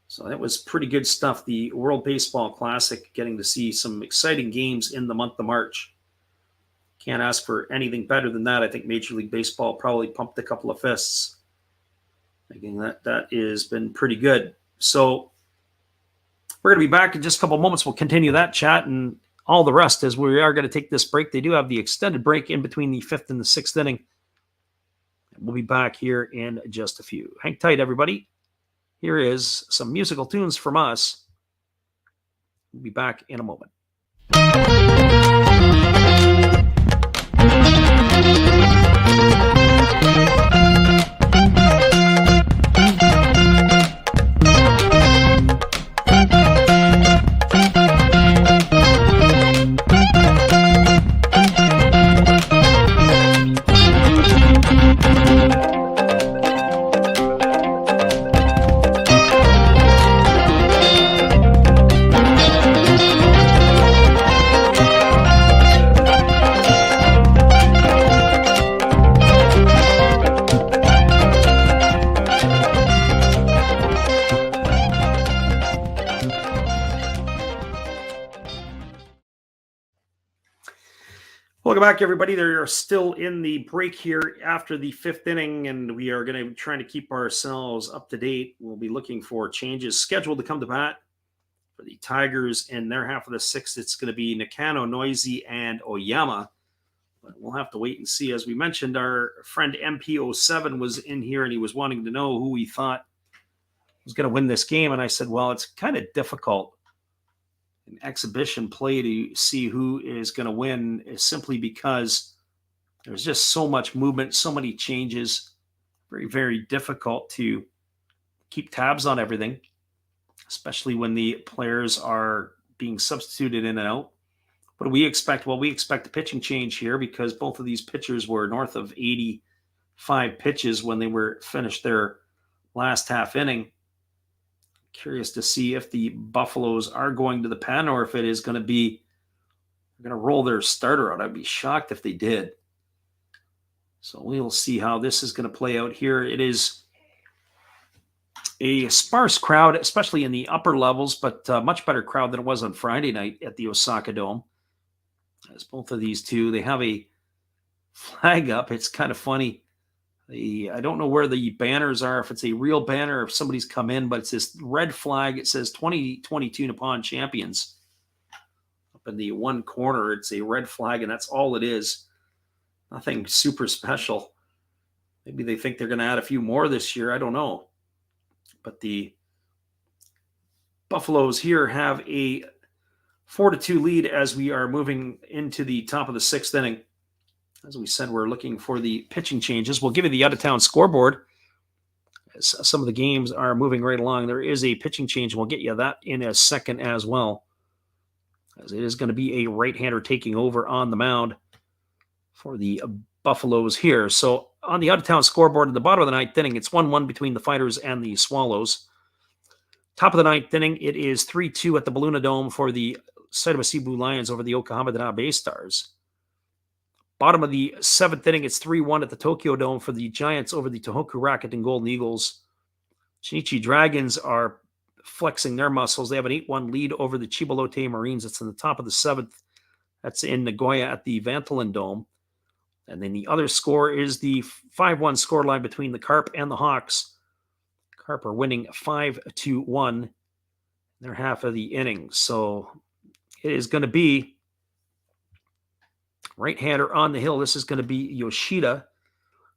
So that was pretty good stuff. The World Baseball Classic, getting to see some exciting games in the month of March. Can't ask for anything better than that. I think Major League Baseball probably pumped a couple of fists, thinking that has been pretty good. So we're going to be back in just a couple of moments. We'll continue that chat and all the rest as we are going to take this break. They do have the extended break in between the 5th and the 6th inning. We'll be back here in just a few. Hang tight, everybody. Here is some musical tunes from us. We'll be back in a moment. Welcome back, everybody. They are still in the break here after the 5th inning, and we are going to be trying to keep ourselves up to date. We'll be looking for changes scheduled to come to bat for the Tigers in their half of the 6th. It's going to be Nakano, Noisy, and Oyama. But we'll have to wait and see. As we mentioned, our friend MP07 was in here, and he was wanting to know who he thought was going to win this game. And I said, well, it's kind of difficult in exhibition play to see who is going to win, is simply because there's just so much movement, so many changes. Very, very difficult to keep tabs on everything, especially when the players are being substituted in and out. What do we expect? Well, we expect a pitching change here because both of these pitchers were north of 85 pitches when they were finished their last half inning. Curious to see if the Buffaloes are going to the pen or if it is going to be, they're going to roll their starter out. I'd be shocked if they did. So we'll see how this is going to play out here. It is a sparse crowd, especially in the upper levels, but a much better crowd than it was on Friday night at the Osaka Dome. As both of these two, they have a flag up. It's kind of funny. I don't know where the banners are, if it's a real banner or if somebody's come in, but it's this red flag. It says 2022 Nippon Champions. Up in the one corner, it's a red flag, and that's all it is. Nothing super special. Maybe they think they're going to add a few more this year. I don't know. But the Buffaloes here have a 4-2 lead as we are moving into the top of the 6th inning. As we said, we're looking for the pitching changes. We'll give you the out-of-town scoreboard as some of the games are moving right along. There is a pitching change. We'll get you that in a second as well, as it is going to be a right-hander taking over on the mound for the Buffaloes here. So on the out-of-town scoreboard at the bottom of the 9th inning, it's 1-1 between the Fighters and the Swallows. Top of the 9th inning, it is 3-2 at the Baluna Dome for the Saitama Cebu Lions over the Yokohama Dana Bay Stars. Bottom of the 7th inning, it's 3-1 at the Tokyo Dome for the Giants over the Tohoku Rocket and Golden Eagles. Shinichi Dragons are flexing their muscles. They have an 8-1 lead over the Chibalote Marines. It's in the top of the 7th. That's in Nagoya at the Vantolin Dome. And then the other score is the 5-1 scoreline between the Carp and the Hawks. Carp are winning 5-1 in their half of the inning. So it is going to be right-hander on the hill. This is going to be Yoshida,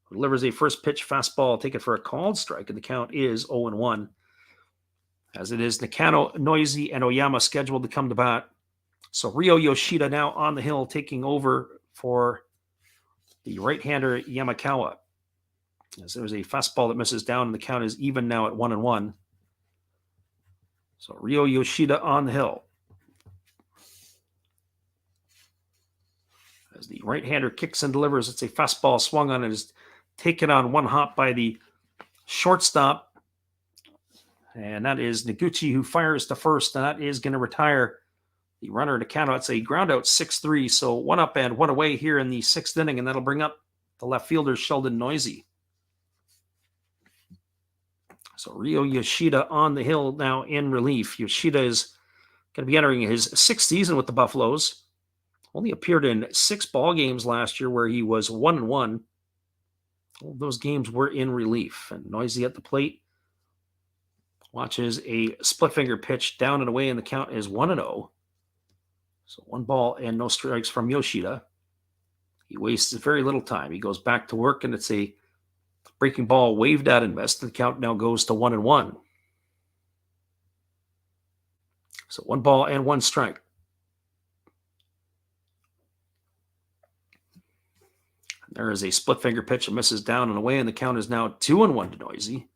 who delivers a first pitch fastball, take it for a called strike, and the count is 0-1. As it is Nakano, Noisy, and Oyama scheduled to come to bat. So Ryo Yoshida now on the hill, taking over for the right-hander Yamakawa. As there's a fastball that misses down, and the count is even now at 1-1. So Ryo Yoshida on the hill. As the right-hander kicks and delivers, it's a fastball swung on. It is taken on one hop by the shortstop. And that is Noguchi, who fires to first, and that is going to retire the runner to count out. It's a ground out 6-3, so one up and one away here in the 6th inning, and that'll bring up the left fielder, Sheldon Noisy. So Ryo Yoshida on the hill now in relief. Yoshida is going to be entering his 6th season with the Buffaloes. Only appeared in 6 ball games last year where he was 1-1. All those games were in relief. And Noisy at the plate. Watches a split finger pitch down and away, and the count is 1-0. So 1 ball and no strikes from Yoshida. He wastes very little time. He goes back to work, and it's a breaking ball waved at and missed. The count now goes to 1-1. So 1 ball and 1 strike. There is a split finger pitch that misses down and away, and the count is now 2-1 to Noisy.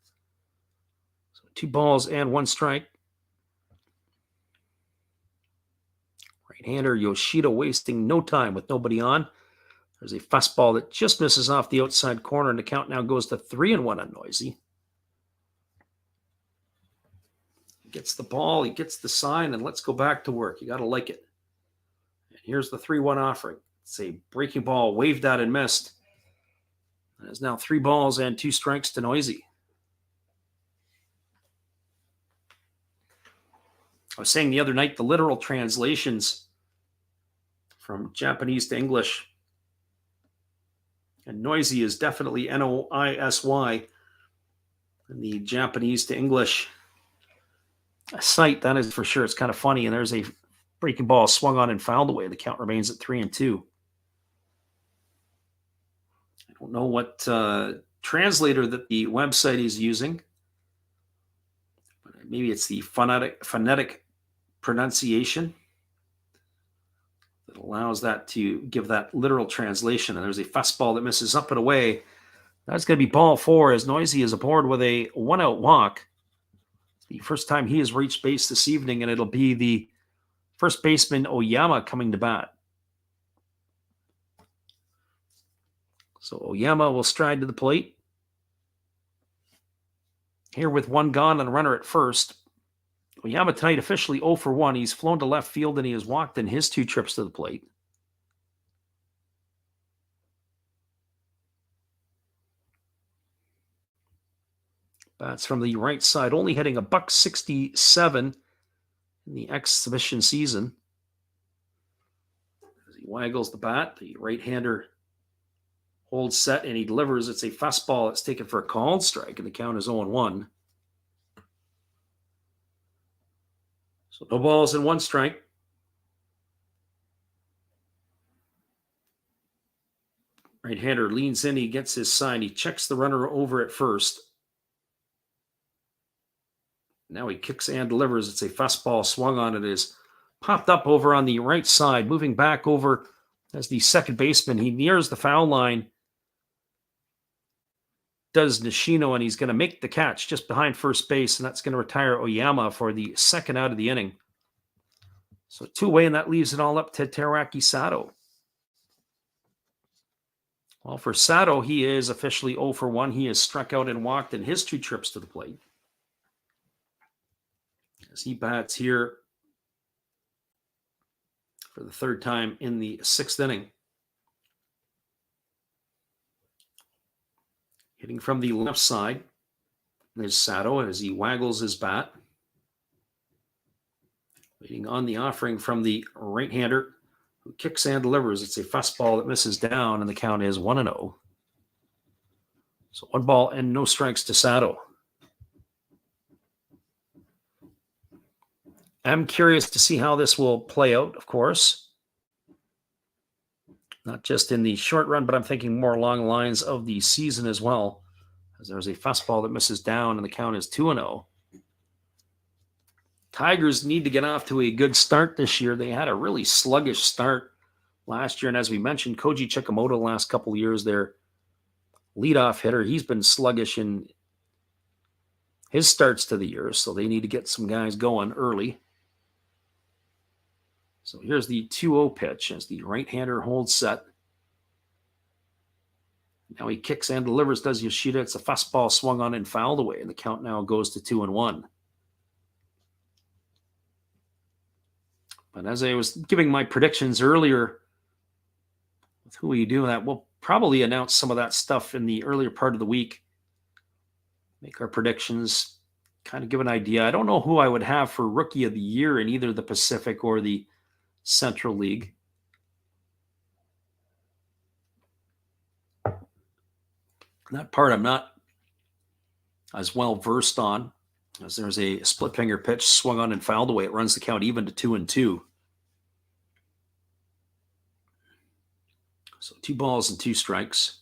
So 2 balls and 1 strike. Right-hander Yoshida wasting no time with nobody on. There's a fastball that just misses off the outside corner, and the count now goes to 3-1 on Noisy. He gets the ball, he gets the sign, and let's go back to work. You got to like it. And here's the 3-1 offering. It's a breaking ball waved at and missed. It is now 3 balls and 2 strikes to Noisy. I was saying the other night, the literal translations from Japanese to English, and Noisy is definitely Noisy in the Japanese to English site. That is for sure. It's kind of funny. And there's a breaking ball swung on and fouled away. The count remains at 3-2. I don't know what translator that the website is using. Maybe it's the phonetic pronunciation that allows that to give that literal translation. And there's a fastball that misses up and away. That's going to be ball 4 as Noisy is aboard with a 1-out walk. It's the first time he has reached base this evening, and it'll be the first baseman Oyama coming to bat. So Oyama will stride to the plate. Here with 1 gone and a runner at first. Oyama tonight officially 0 for 1. He's flown to left field and he has walked in his 2 trips to the plate. Bats from the right side, only hitting $167 in the exhibition season. As he waggles the bat, the right-hander holds set and he delivers. It's a fastball. It's taken for a called strike, and the count is 0-1. So no balls and 1 strike. Right-hander leans in. He gets his sign. He checks the runner over at first. Now he kicks and delivers. It's a fastball swung on. It is popped up over on the right side, moving back over as the second baseman. He nears the foul line. Does Nishino, and he's going to make the catch just behind first base, and that's going to retire Oyama for the 2nd out of the inning. So 2 away, and that leaves it all up to Teruaki Sato. Well, for Sato, he is officially 0 for 1. He has struck out and walked in his 2 trips to the plate. As he bats here for the 3rd time in the 6th inning. Hitting from the left side is Sato as he waggles his bat. Waiting on the offering from the right-hander who kicks and delivers. It's a fastball that misses down, and the count is 1-0. So 1 ball and no strikes to Sato. I'm curious to see how this will play out, of course. Not just in the short run, but I'm thinking more along the lines of the season as well. As there's a fastball that misses down, and the count is 2-0. Tigers need to get off to a good start this year. They had a really sluggish start last year. And as we mentioned, Koji Chikamoto the last couple of years, their leadoff hitter, he's been sluggish in his starts to the year. So they need to get some guys going early. So here's the 2-0 pitch as the right-hander holds set. Now he kicks and delivers, does Yoshida. It's a fastball swung on and fouled away, and the count now goes to 2-1. But as I was giving my predictions earlier, with who are you doing that? We'll probably announce some of that stuff in the earlier part of the week. Make our predictions, kind of give an idea. I don't know who I would have for Rookie of the Year in either the Pacific or the Central League. That part I'm not as well versed on, as there's a split finger pitch swung on and fouled away. It runs the count even to 2-2. So 2 balls and 2 strikes.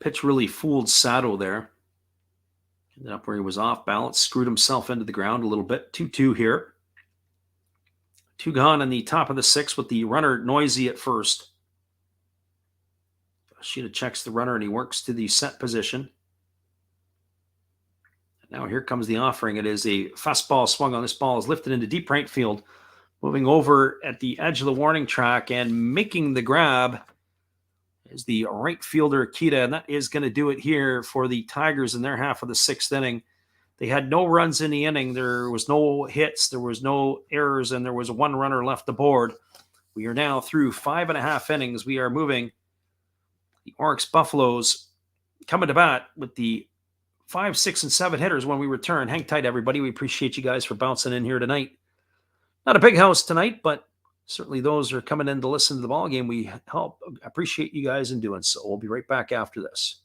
Pitch really fooled Sato there. Ended up where he was off balance, screwed himself into the ground a little bit. 2-2 here. 2 gone in the top of the 6th with the runner noisy at first. Sheeta checks the runner and he works to the set position. Now here comes the offering. It is a fastball swung on. This ball is lifted into deep right field. Moving over at the edge of the warning track and making the grab is the right fielder, Kita, and that is going to do it here for the Tigers in their half of the 6th inning. They had no runs in the inning. There was no hits. There was no errors, and there was 1 runner left aboard. We are now through 5.5 innings. We are moving the Orix Buffaloes coming to bat with the 5, 6, and 7 hitters when we return. Hang tight, everybody. We appreciate you guys for bouncing in here tonight. Not a big house tonight, but certainly those who are coming in to listen to the ball game, we appreciate you guys in doing so. We'll be right back after this.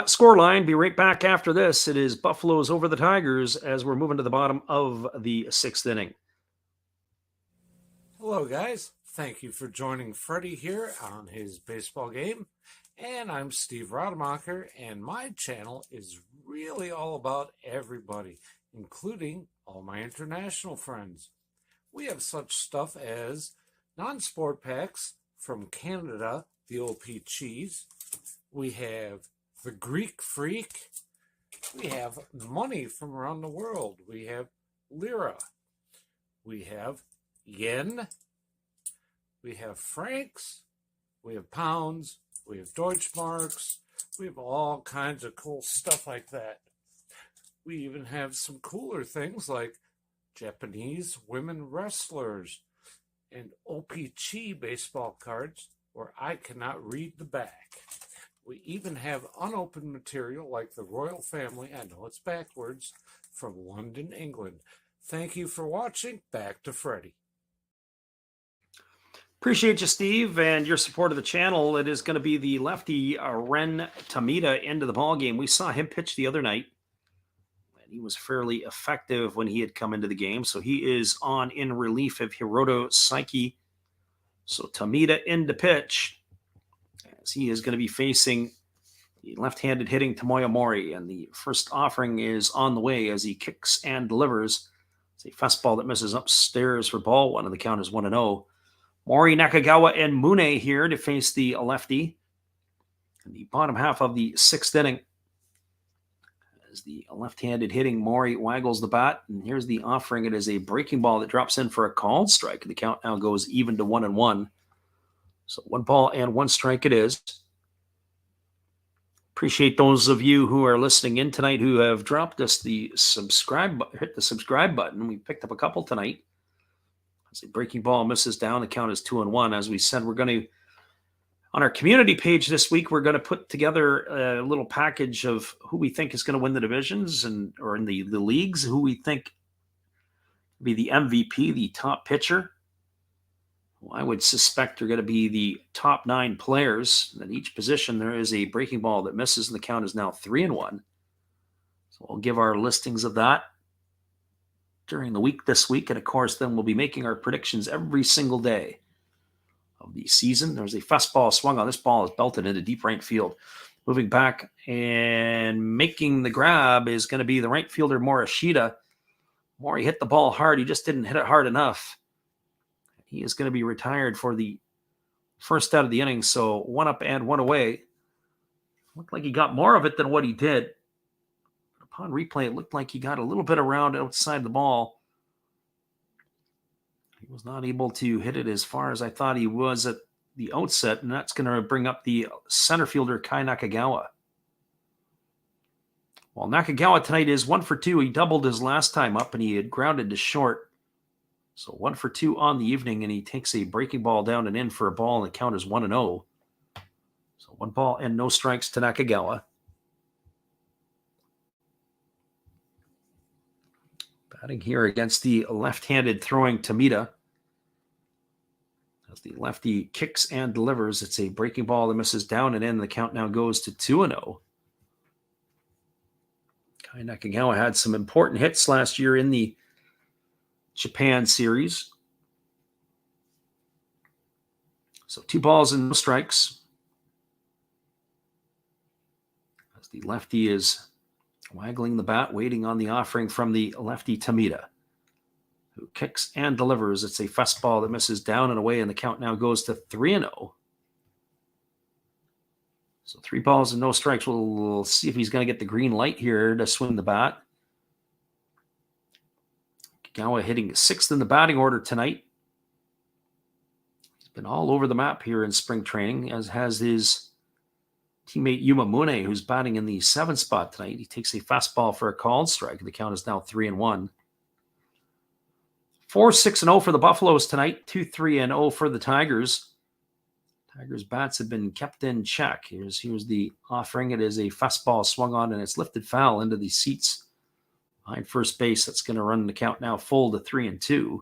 Score line. Be right back after this. It is Buffaloes over the Tigers as we're moving to the bottom of the 6th inning. Hello, guys. Thank you for joining Freddie here on his baseball game. And I'm Steve Rademacher, and my channel is really all about everybody, including all my international friends. We have such stuff as non-sport packs from Canada, the OP Cheese. We have the Greek Freak. We have money from around the world. We have lira. We have yen. We have francs. We have pounds. We have Deutschmarks. We have all kinds of cool stuff like that. We even have some cooler things like Japanese women wrestlers and OPC baseball cards where I cannot read the back. We even have unopened material like the royal family, I know it's backwards, from London, England. Thank you for watching. Back to Freddie. Appreciate you, Steve, and your support of the channel. It is going to be the lefty Ren Tamita into the ballgame. We saw him pitch the other night, and he was fairly effective when he had come into the game. So he is on in relief of Hiroto Saiki. So Tamita in to pitch, as he is going to be facing the left-handed hitting Tomoya Mori. And the first offering is on the way as he kicks and delivers. It's a fastball that misses upstairs for ball 1, and the count is 1-0. Mori, Nakagawa, and Mune here to face the lefty in the bottom half of the 6th inning. As the left-handed hitting Mori waggles the bat, and here's the offering. It is a breaking ball that drops in for a called strike. The count now goes even to 1-1. So 1 ball and 1 strike it is. Appreciate those of you who are listening in tonight who have dropped us the hit the subscribe button. We picked up a couple tonight. As a breaking ball misses down, the count is 2-1. As we said, we're going to, on our community page this week, we're going to put together a little package of who we think is going to win the divisions or in the leagues, who we think will be the MVP, the top pitcher. Well, I would suspect they're going to be the top 9 players. At each position, there is a breaking ball that misses, and the count is now 3-1. So we'll give our listings of that during the week this week. And, of course, then we'll be making our predictions every single day of the season. There's a fastball swung on. This ball is belted into deep right field. Moving back and making the grab is going to be the right fielder Morishita. Mori hit the ball hard. He just didn't hit it hard enough. He is going to be retired for the first out of the inning. So 1 up and 1 away. Looked like he got more of it than what he did. Upon replay, it looked like he got a little bit around outside the ball. He was not able to hit it as far as I thought he was at the outset, and that's going to bring up the center fielder, Kai Nakagawa. Well, Nakagawa tonight is 1 for 2. He doubled his last time up, and he had grounded to short. So 1 for 2 on the evening, and he takes a breaking ball down and in for a ball, and the count is 1-0. So 1 ball and no strikes to Nakagawa. Batting here against the left-handed throwing Tamita. As the lefty kicks and delivers, it's a breaking ball that misses down and in. The count now goes to 2-0. Kai Nakagawa had some important hits last year in the Japan series. So 2 balls and no strikes. As the lefty is waggling the bat, waiting on the offering from the lefty Tamita, who kicks and delivers. It's a fastball that misses down and away, and the count now goes to 3-0. So 3 balls and no strikes. We'll see if he's going to get the green light here to swing the bat. Kagawa hitting 6th in the batting order tonight. He's been all over the map here in spring training, as has his teammate Yuma Mune, who's batting in the 7th spot tonight. He takes a fastball for a called strike. The count is now 3-1. 4-6-0 for the Buffaloes tonight. 2-3-0 for the Tigers. Tigers' bats have been kept in check. Here's the offering. It is a fastball swung on, and it's lifted foul into the seats behind first base. That's going to run the count now full to 3-2.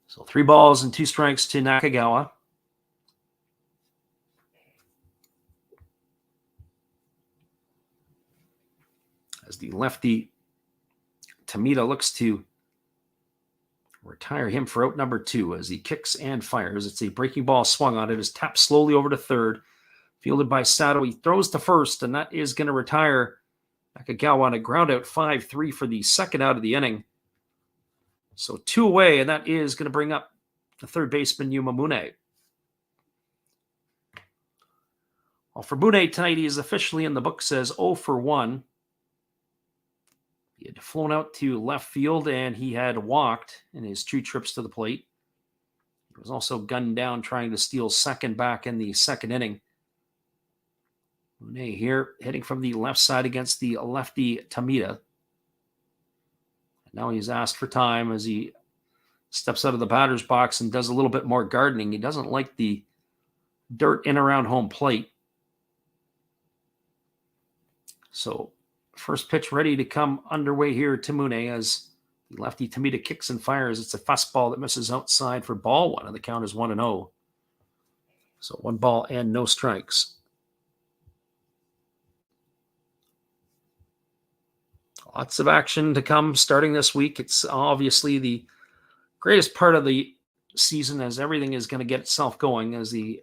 So 3 balls and 2 strikes to Nakagawa. As the lefty Tamita looks to retire him for out number 2 as he kicks and fires. It's a breaking ball swung on. It is tapped slowly over to third. Fielded by Sato. He throws to first, and that is going to retire Nakagawa on a ground out 5-3 for the second out of the inning. So 2 away, and that is going to bring up the third baseman, Yuma Mune. Well, for Mune tonight, he is officially in the books as 0 for 1. He had flown out to left field, and he had walked in his 2 trips to the plate. He was also gunned down trying to steal second back in the second inning. Mune here hitting from the left side against the lefty Tamita. And now he's asked for time as he steps out of the batter's box and does a little bit more gardening. He doesn't like the dirt in around home plate. So first pitch ready to come underway here to Mune as the lefty Tamita kicks and fires. It's a fastball that misses outside for ball 1, and the count is 1-0. So 1 ball and no strikes. Lots of action to come starting this week. It's obviously the greatest part of the season, as everything is going to get itself going as he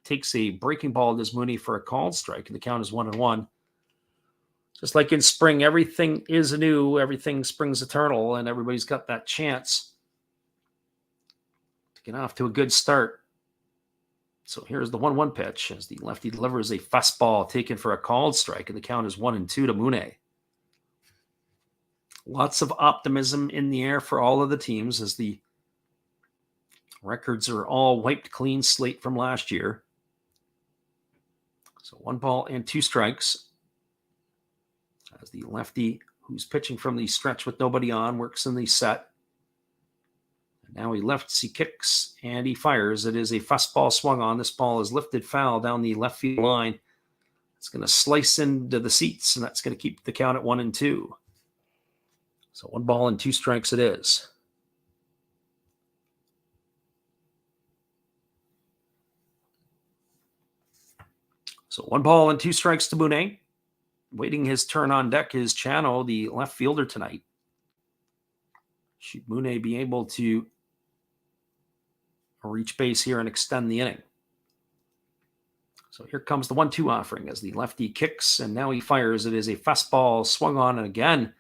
takes a breaking ball to Mooney for a called strike, and the count is 1-1. Just like in spring, everything is new, everything springs eternal, and everybody's got that chance to get off to a good start. So here's the 1-1 pitch as the lefty delivers a fastball taken for a called strike, and the count is 1-2 to Mooney. Lots of optimism in the air for all of the teams as the records are all wiped clean slate from last year. So 1 ball and 2 strikes as the lefty, who's pitching from the stretch with nobody on, works in the set. And now he lefts, he kicks, and he fires. It is a fastball swung on. This ball is lifted foul down the left field line. It's going to slice into the seats, and that's going to keep the count at 1-2. So 1 ball and 2 strikes it is. So 1 ball and 2 strikes to Mune. Waiting his turn on deck is Chano, the left fielder tonight. Should Mune be able to reach base here and extend the inning? So here comes the 1-2 offering as the lefty kicks, and now he fires. It is a fastball swung on, and again,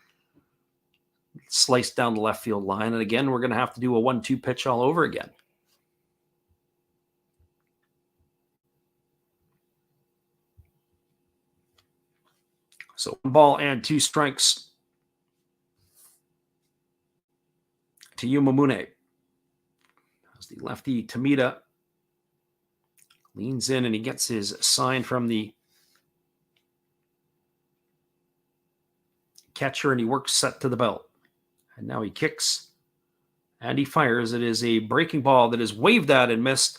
sliced down the left field line. And again, we're going to have to do a 1-2 pitch all over again. So 1 ball and 2 strikes to Yumamune. As the lefty Tamita leans in and he gets his sign from the catcher and he works set to the belt. And now he kicks and he fires. It is a breaking ball that is waved at and missed.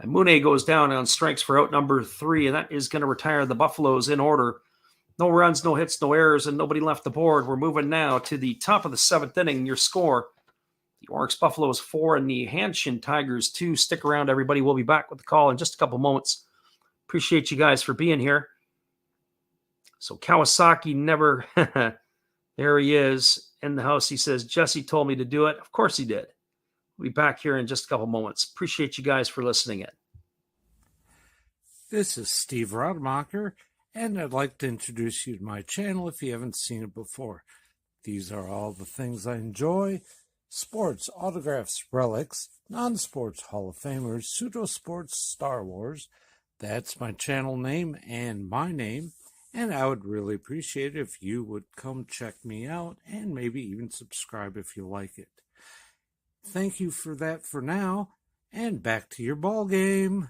And Mune goes down on strikes for out number 3, and that is going to retire the Buffaloes in order. No runs, no hits, no errors, and nobody left the board. We're moving now to the top of the 7th inning. Your score, the Orix Buffaloes 4 and the Hanshin Tigers 2. Stick around, everybody. We'll be back with the call in just a couple moments. Appreciate you guys for being here. So Kawasaki never, there he is in the house. He says, Jesse told me to do it. Of course he did. We'll be back here in just a couple moments. Appreciate you guys for listening in. This is Steve Rademacher, and I'd like to introduce you to my channel if you haven't seen it before. These are all the things I enjoy: sports, autographs, relics, non-sports Hall of Famers, pseudo-sports, Star Wars. That's my channel name and my name, and I would really appreciate it if you would come check me out and maybe even subscribe if you like it. Thank you for that for now, and back to your ball game.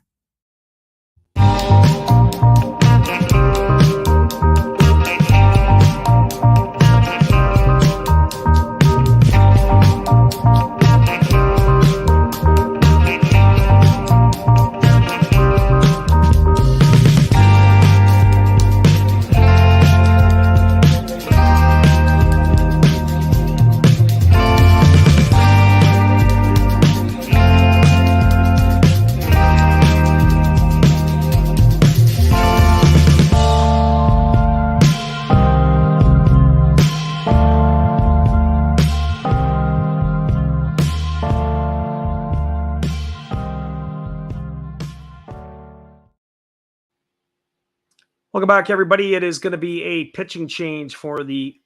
Welcome back, everybody. It is going to be a pitching change for the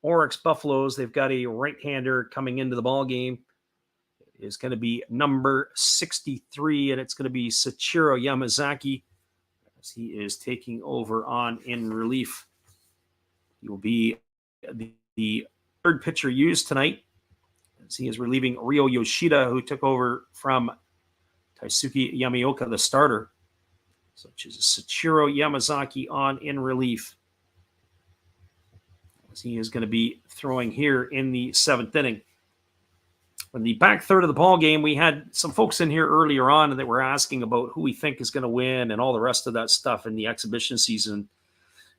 Orix Buffaloes. They've got a right-hander coming into the ball game. It is going to be number 63, and it's going to be Sachiro Yamazaki as he is taking over on in relief. He will be the third pitcher used tonight as he is relieving Ryo Yoshida, who took over from Taisuke Yamaoka, the starter. So which is Sachiro Yamazaki on in relief. As he is going to be throwing here in the 7th inning. In the back third of the ball game, we had some folks in here earlier on that were asking about who we think is going to win and all the rest of that stuff in the exhibition season.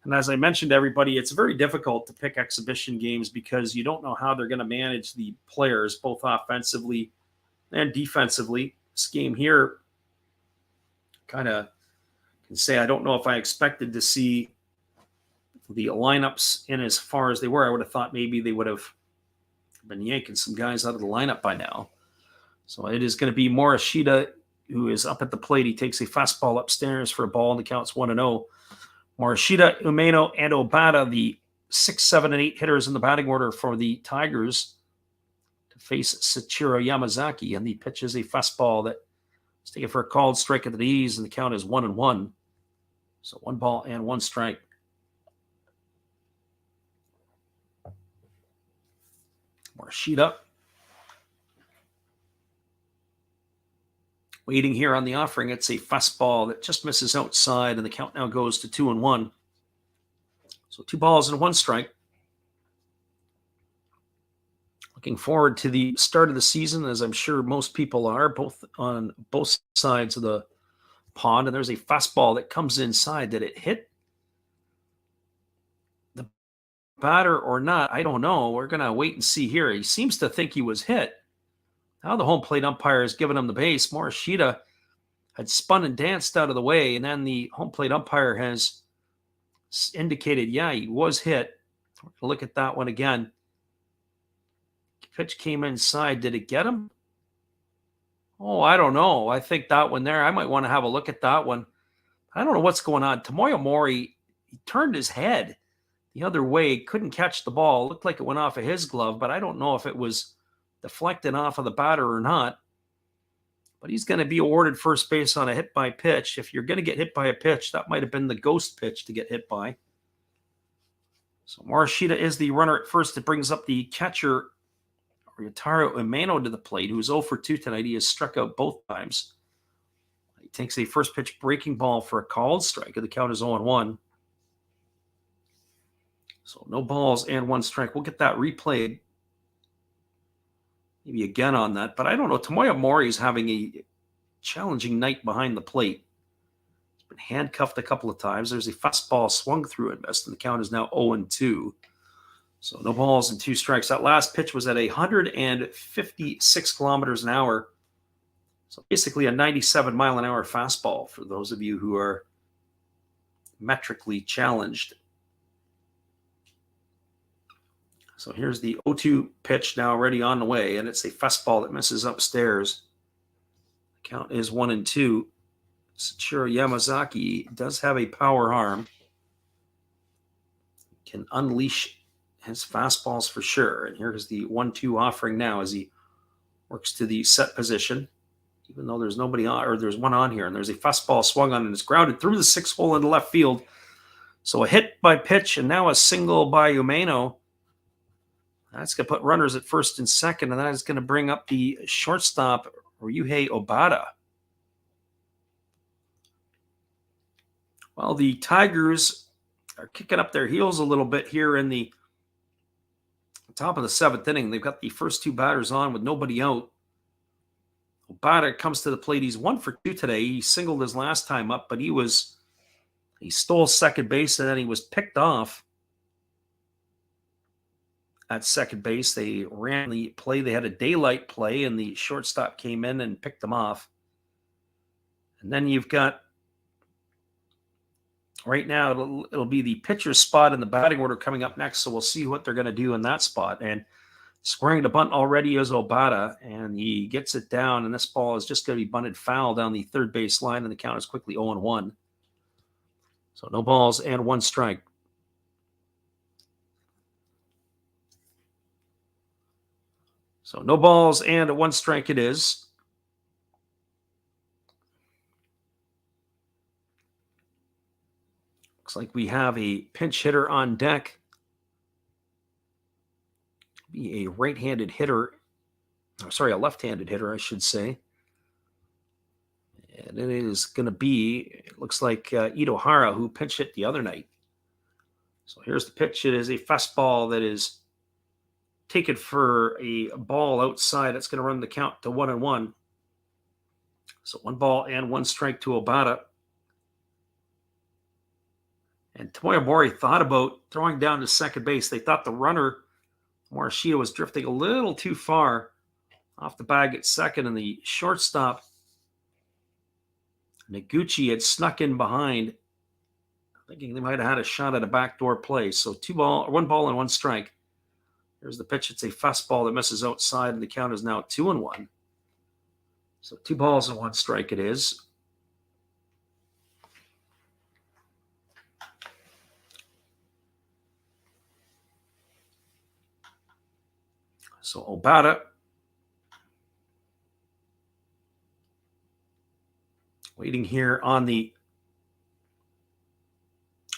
And as I mentioned to everybody, it's very difficult to pick exhibition games because you don't know how they're going to manage the players, both offensively and defensively. This game here kind of can say I don't know if I expected to see the lineups in as far as they were. I would have thought maybe they would have been yanking some guys out of the lineup by now. So it is going to be Morishida, who is up at the plate. He takes a fastball upstairs for a ball, and the count's 1-0. Morishida, Umeno, and Obata, the 6, 7, and 8 hitters in the batting order for the Tigers, to face Sachiro Yamazaki, and the pitch is a fastball that is taken for a called strike at the knees, and the count is 1-1. So 1 ball and 1 strike. Morishida waiting here on the offering. It's a fastball that just misses outside, and the count now goes to 2-1. So 2 balls and 1 strike. Looking forward to the start of the season, as I'm sure most people are, both on both sides of the pond. And there's a fastball that comes inside. Did it hit the batter or not? I don't know. We're going to wait and see here. He seems to think he was hit. Now the home plate umpire has given him the base. Morishida had spun and danced out of the way, and then the home plate umpire has indicated, yeah, he was hit. We're going to look at that one again. Pitch came inside. Did it get him? Oh, I don't know. I think that one there, I might want to have a look at that one. I don't know what's going on. Tomoya Mori, he turned his head the other way, couldn't catch the ball. Looked like it went off of his glove, but I don't know if it was deflected off of the batter or not. But he's going to be awarded first base on a hit by pitch. If you're going to get hit by a pitch, that might have been the ghost pitch to get hit by. So Morishita is the runner at first. It brings up the catcher, Ryotaro Umeno, to the plate, who's 0 for 2 tonight. He has struck out both times. He takes a first pitch breaking ball for a called strike. The count is 0-1. So no balls and 1 strike. We'll get that replayed maybe again on that. But I don't know. Tomoya Mori is having a challenging night behind the plate. Been handcuffed a couple of times. There's a fastball swung through and missed, and the count is now 0-2. So no balls and 2 strikes. That last pitch was at 156 kilometers an hour. So basically a 97-mile-an-hour fastball for those of you who are metrically challenged. So here's the 0-2 pitch now already on the way, and it's a fastball that misses upstairs. The count is 1-2. Sachiro Yamazaki does have a power arm. Can unleash his fastballs for sure. And here's the 1-2 offering now as he works to the set position. Even though there's nobody on, or there's one on here, and there's a fastball swung on and it's grounded through the 6th hole into left field. So a hit by pitch and now a single by Umeno. That's going to put runners at first and second, and that is going to bring up the shortstop, Ryuhei Obata. Well, the Tigers are kicking up their heels a little bit here in the top of the 7th inning. They've got the first 2 batters on with nobody out. Obata comes to the plate. He's 1 for 2 today. He singled his last time up, but he stole second base, and then he was picked off at second base. They ran the play. They had a daylight play, and the shortstop came in and picked them off. And then you've got, right now, it'll be the pitcher's spot in the batting order coming up next, so we'll see what they're going to do in that spot. And squaring the bunt already is Obata, and he gets it down, and this ball is just going to be bunted foul down the third base line, and the count is quickly 0-1. So no balls and 1 strike. So no balls and 1 strike it is. Looks like we have a pinch hitter on deck. Be a right-handed hitter. A left-handed hitter, I should say. And it is going to be, it looks like Ito Hara, who pinch hit the other night. So here's the pitch. It is a fastball that is taken for a ball outside. It's going to run the count to 1-1. So 1 ball and 1 strike to Obata. And Tomoya Mori thought about throwing down to second base. They thought the runner, Morishita, was drifting a little too far off the bag at second, and the shortstop, Noguchi, had snuck in behind, thinking they might have had a shot at a backdoor play. So 1 ball and 1 strike. Here's the pitch. It's a fastball that misses outside, and the count is now 2-1. So 2 balls and 1 strike it is. So Obata waiting here on the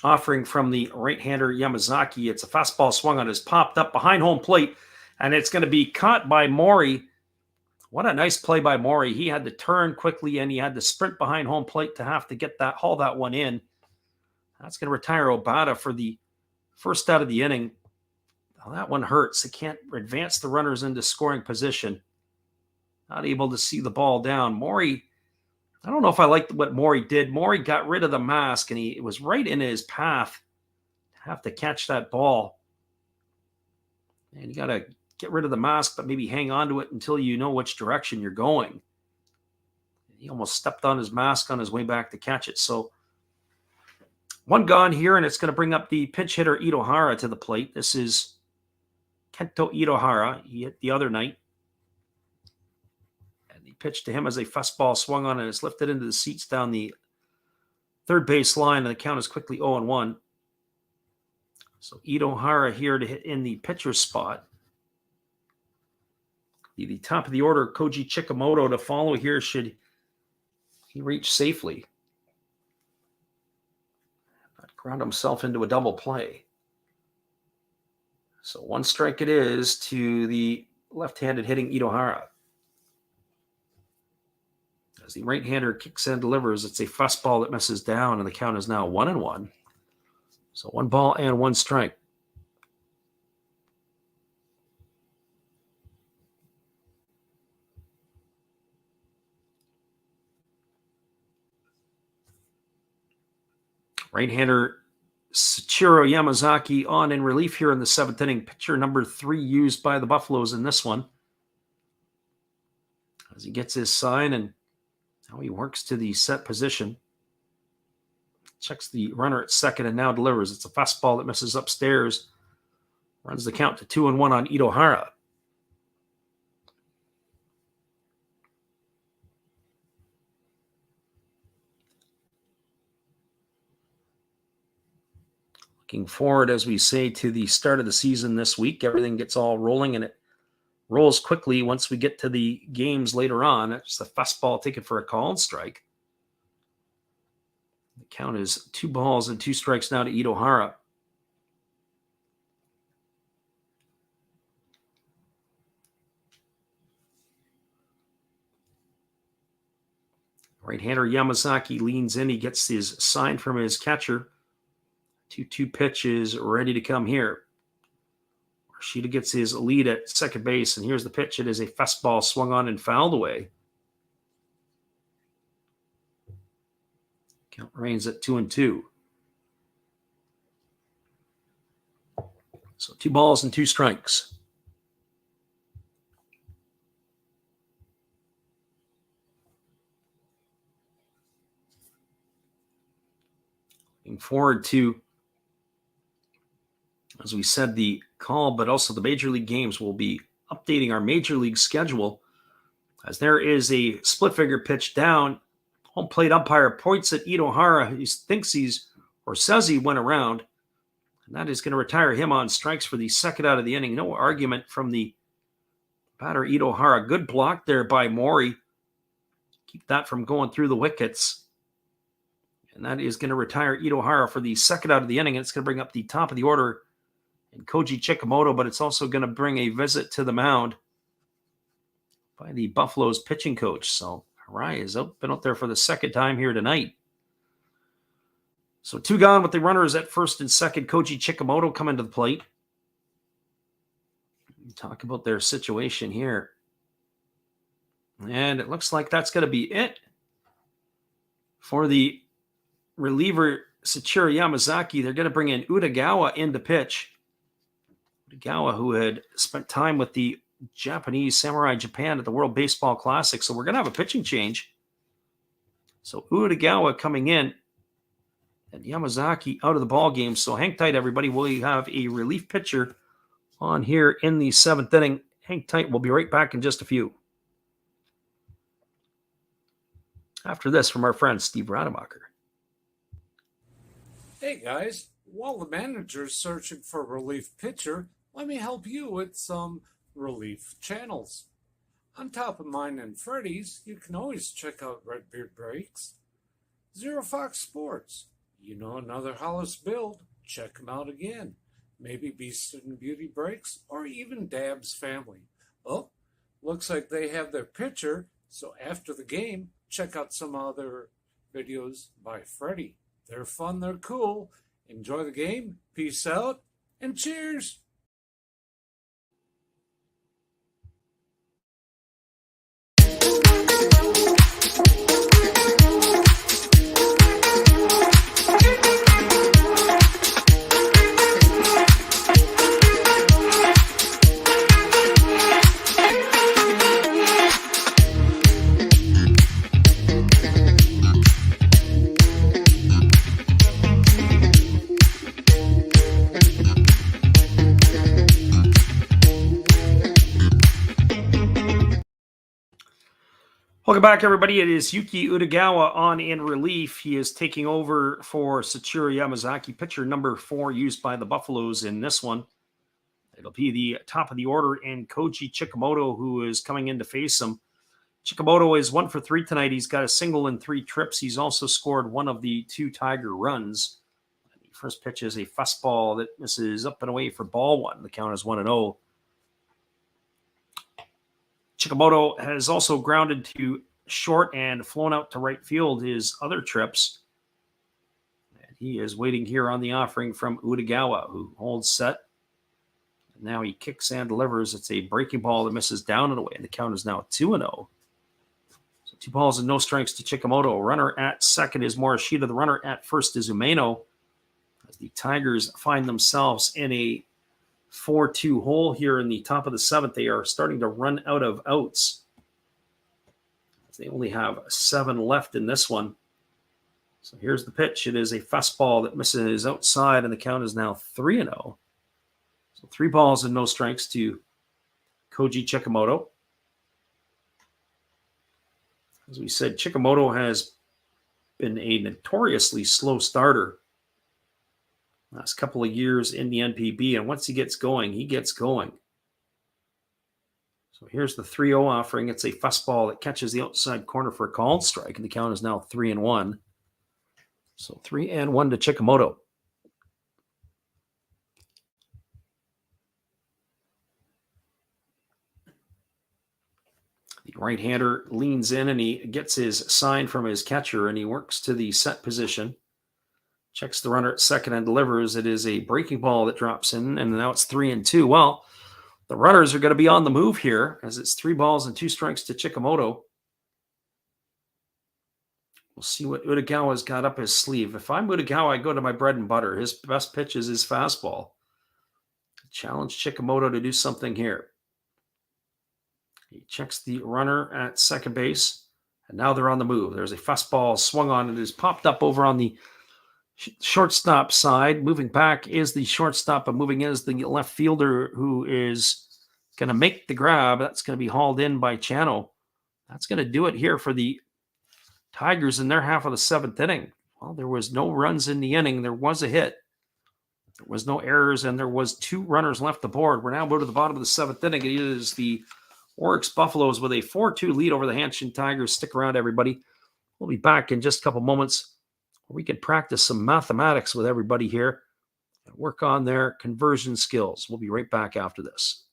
offering from the right-hander Yamazaki. It's a fastball swung on, is popped up behind home plate, and it's going to be caught by Mori. What a nice play by Mori. He had to turn quickly, and he had to sprint behind home plate to have to haul that one in. That's going to retire Obata for the first out of the inning. Now that one hurts. They can't advance the runners into scoring position. Not able to see the ball down. Mori, I don't know if I liked what Mori did. Mori got rid of the mask, and it was right in his path to have to catch that ball. And you got to get rid of the mask, but maybe hang on to it until you know which direction you're going. He almost stepped on his mask on his way back to catch it. So 1 gone here, and it's going to bring up the pinch hitter Ito Hara to the plate. This is Kento Ito Hara. He hit the other night. And the pitch to him as a fastball swung on, and it's lifted into the seats down the third base line, and the count is quickly 0-1. So Ito Hara here to hit in the pitcher spot. The top of the order, Koji Chikamoto to follow here should he reach safely. Not ground himself into a double play. So 1 strike it is to the left-handed hitting Ito Hara. As the right-hander kicks and delivers, it's a fastball that misses down, and the count is now 1-1. So 1 ball and 1 strike. Right-hander Sachiro Yamazaki on in relief here in the 7th inning. Pitcher number 3 used by the Buffaloes in this one. As he gets his sign and now he works to the set position. Checks the runner at second and now delivers. It's a fastball that misses upstairs. Runs the count to 2-1 on Ito Hara. Looking forward, as we say, to the start of the season this week. Everything gets all rolling, and it rolls quickly once we get to the games later on. It's the fastball taken for a called strike. The count is 2 balls and 2 strikes now to Ito Hara. Right-hander Yamazaki leans in. He gets his sign from his catcher. 2-2 pitches ready to come here. Rashida gets his lead at second base, and here's the pitch. It is a fastball swung on and fouled away. Count remains at 2-2. So 2 balls and 2 strikes. Looking forward to, as we said, the call, but also the Major League games. Will be updating our Major League schedule as there is a split figure pitch down. Home plate umpire points at Ito Hara. He thinks or says he went around, and that is going to retire him on strikes for the second out of the inning. No argument from the batter Ito Hara. Good block there by Mori. Keep that from going through the wickets. And that is going to retire Ito Hara for the second out of the inning. And it's going to bring up the top of the order in Koji Chikamoto, but it's also going to bring a visit to the mound by the Buffaloes pitching coach. So Harai has been out there for the second time here tonight. So 2 gone with the runners at first and second. Koji Chikamoto coming to the plate. Talk about their situation here. And it looks like that's going to be it for the reliever Sachiro Yamazaki. They're going to bring in Utagawa in the pitch. Utagawa, who had spent time with the Japanese Samurai Japan at the World Baseball Classic. So we're going to have a pitching change. So Utagawa coming in and Yamazaki out of the ball game. So hang tight, everybody. We'll have a relief pitcher on here in the 7th inning. Hang tight. We'll be right back in just a few. After this, from our friend Steve Rademacher. Hey guys, while the manager's searching for a relief pitcher, let me help you with some relief channels. On top of mine and Freddy's, you can always check out Redbeard Breaks, Zero Fox Sports, you know another Hollis build, check them out again. Maybe Beast and Beauty Breaks, or even Dab's Family. Oh, looks like they have their pitcher, so after the game, check out some other videos by Freddy. They're fun, they're cool. Enjoy the game, peace out, and cheers! Welcome back, everybody. It is Yuki Utagawa on in relief. He is taking over for Sachiro Yamazaki, pitcher number 4 used by the Buffaloes in this one. It'll be the top of the order, and Koji Chikamoto, who is coming in to face him. Chikamoto is 1 for 3 tonight. He's got a single and 3 trips. He's also scored one of the 2 Tiger runs. The first pitch is a fastball that misses up and away for ball 1. The count is 1-0. Chikamoto has also grounded to short and flown out to right field his other trips. And he is waiting here on the offering from Utagawa, who holds set. And now he kicks and delivers. It's a breaking ball that misses down and away, and the count is now 2-0. So 2 balls and no strikes to Chikamoto. Runner at second is Morishita. The runner at first is Umeno. As the Tigers find themselves in a 4-2 hole here in the top of the 7th. They are starting to run out of outs. They only have 7 left in this one. So here's the pitch. It is a fastball that misses outside, and the count is now 3-0. So 3 balls and no strikes to Koji Chikamoto. As we said, Chikamoto has been a notoriously slow starter last couple of years in the NPB, and once he gets going, he gets going. So here's the 3-0 offering. It's a fastball that catches the outside corner for a called strike, and the count is now 3-1. So 3-1 to Chikamoto. The right-hander leans in, and he gets his sign from his catcher, and he works to the set position. Checks the runner at second and delivers. It is a breaking ball that drops in, and now it's 3-2. Well, the runners are going to be on the move here, as it's 3 balls and 2 strikes to Chikamoto. We'll see what Utagawa's got up his sleeve. If I'm Utagawa, I go to my bread and butter. His best pitch is his fastball. Challenge Chikamoto to do something here. He checks the runner at second base, and now they're on the move. There's a fastball swung on. It is popped up over on the shortstop side. Moving back is the shortstop, but moving in is the left fielder, who is going to make the grab. That's going to be hauled in by Chano. That's going to do it here for the Tigers in their half of the 7th inning. Well, there was no runs in the inning. There was a hit. There was no errors, and there was 2 runners left aboard. We're now moving to the bottom of the 7th inning. It is the Orix Buffaloes with a 4-2 lead over the Hanshin Tigers. Stick around, everybody. We'll be back in just a couple moments. We can practice some mathematics with everybody here and work on their conversion skills. We'll be right back after this.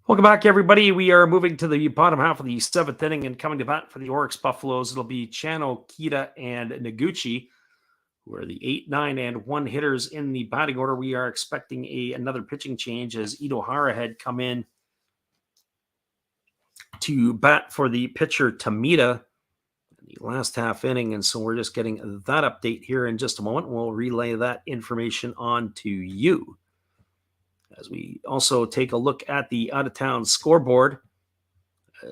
Welcome back, everybody. We are moving to the bottom half of the 7th inning, and coming to bat for the Orix Buffaloes, it'll be Chano, Kita, and Noguchi, who are the 8, 9, and 1 hitters in the batting order. We are expecting another pitching change as Itohara had come in to bat for the pitcher Tamita in the last half inning, and so we're just getting that update here in just a moment. We'll relay that information on to you. As we also take a look at the out-of-town scoreboard,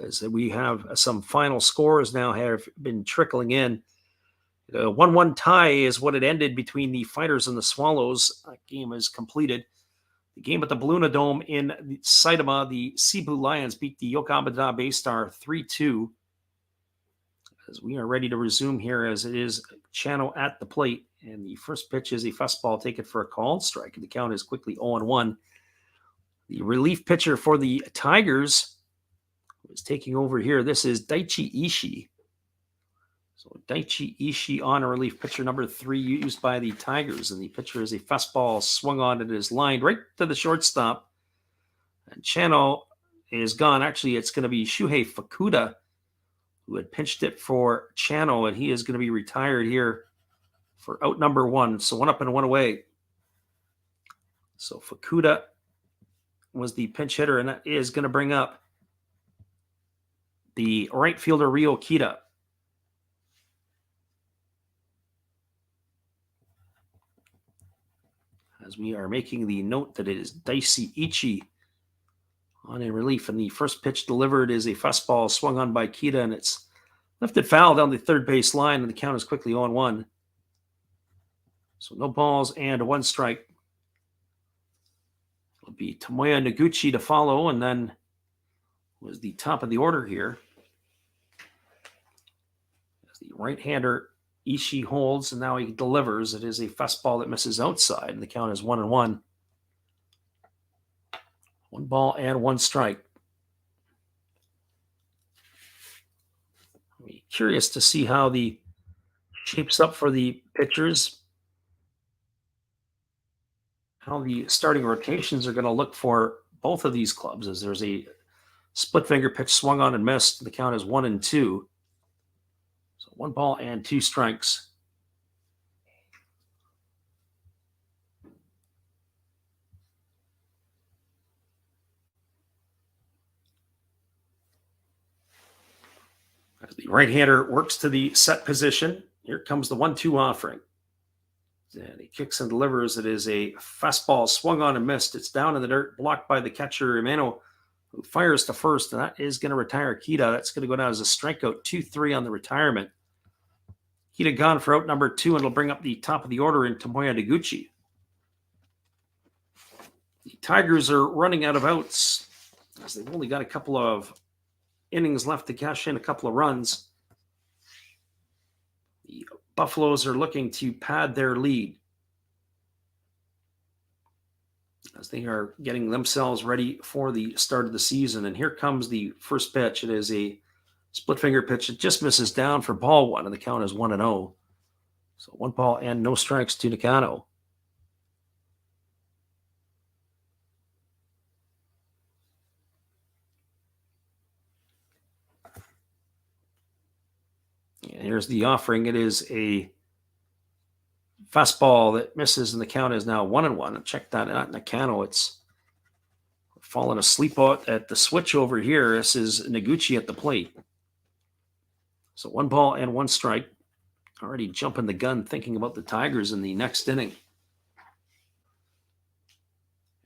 as we have some final scores now have been trickling in. The 1-1 tie is what it ended between the Fighters and the Swallows. That game is completed. The game at the Baluna Dome in Saitama, the Cebu Lions beat the Yokohama Bay Star 3-2. As we are ready to resume here, as it is Chano at the plate, and the first pitch is a fastball taken for a called strike, and the count is quickly 0-1. The relief pitcher for the Tigers is taking over here. This is Daichi Ishii. So Daichi Ishii on a relief pitcher, number 3, used by the Tigers. And the pitcher is a fastball swung on. It is lined right to the shortstop. And Chano is gone. Actually, it's going to be Shuhei Fukuda who had pinched it for Chano, and he is going to be retired here for out number 1. So 1 up and 1 away. So Fukuda was the pinch hitter, and that is going to bring up the right fielder Ryo Kita. As we are making the note that it is Daichi Ishii on a relief, and the first pitch delivered is a fastball swung on by Kita, and it's lifted foul down the third base line, and the count is quickly 0-1. So no balls and 1 strike. It'll be Tomoya Noguchi to follow, and then was the top of the order here. As the right-hander Ishii holds, and now he delivers. It is a fastball that misses outside, and the count is 1-1. 1 ball and 1 strike. I'm curious to see how the shapes up for the pitchers, how the starting rotations are going to look for both of these clubs, as there's a split finger pitch swung on and missed. The count is 1-2. So 1 ball and 2 strikes. As the right-hander works to the set position, here comes the 1-2 offering. And he kicks and delivers. It is a fastball swung on and missed. It's down in the dirt, blocked by the catcher, Imano, who fires to first, and that is going to retire Kita. That's going to go down as a strikeout, 2-3 on the retirement. Kita gone for out number 2, and it'll bring up the top of the order in Tomoya Noguchi. The Tigers are running out of outs, as they've only got a couple of innings left to cash in a couple of runs. The Buffaloes are looking to pad their lead as they are getting themselves ready for the start of the season. And here comes the first pitch. It is a split finger pitch. It just misses down for ball 1, and the count is 1-0. So 1 ball and no strikes to Nakano. And here's the offering. It is a fastball that misses, and the count is now 1-1. And check that out, Nakano. It's fallen asleep out at the switch over here. This is Noguchi at the plate. So 1 ball and 1 strike. Already jumping the gun, thinking about the Tigers in the next inning.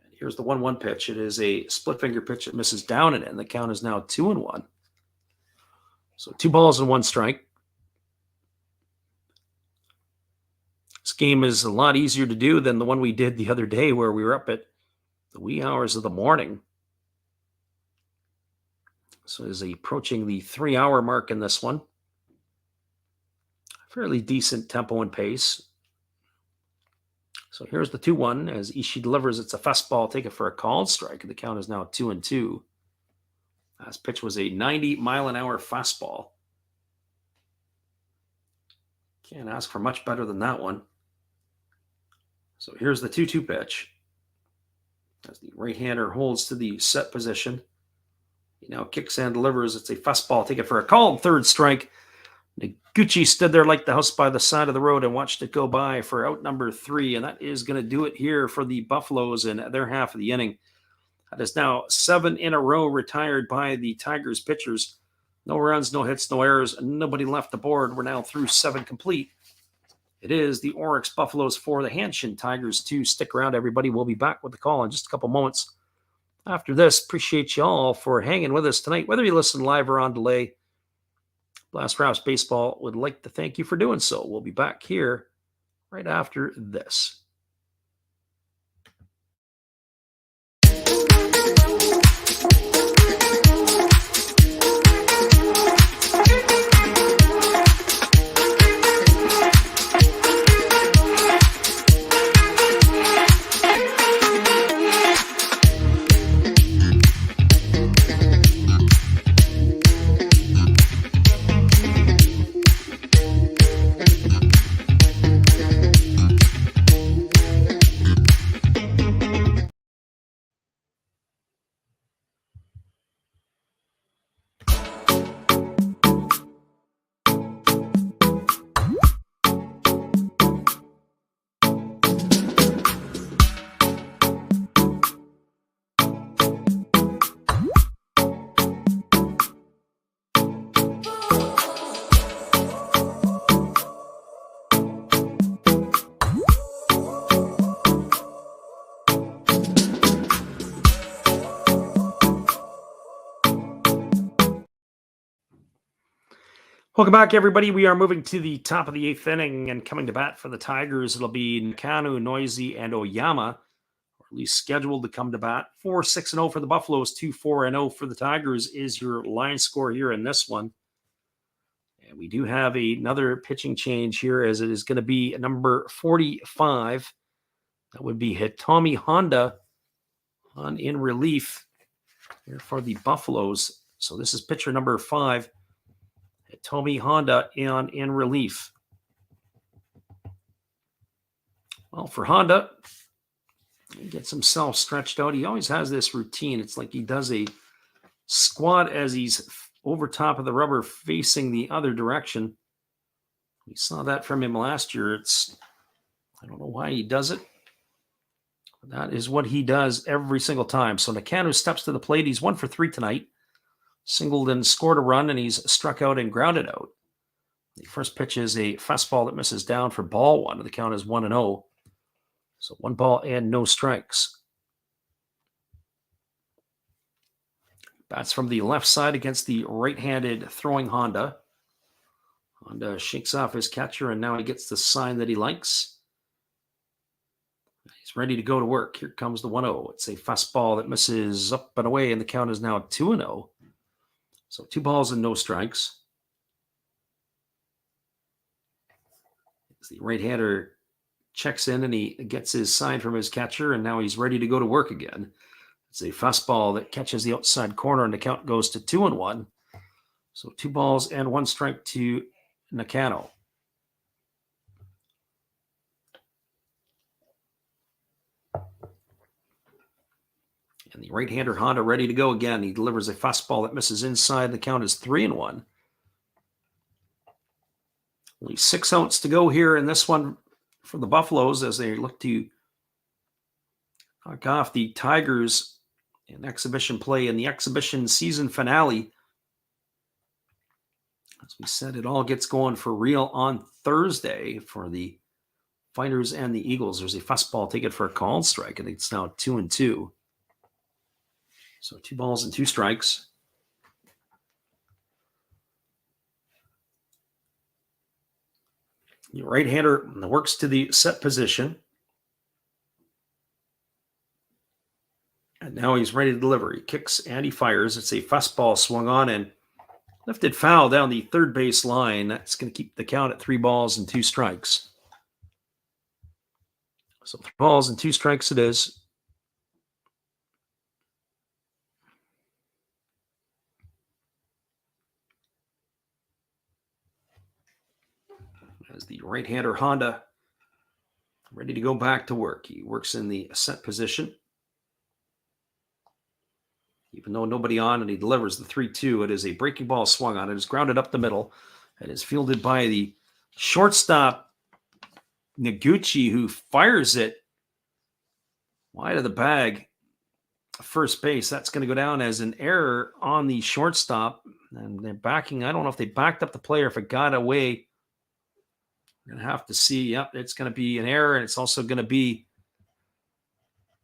And here's the 1-1 pitch. It is a split finger pitch that misses down and in. The count is now 2-1. So 2 balls and 1 strike. This game is a lot easier to do than the one we did the other day, where we were up at the wee hours of the morning. So is approaching the 3-hour mark in this one. Fairly decent tempo and pace. So here's the 2-1 as Ishii delivers. It's a fastball, take it for a called strike, and the count is now 2-2. Last pitch was a 90-mile-an-hour fastball. Can't ask for much better than that one. So here's the 2-2 pitch. As the right-hander holds to the set position. He now kicks and delivers. It's a fastball, take it for a called third strike. Noguchi stood there like the house by the side of the road and watched it go by for out number 3. And that is going to do it here for the Buffaloes in their half of the inning. That is now 7 in a row retired by the Tigers pitchers. No runs, no hits, no errors, nobody left the board. We're now through 7 complete. It is the Orix Buffaloes 4, the Hanshin Tigers 2. Stick around, everybody. We'll be back with the call in just a couple moments. After this, appreciate you all for hanging with us tonight, whether you listen live or on delay. Blast Rouse Baseball would like to thank you for doing so. We'll be back here right after this. Welcome back, everybody. We are moving to the top of the 8th inning, and coming to bat for the Tigers, it'll be Nakano, Noisy, and Oyama, or at least scheduled to come to bat. 4-6-0 for the Buffaloes, 2-4-0 for the Tigers is your line score here in this one. And we do have another pitching change here, as it is going to be number 45. That would be Hitomi Honda on in relief here for the Buffaloes. So this is pitcher number 5. Hitomi Honda in relief. Well, for Honda, he gets himself stretched out. He always has this routine. It's like he does a squat as he's over top of the rubber facing the other direction. We saw that from him last year. I don't know why he does it. But that is what he does every single time. So Nakano steps to the plate. He's 1 for 3 tonight. Singled and scored a run, and he's struck out and grounded out. The first pitch is a fastball that misses down for ball 1. The count is 1-0. So 1 ball and no strikes. Bats from the left side against the right-handed throwing Honda. Honda shakes off his catcher, and now he gets the sign that he likes. He's ready to go to work. Here comes the 1-0. It's a fastball that misses up and away, and the count is now 2-0. So 2 balls and no strikes. As the right-hander checks in, and he gets his sign from his catcher, and now he's ready to go to work again. It's a fastball that catches the outside corner, and the count goes to 2-1. So 2 balls and 1 strike to Nakano. And the right-hander Honda ready to go again. He delivers a fastball that misses inside. The count is 3-1. Only 6 outs to go here in this one for the Buffaloes as they look to knock off the Tigers in exhibition play in the exhibition season finale. As we said, it all gets going for real on Thursday for the Fighters and the Eagles. There's a fastball taken for a called strike. I think it's now 2-2. So 2 balls and 2 strikes. Your right-hander works to the set position. And now he's ready to deliver. He kicks and he fires. It's a fastball swung on and lifted foul down the third base line. That's going to keep the count at 3 balls and 2 strikes. So 3 balls and 2 strikes it is. As the right-hander Honda ready to go back to work. He works in the set position. Even though nobody on, and he delivers the 3-2. It is a breaking ball swung on. It is grounded up the middle. It is fielded by the shortstop Noguchi, who fires it wide of the bag. First base. That's going to go down as an error on the shortstop. And they're backing. I don't know if they backed up the play or if it got away. We're going to have to see. Yep, it's going to be an error, and it's also going to be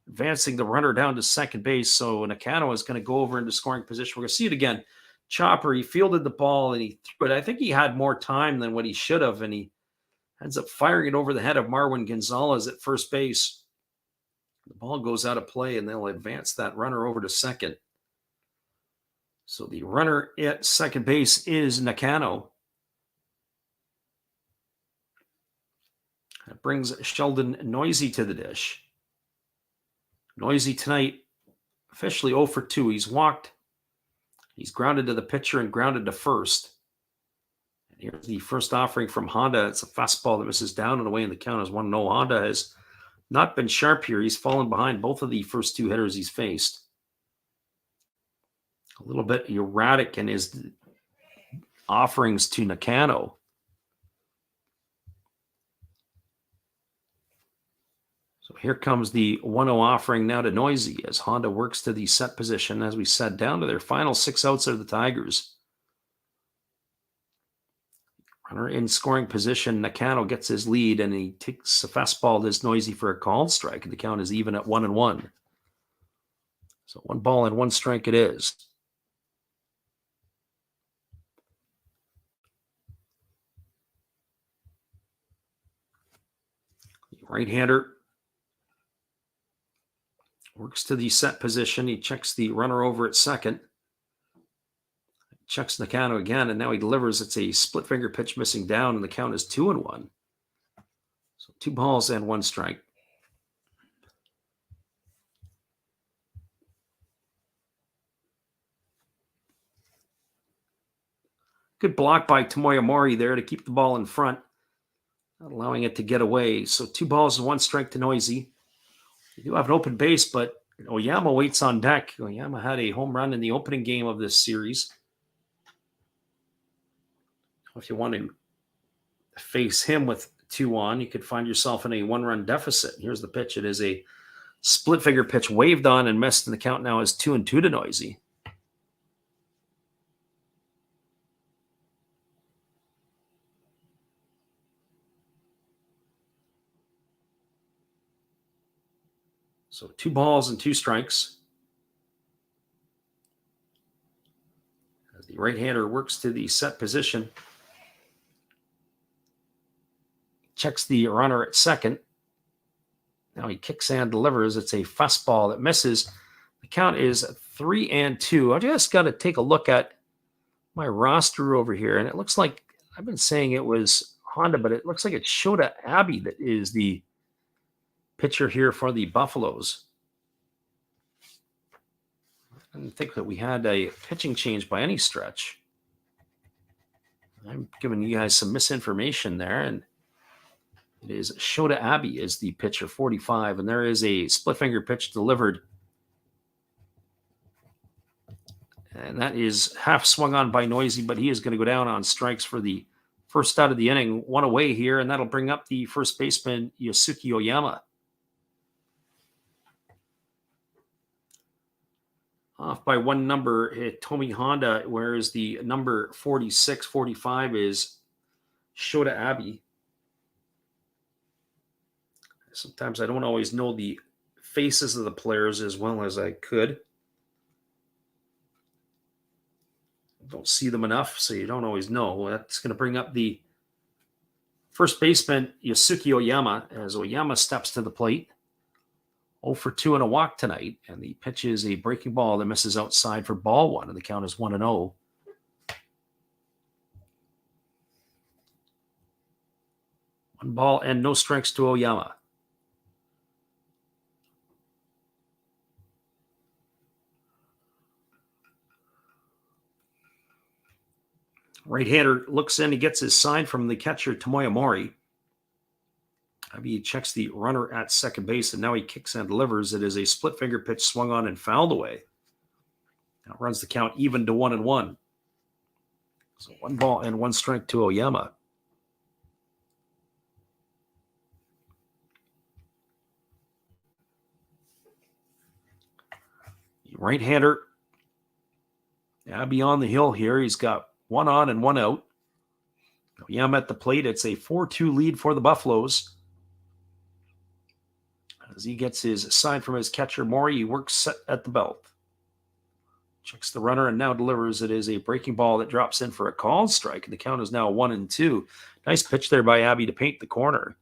advancing the runner down to second base. So Nakano is going to go over into scoring position. We're going to see it again. Chopper, he fielded the ball, and he threw it. I think he had more time than what he should have, and he ends up firing it over the head of Marwin Gonzalez at first base. The ball goes out of play, and they'll advance that runner over to second. So the runner at second base is Nakano. That brings Sheldon Noisy to the dish. Noisy tonight, officially 0 for 2. He's walked. He's grounded to the pitcher and grounded to first. And here's the first offering from Honda. It's a fastball that misses down and away, and the count is 1-0. Honda has not been sharp here. He's fallen behind both of the first 2 hitters he's faced. A little bit erratic in his offerings to Nakano. So here comes the 1-0 offering now to Noisy as Honda works to the set position, as we said, down to their final 6 outs of the Tigers. Runner in scoring position, Nakano gets his lead, and he takes a fastball to Noisy for a called strike, and the count is even at 1-1. So 1 ball and 1 strike it is. Right-hander works to the set position. He checks the runner over at second. Checks Nakano again, and now he delivers. It's a split finger pitch missing down, and the count is 2-1. So 2 balls and 1 strike. Good block by Tomoya Mori there to keep the ball in front, not allowing it to get away. So 2 balls and 1 strike to Noisy. You do have an open base, but Oyama waits on deck. Oyama had a home run in the opening game of this series. If you want to face him with 2 on, you could find yourself in a 1-run deficit. Here's the pitch. It is a split figure pitch waved on and missed, and the count now is 2-2 to Noisy. So 2 balls and 2 strikes. As the right-hander works to the set position. Checks the runner at second. Now he kicks and delivers. It's a fastball that misses. The count is 3-2. I just got to take a look at my roster over here, and it looks like I've been saying it was Honda, but it looks like it's Shota Abbey that is the pitcher here for the Buffaloes. I didn't think that we had a pitching change by any stretch. I'm giving you guys some misinformation there, and it is Shota Abbey is the pitcher, 45, and there is a split finger pitch delivered. And that is half swung on by Noisy, but he is going to go down on strikes for the first out of the inning. 1 away here, and that'll bring up the first baseman, Yasuki Oyama. Off by 1 number, Hitomi Honda, whereas the number 46, 45 is Shota Abbey. Sometimes I don't always know the faces of the players as well as I could. Don't see them enough, so you don't always know. That's going to bring up the first baseman, Yasuki Oyama, as Oyama steps to the plate. 0 for 2 and a walk tonight, and the pitch is a breaking ball that misses outside for ball 1, and the count is 1-0. One ball and no strikes to Oyama. Right-hander looks in. He gets his sign from the catcher, Tomoya Mori. He checks the runner at second base, and now he kicks and delivers. It is a split finger pitch swung on and fouled away. Now runs the count even to 1-1. So 1 ball and 1 strike to Oyama. Right-hander beyond the hill here. He's got 1 on and 1 out. Oyama at the plate. It's a 4-2 lead for the Buffaloes. As he gets his sign from his catcher, Mori, he works set at the belt. Checks the runner and now delivers. It is a breaking ball that drops in for a called strike, and the count is now 1-2. Nice pitch there by Abbey to paint the corner.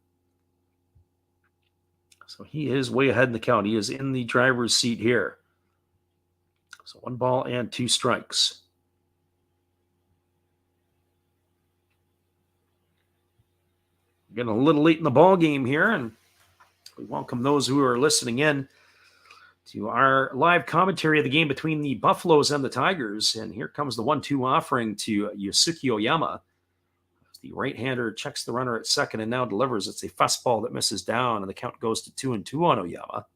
So he is way ahead in the count. He is in the driver's seat here. So 1 ball and 2 strikes. Getting a little late in the ball game here, and we welcome those who are listening in to our live commentary of the game between the Buffaloes and the Tigers. And here comes the 1-2 offering to Yasuki Oyama. The right-hander checks the runner at second and now delivers. It's a fastball that misses down, and the count goes to 2-2 on Oyama.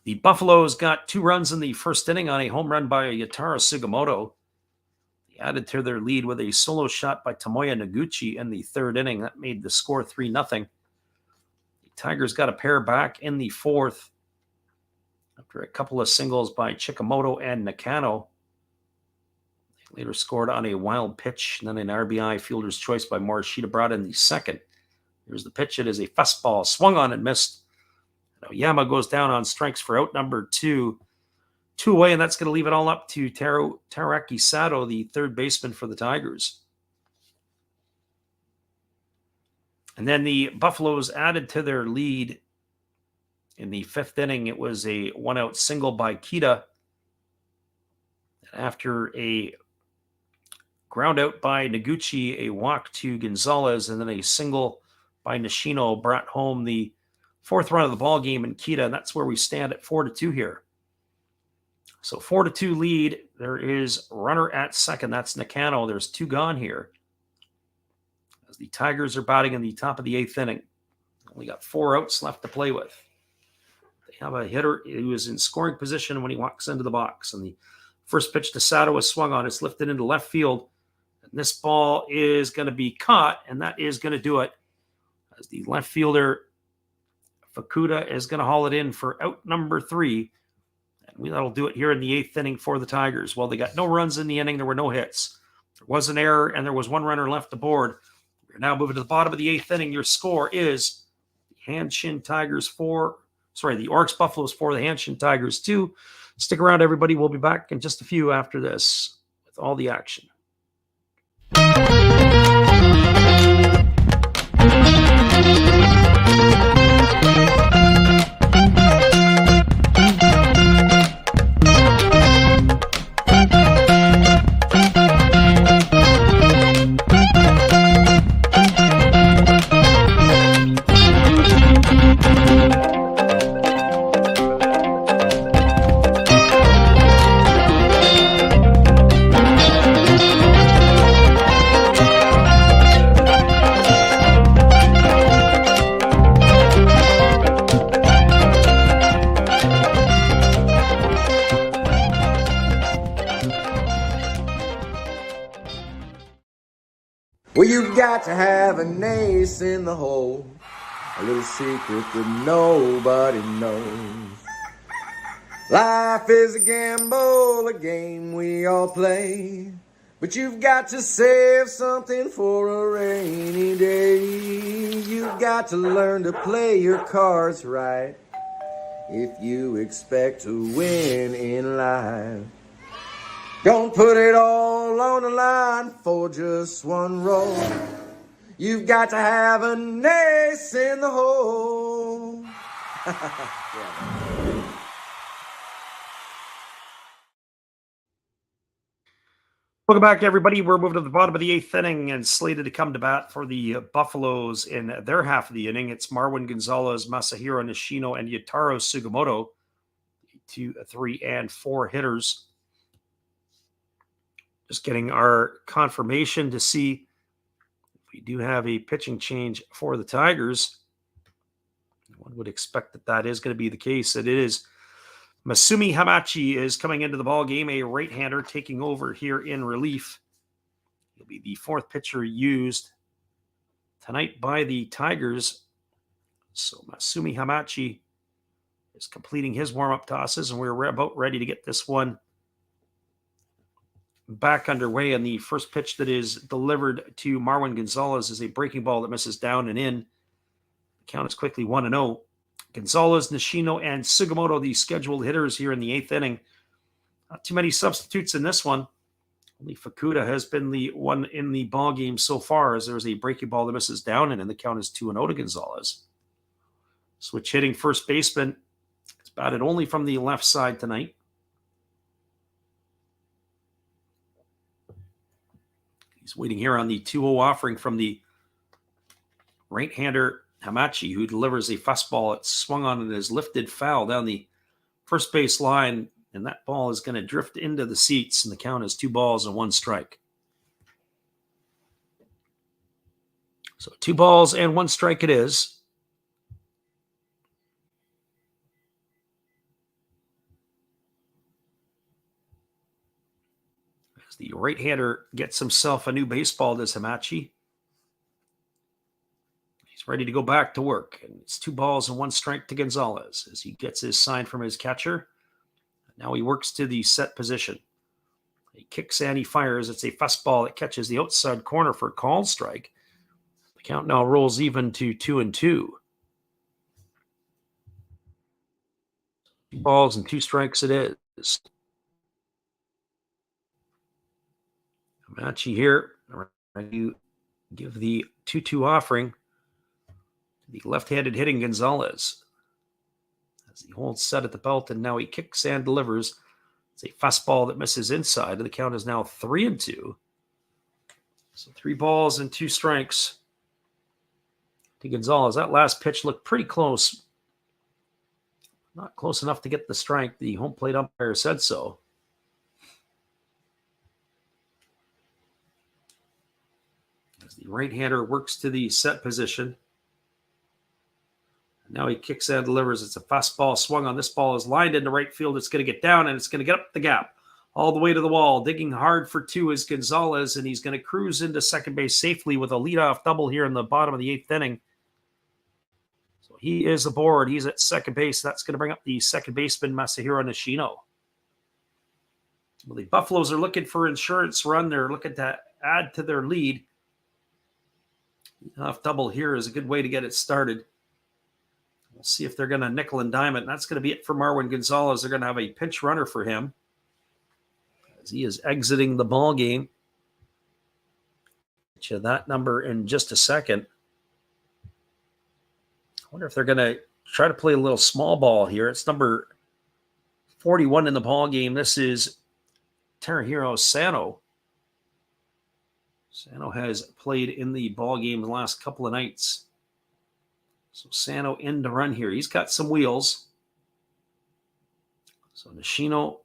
The Buffaloes got 2 runs in the first inning on a home run by Yatara Sugimoto. They added to their lead with a solo shot by Tomoya Noguchi in the 3rd inning. That made the score 3-0. The Tigers got a pair back in the 4th after a couple of singles by Chikamoto and Nakano. They later scored on a wild pitch, and then an RBI fielder's choice by Morishita brought in the 2nd. Here's the pitch. It is a fastball swung on and missed. Oyama goes down on strikes for out number 2. 2 away, and that's going to leave it all up to Teraki Sato, the 3rd baseman for the Tigers. And then the Buffaloes added to their lead in the 5th inning. It was a 1-out single by Kita. After a ground out by Noguchi, a walk to Gonzalez, and then a single by Nishino brought home the 4th run of the ball game in Kita, and that's where we stand at 4-2 here. So 4-2 lead. There is runner at second. That's Nakano. There's 2 gone here, as the Tigers are batting in the top of the 8th inning. Only got 4 outs left to play with. They have a hitter who is in scoring position when he walks into the box, and the first pitch to Sato is swung on. It's lifted into left field, and this ball is going to be caught, and that is going to do it, as the left fielder Fukuda is going to haul it in for out number 3. And that'll do it here in the 8th inning for the Tigers. Well, they got no runs in the inning. There were no hits. There was an error, and there was 1 runner left aboard. We're now moving to the bottom of the 8th inning. Your score is the Hanshin Tigers 4. Sorry, the Orix Buffaloes 4, the Hanshin Tigers 2. Stick around, everybody. We'll be back in just a few after this with all the action. Well, you've got to have an ace in the hole, a little secret that nobody knows. Life is a gamble, a game we all play, but you've got to save something for a rainy day. You've got to learn to play your cards right if you expect to win in life. Don't put it all on the line for just one roll. You've got to have an ace in the hole. Welcome back, everybody. We're moving to the bottom of the 8th inning and slated to come to bat for the Buffaloes in their half of the inning. It's Marwin Gonzalez, Masahiro Nishino, and Yutaro Sugimoto, 2, 3, and 4 hitters. Just getting our confirmation to see if we do have a pitching change for the Tigers. One would expect that that is going to be the case. It is. Masumi Hamachi is coming into the ball game, a right-hander taking over here in relief. He'll be the 4th pitcher used tonight by the Tigers. So Masumi Hamachi is completing his warm-up tosses, and we're about ready to get this one back underway. And the first pitch that is delivered to Marwin Gonzalez is a breaking ball that misses down and in. The count is quickly 1-0. Gonzalez, Nishino, and Sugimoto, the scheduled hitters here in the 8th inning. Not too many substitutes in this one. Only Fukuda has been the one in the ball game so far, as there's a breaking ball that misses down, and the count is 2-0 to Gonzalez. Switch hitting first baseman. It's batted only from the left side tonight. He's waiting here on the 2-0 offering from the right-hander Hamachi, who delivers a fastball. It's swung on and is lifted foul down the first base line, and that ball is going to drift into the seats, and the count is 2 balls and 1 strike. So 2 balls and 1 strike it is. As the right-hander gets himself a new baseball, does Hamachi. Ready to go back to work. And it's 2 balls and 1 strike to Gonzalez as he gets his sign from his catcher. Now he works to the set position. He kicks and he fires. It's a fastball that catches the outside corner for a called strike. The count now rolls even to 2-2. 2 balls and 2 strikes it is. Hamachi here ready to give the 2-2 offering. the left-handed hitting Gonzalez. As he holds set at the belt, and now he kicks and delivers. It's a fastball that misses inside, and the count is now 3-2. So 3 balls and 2 strikes to Gonzalez. That last pitch looked pretty close. Not close enough to get the strike. The home plate umpire said so. As the right-hander works to the set position. Now he kicks and delivers. It's a fastball swung on. This ball is lined into right field. It's going to get down, and it's going to get up the gap all the way to the wall. Digging hard for 2 is Gonzalez, and he's going to cruise into second base safely with a leadoff double here in the bottom of the 8th inning. So he is aboard. He's at second base. That's going to bring up the second baseman, Masahiro Nishino. Well, the Buffaloes are looking for insurance run. They're looking to add to their lead. Leadoff double here is a good way to get it started. We'll see if they're going to nickel and dime it. And that's going to be it for Marwin Gonzalez. They're going to have a pinch runner for him as he is exiting the ball game. Get you that number in just a second. I wonder if they're going to try to play a little small ball here. It's number 41 in the ball game. This is Terahiro Sano. Sano has played in the ball game the last couple of nights. So Sano in to run here. He's got some wheels. So Nishino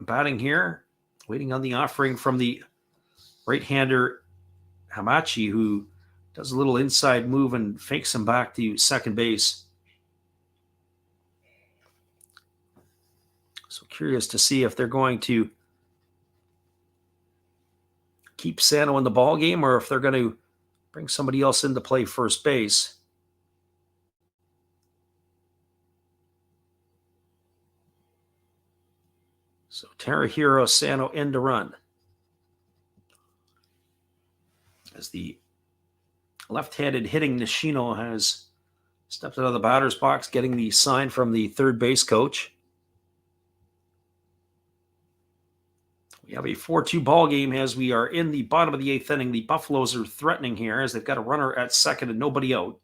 batting here, waiting on the offering from the right-hander Hamachi, who does a little inside move and fakes him back to second base. So curious to see if they're going to keep Sano in the ball game or if they're going to bring somebody else in to play first base. So Terahiro Sano in to run. As the left-handed hitting Nishino has stepped out of the batter's box, getting the sign from the third base coach. We have a 4-2 ball game as we are in the bottom of the 8th inning. The Buffaloes are threatening here as they've got a runner at second and nobody out.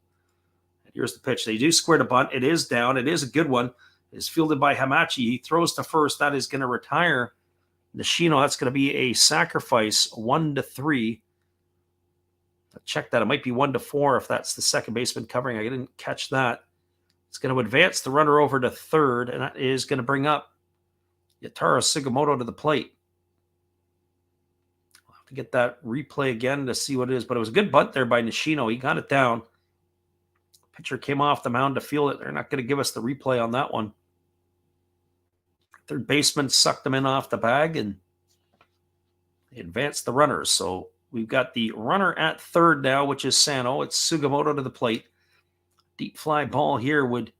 And here's the pitch. They do square the bunt. It is down. It is a good one. Is fielded by Hamachi. He throws to first. That is going to retire Nishino. That's going to be a sacrifice, 1-3. Check that. It might be 1-4 if that's the second baseman covering. I didn't catch that. It's going to advance the runner over to third, and that is going to bring up Yataro Sugimoto to the plate. I'll have to get that replay again to see what it is, but it was a good bunt there by Nishino. He got it down. Pitcher came off the mound to field it. They're not going to give us the replay on that one. Third baseman sucked them in off the bag, and they advanced the runners. So we've got the runner at third now, which is Sano. It's Sugimoto to the plate. Deep fly ball here would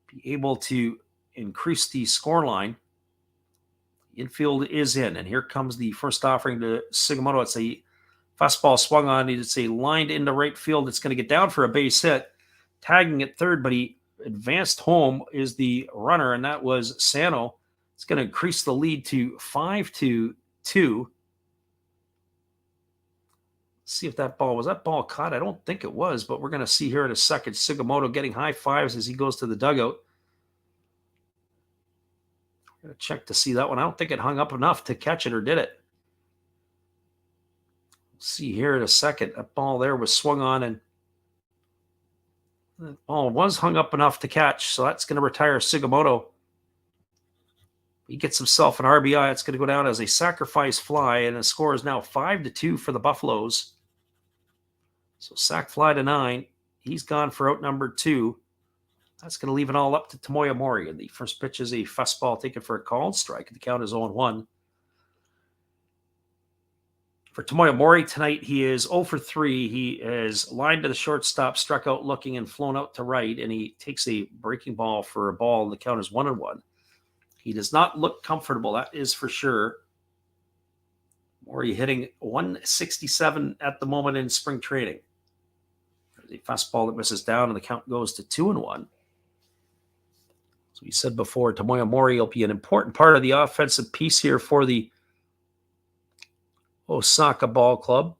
be able to increase the score line. Infield is in, and here comes the first offering to Sugimoto. It's a fastball swung on. It's a lined into right field. It's going to get down for a base hit. Tagging at third, but he advanced home is the runner, and that was Sano. It's going to increase the lead to 5-2. See if that ball caught. I don't think it was, but we're going to see here in a second. Sugimoto getting high fives as he goes to the dugout. I'm going to check to see that one. I don't think it hung up enough to catch it, or did it? We'll see here in a second. That ball there was swung on, and the ball was hung up enough to catch, so that's going to retire Sugimoto. He gets himself an RBI. It's going to go down as a sacrifice fly, and the score is now 5-2 for the Buffaloes. So sac fly to 9. He's gone for out number 2. That's going to leave it all up to Tomoya Mori. And the first pitch is a fastball taken for a called strike. The count is 0-1. For Tomoya Mori tonight, he is 0 for 3. He is lined to the shortstop, struck out looking, and flown out to right. And he takes a breaking ball for a ball, and the count is 1-1. He does not look comfortable, that is for sure. Mori hitting 167 at the moment in spring training. There's a fastball that misses down, and the count goes to 2-1. So we said before, Tomoya Mori will be an important part of the offensive piece here for the Osaka Ball Club.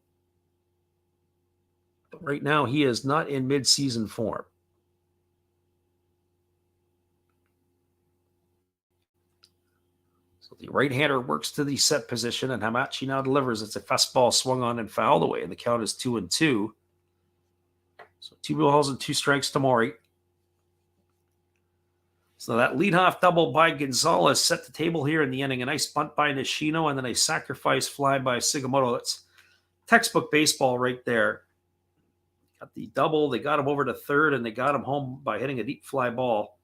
But right now he is not in mid-season form. So the right-hander works to the set position, and Hamachi now delivers. It's a fastball swung on and fouled away, and the count is 2-2. So 2 balls and 2 strikes to Mori. So that leadoff double by Gonzalez set the table here in the inning. A nice bunt by Nishino, and then a sacrifice fly by Sugimoto. It's textbook baseball right there. Got the double. They got him over to third, and they got him home by hitting a deep fly ball.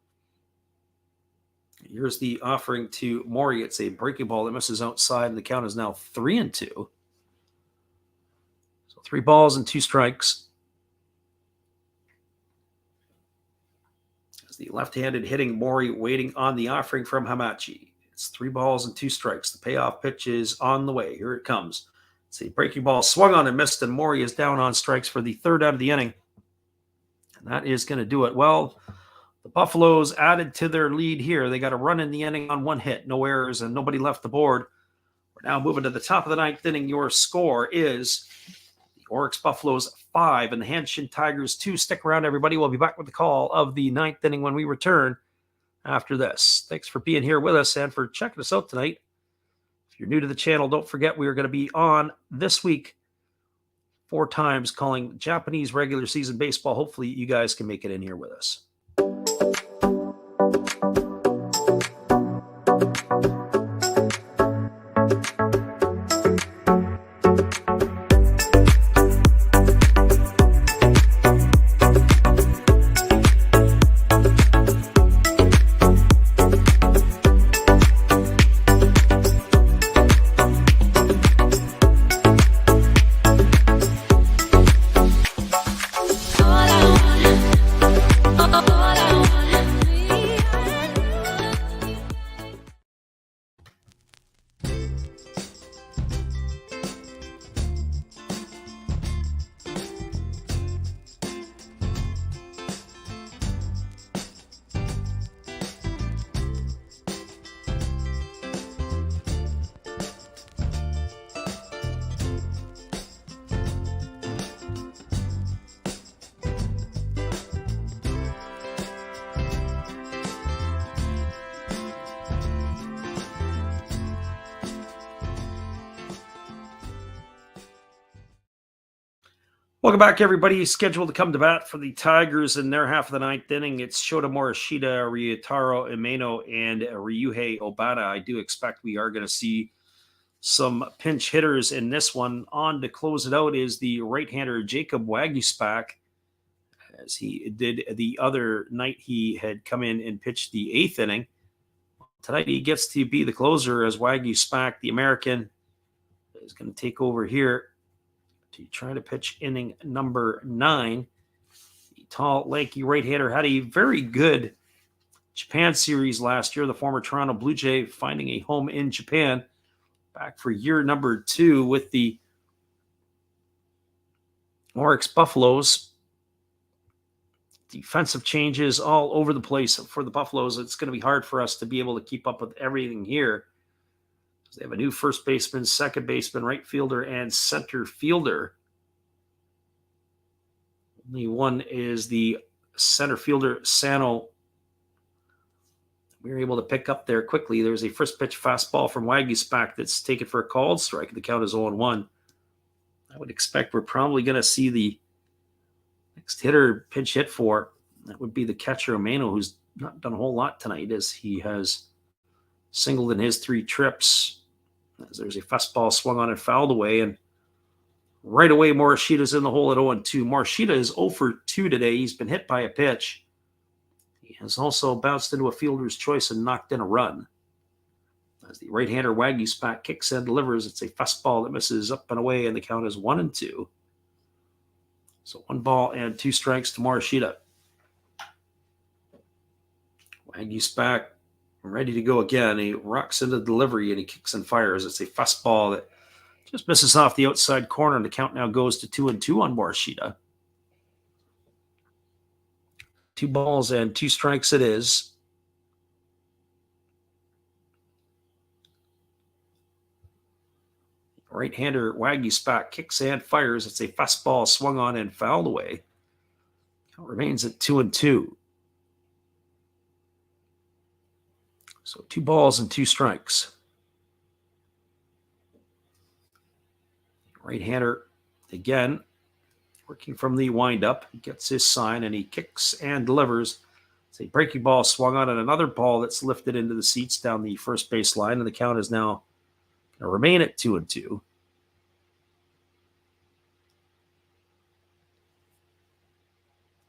Here's the offering to Mori. It's a breaking ball that misses outside, and the count is now 3-2. So 3 balls and 2 strikes. The left-handed hitting Mori waiting on the offering from Hamachi. It's 3 balls and 2 strikes. The payoff pitch is on the way. Here it comes. It's a breaking ball swung on and missed, and Mori is down on strikes for the 3rd out of the inning. And that is going to do it. Well, the Buffaloes added to their lead here. They got a run in the inning on 1 hit, no errors, and nobody left the board. We're now moving to the top of the 9th inning. Your score is the Orix Buffaloes 5 and the Hanshin Tigers 2. Stick around, everybody. We'll be back with the call of the 9th inning when we return after this. Thanks for being here with us and for checking us out tonight. If you're new to the channel, don't forget we are going to be on this week 4 times calling Japanese regular season baseball. Hopefully you guys can make it in here with us. Welcome back, everybody. Scheduled to come to bat for the Tigers in their half of the 9th inning. It's Shota Morishita, Ryutaro Umeno, and Ryuhei Obata. I do expect we are going to see some pinch hitters in this one. On to close it out is the right-hander Jacob Waguespack. As he did the other night, he had come in and pitched the 8th inning. Tonight he gets to be the closer as Waguespack, the American, is going to take over here to try to pitch inning number 9. The tall, lanky right-hander had a very good Japan series last year. The former Toronto Blue Jay finding a home in Japan. Back for year number 2 with the Orix Buffaloes. Defensive changes all over the place for the Buffaloes. It's going to be hard for us to be able to keep up with everything here. They have a new first baseman, second baseman, right fielder, and center fielder. Only one is the center fielder, Sano. We were able to pick up there quickly. There's a first pitch fastball from Waguespack that's taken for a called strike. The count is 0-1. I would expect we're probably going to see the next hitter pinch hit for. That would be the catcher, Umeno, who's not done a whole lot tonight as he has singled in his 3 trips. As there's a fastball swung on and fouled away, and right away Morishita's in the hole at 0-2. Morishita is 0 for 2 today. He's been hit by a pitch. He has also bounced into a fielder's choice and knocked in a run. As the right-hander Waguespack kicks and delivers, it's a fastball that misses up and away, and the count is 1-2. So 1 ball and 2 strikes to Morishita. Waguespack ready to go again. He rocks into the delivery and he kicks and fires. It's a fastball that just misses off the outside corner, and the count now goes to 2-2 on Morishita. 2 balls and 2 strikes it is. Right-hander Waggy's back, kicks and fires. It's a fastball swung on and fouled away. Count remains at 2-2. So 2 balls and 2 strikes. Right-hander again, working from the windup. He gets his sign and he kicks and delivers. It's a breaking ball swung on and another ball that's lifted into the seats down the first base line, and the count is now going to remain at 2-2.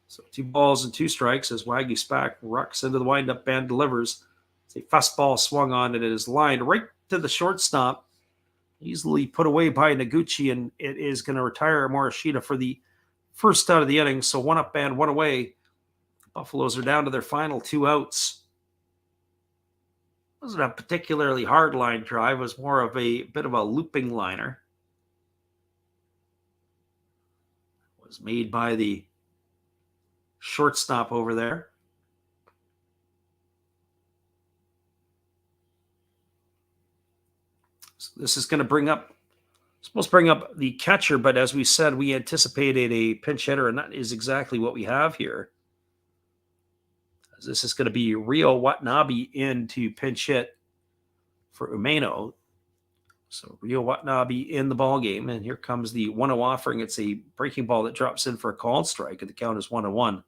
So 2 balls and 2 strikes as Waggy Spack rocks into the windup and delivers. It's a fastball swung on and it is lined right to the shortstop. Easily put away by Noguchi, and it is going to retire Morishita for the first out of the inning. So 1 up and 1 away. Buffaloes are down to their final 2 outs. It wasn't a particularly hard line drive. It was more of a bit of a looping liner. It was made by the shortstop over there. So this is going to supposed to bring up the catcher, but as we said, we anticipated a pinch hitter, and that is exactly what we have here. As this is going to be Rio Watanabe in to pinch hit for Umeno. So Rio Watanabe in the ball game, and here comes the 1-0 offering. It's a breaking ball that drops in for a called strike, and the count is 1-1.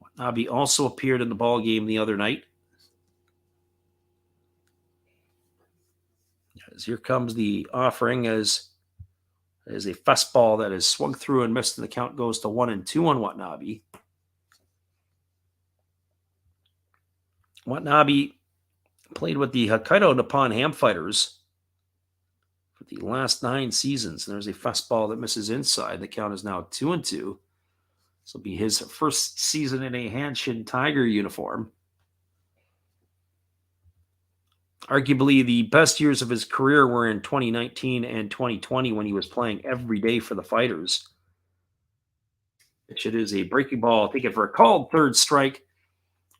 Watanabe also appeared in the ball game the other night. As here comes the offering as a fastball that is swung through and missed, and the count goes to 1-2 on Watanabe. Watanabe played with the Hokkaido Nippon Ham Fighters for the last 9 seasons. And there's a fastball that misses inside. The count is now 2-2. This will be his first season in a Hanshin Tiger uniform. Arguably, the best years of his career were in 2019 and 2020 when he was playing every day for the Fighters. It is a breaking ball taken for a called third strike.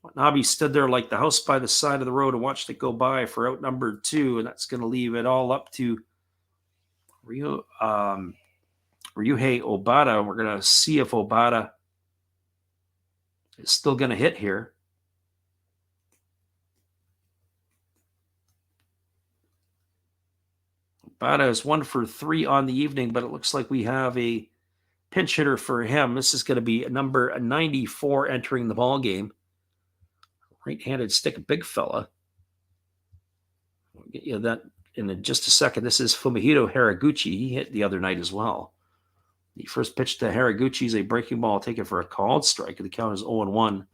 Watanabe stood there like the house by the side of the road and watched it go by for out number 2, and that's going to leave it all up to Ryuhei Obata. We're going to see if Obata is still going to hit here. Obata is 1 for 3 on the evening, but it looks like we have a pinch hitter for him. This is going to be number 94 entering the ball game. Right-handed stick, big fella. We'll get you that in just a second. This is Fumihiro Haraguchi. He hit the other night as well. The first pitch to Haraguchi is a breaking ball taken for a called strike, and the count is 0-1.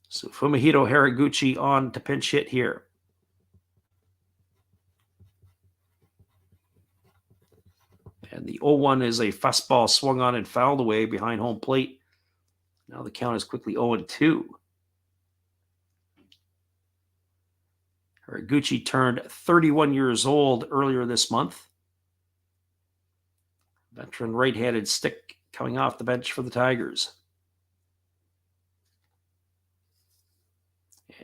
So Fumihiro Haraguchi on to pinch hit here. And the 0-1 is a fastball swung on and fouled away behind home plate. Now the count is quickly 0-2. Haraguchi turned 31 years old earlier this month. Veteran right-handed stick coming off the bench for the Tigers.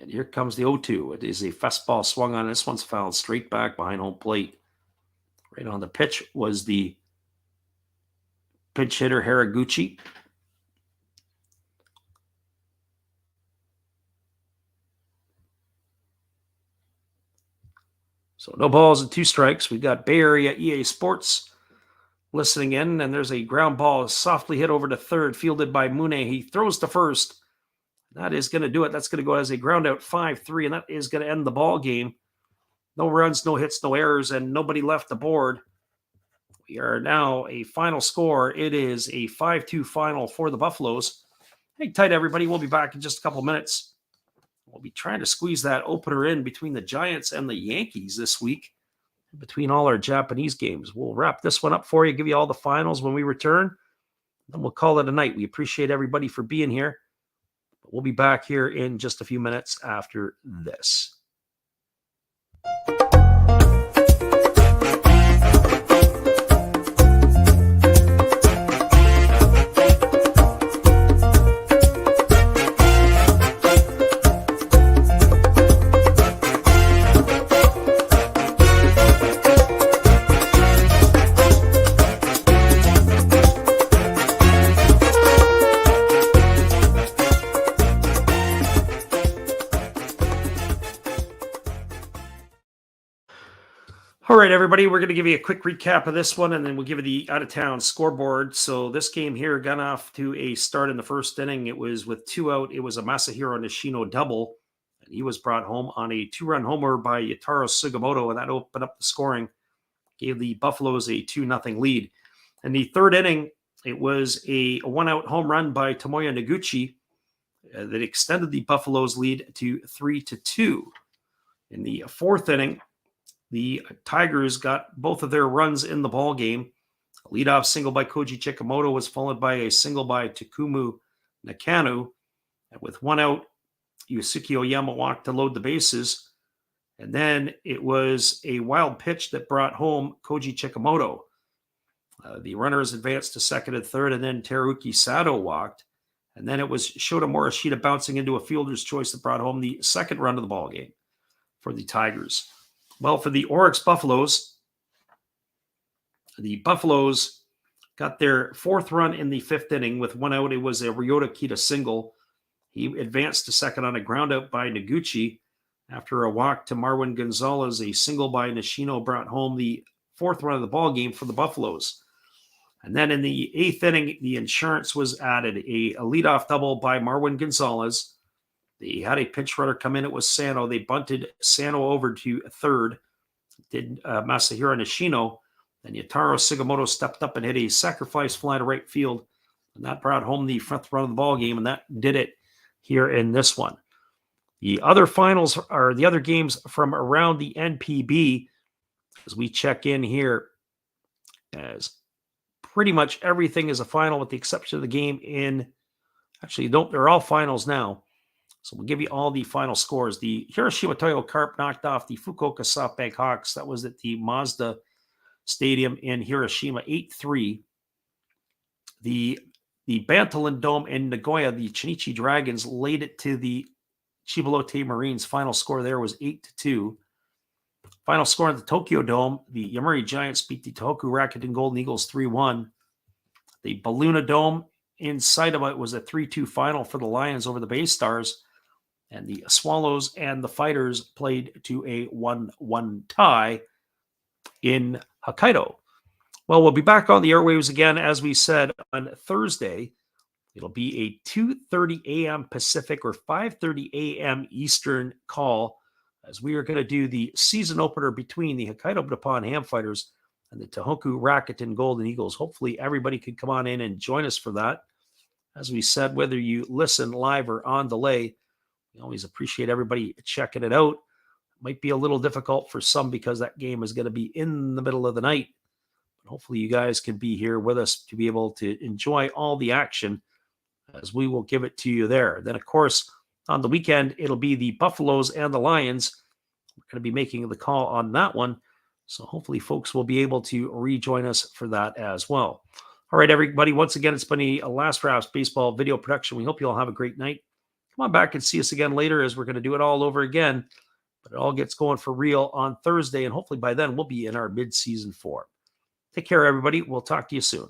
And here comes the 0-2. It is a fastball swung on. This one's fouled straight back behind home plate. Right on the pitch was the pinch hitter Haraguchi. So no balls and 2 strikes. We've got Bay Area EA Sports listening in, and there's a ground ball softly hit over to third, fielded by Mune. He throws to first. That is going to do it. That's going to go as a ground out 5-3, and that is going to end the ball game. No runs, no hits, no errors, and nobody left the board. We are now a final score. It is a 5-2 final for the Buffaloes. Hang tight, everybody. We'll be back in just a couple minutes. We'll be trying to squeeze that opener in between the Giants and the Yankees this week, between all our Japanese games. We'll wrap this one up for you, give you all the finals when we return, and we'll call it a night. We appreciate everybody for being here. We'll be back here in just a few minutes after this. All right, everybody, we're going to give you a quick recap of this one, and then we'll give you the out-of-town scoreboard. So this game here got off to a start in the first inning. It was with 2 out. It was a Masahiro Nishino double, and he was brought home on a 2-run homer by Yataro Sugimoto, and that opened up the scoring, gave the Buffaloes a 2-0 lead. In the third inning, it was a 1-out home run by Tomoya Noguchi that extended the Buffaloes' lead to 3-2. In the fourth inning, the Tigers got both of their runs in the ball game. A leadoff single by Koji Chikamoto was followed by a single by Takumu Nakano. And with 1 out, Yusuke Oyama walked to load the bases. And then it was a wild pitch that brought home Koji Chikamoto. The runners advanced to second and third, and then Teruki Sato walked. And then it was Shota Morishita bouncing into a fielder's choice that brought home the second run of the ball game for the Tigers. Well, for the Orix Buffaloes, the Buffaloes got their fourth run in the fifth inning. With 1 out, it was a Ryota Kita single. He advanced to second on a ground out by Noguchi. After a walk to Marwin Gonzalez, a single by Nishino brought home the fourth run of the ball game for the Buffaloes. And then in the eighth inning, the insurance was added. A leadoff double by Marwin Gonzalez. They had a pinch runner come in. It was Sano. They bunted Sano over to third. Did Masahiro Nishino. Then Yataro Sugimoto stepped up and hit a sacrifice fly to right field. And that brought home the fifth run of the ball game. And that did it here in this one. The other finals are the other games from around the NPB. As we check in here, as pretty much everything is a final with the exception of the game in, actually, they're all finals now. So we'll give you all the final scores. The Hiroshima Toyo Carp knocked off the Fukuoka SoftBank Hawks. That was at the Mazda Stadium in Hiroshima, 8-3. The Bantalin Dome in Nagoya, the Chinichi Dragons laid it to the Chibalote Marines. Final score there was 8-2. Final score in the Tokyo Dome, the Yomiuri Giants beat the Tohoku Rakuten Golden Eagles 3-1. The Balluna Dome in Saitama, it was a 3-2 final for the Lions over the Bay Stars. And the Swallows and the Fighters played to a 1-1 tie in Hokkaido. Well, we'll be back on the airwaves again, as we said, on Thursday. It'll be a 2:30 a.m. Pacific or 5:30 a.m. Eastern call, as we are going to do the season opener between the Hokkaido Nippon Ham Fighters and the Tohoku Rakuten Golden Eagles. Hopefully, everybody can come on in and join us for that. As we said, whether you listen live or on delay, we always appreciate everybody checking it out. It might be a little difficult for some because that game is going to be in the middle of the night. But hopefully you guys can be here with us to be able to enjoy all the action, as we will give it to you there. Then, of course, on the weekend, it'll be the Buffaloes and the Lions. We're going to be making the call on that one. So hopefully folks will be able to rejoin us for that as well. All right, everybody. Once again, it's been a Last Drafts Baseball video production. We hope you all have a great night. Come on back and see us again later, as we're going to do it all over again. But it all gets going for real on Thursday, and hopefully by then we'll be in our mid-season form. Take care, everybody. We'll talk to you soon.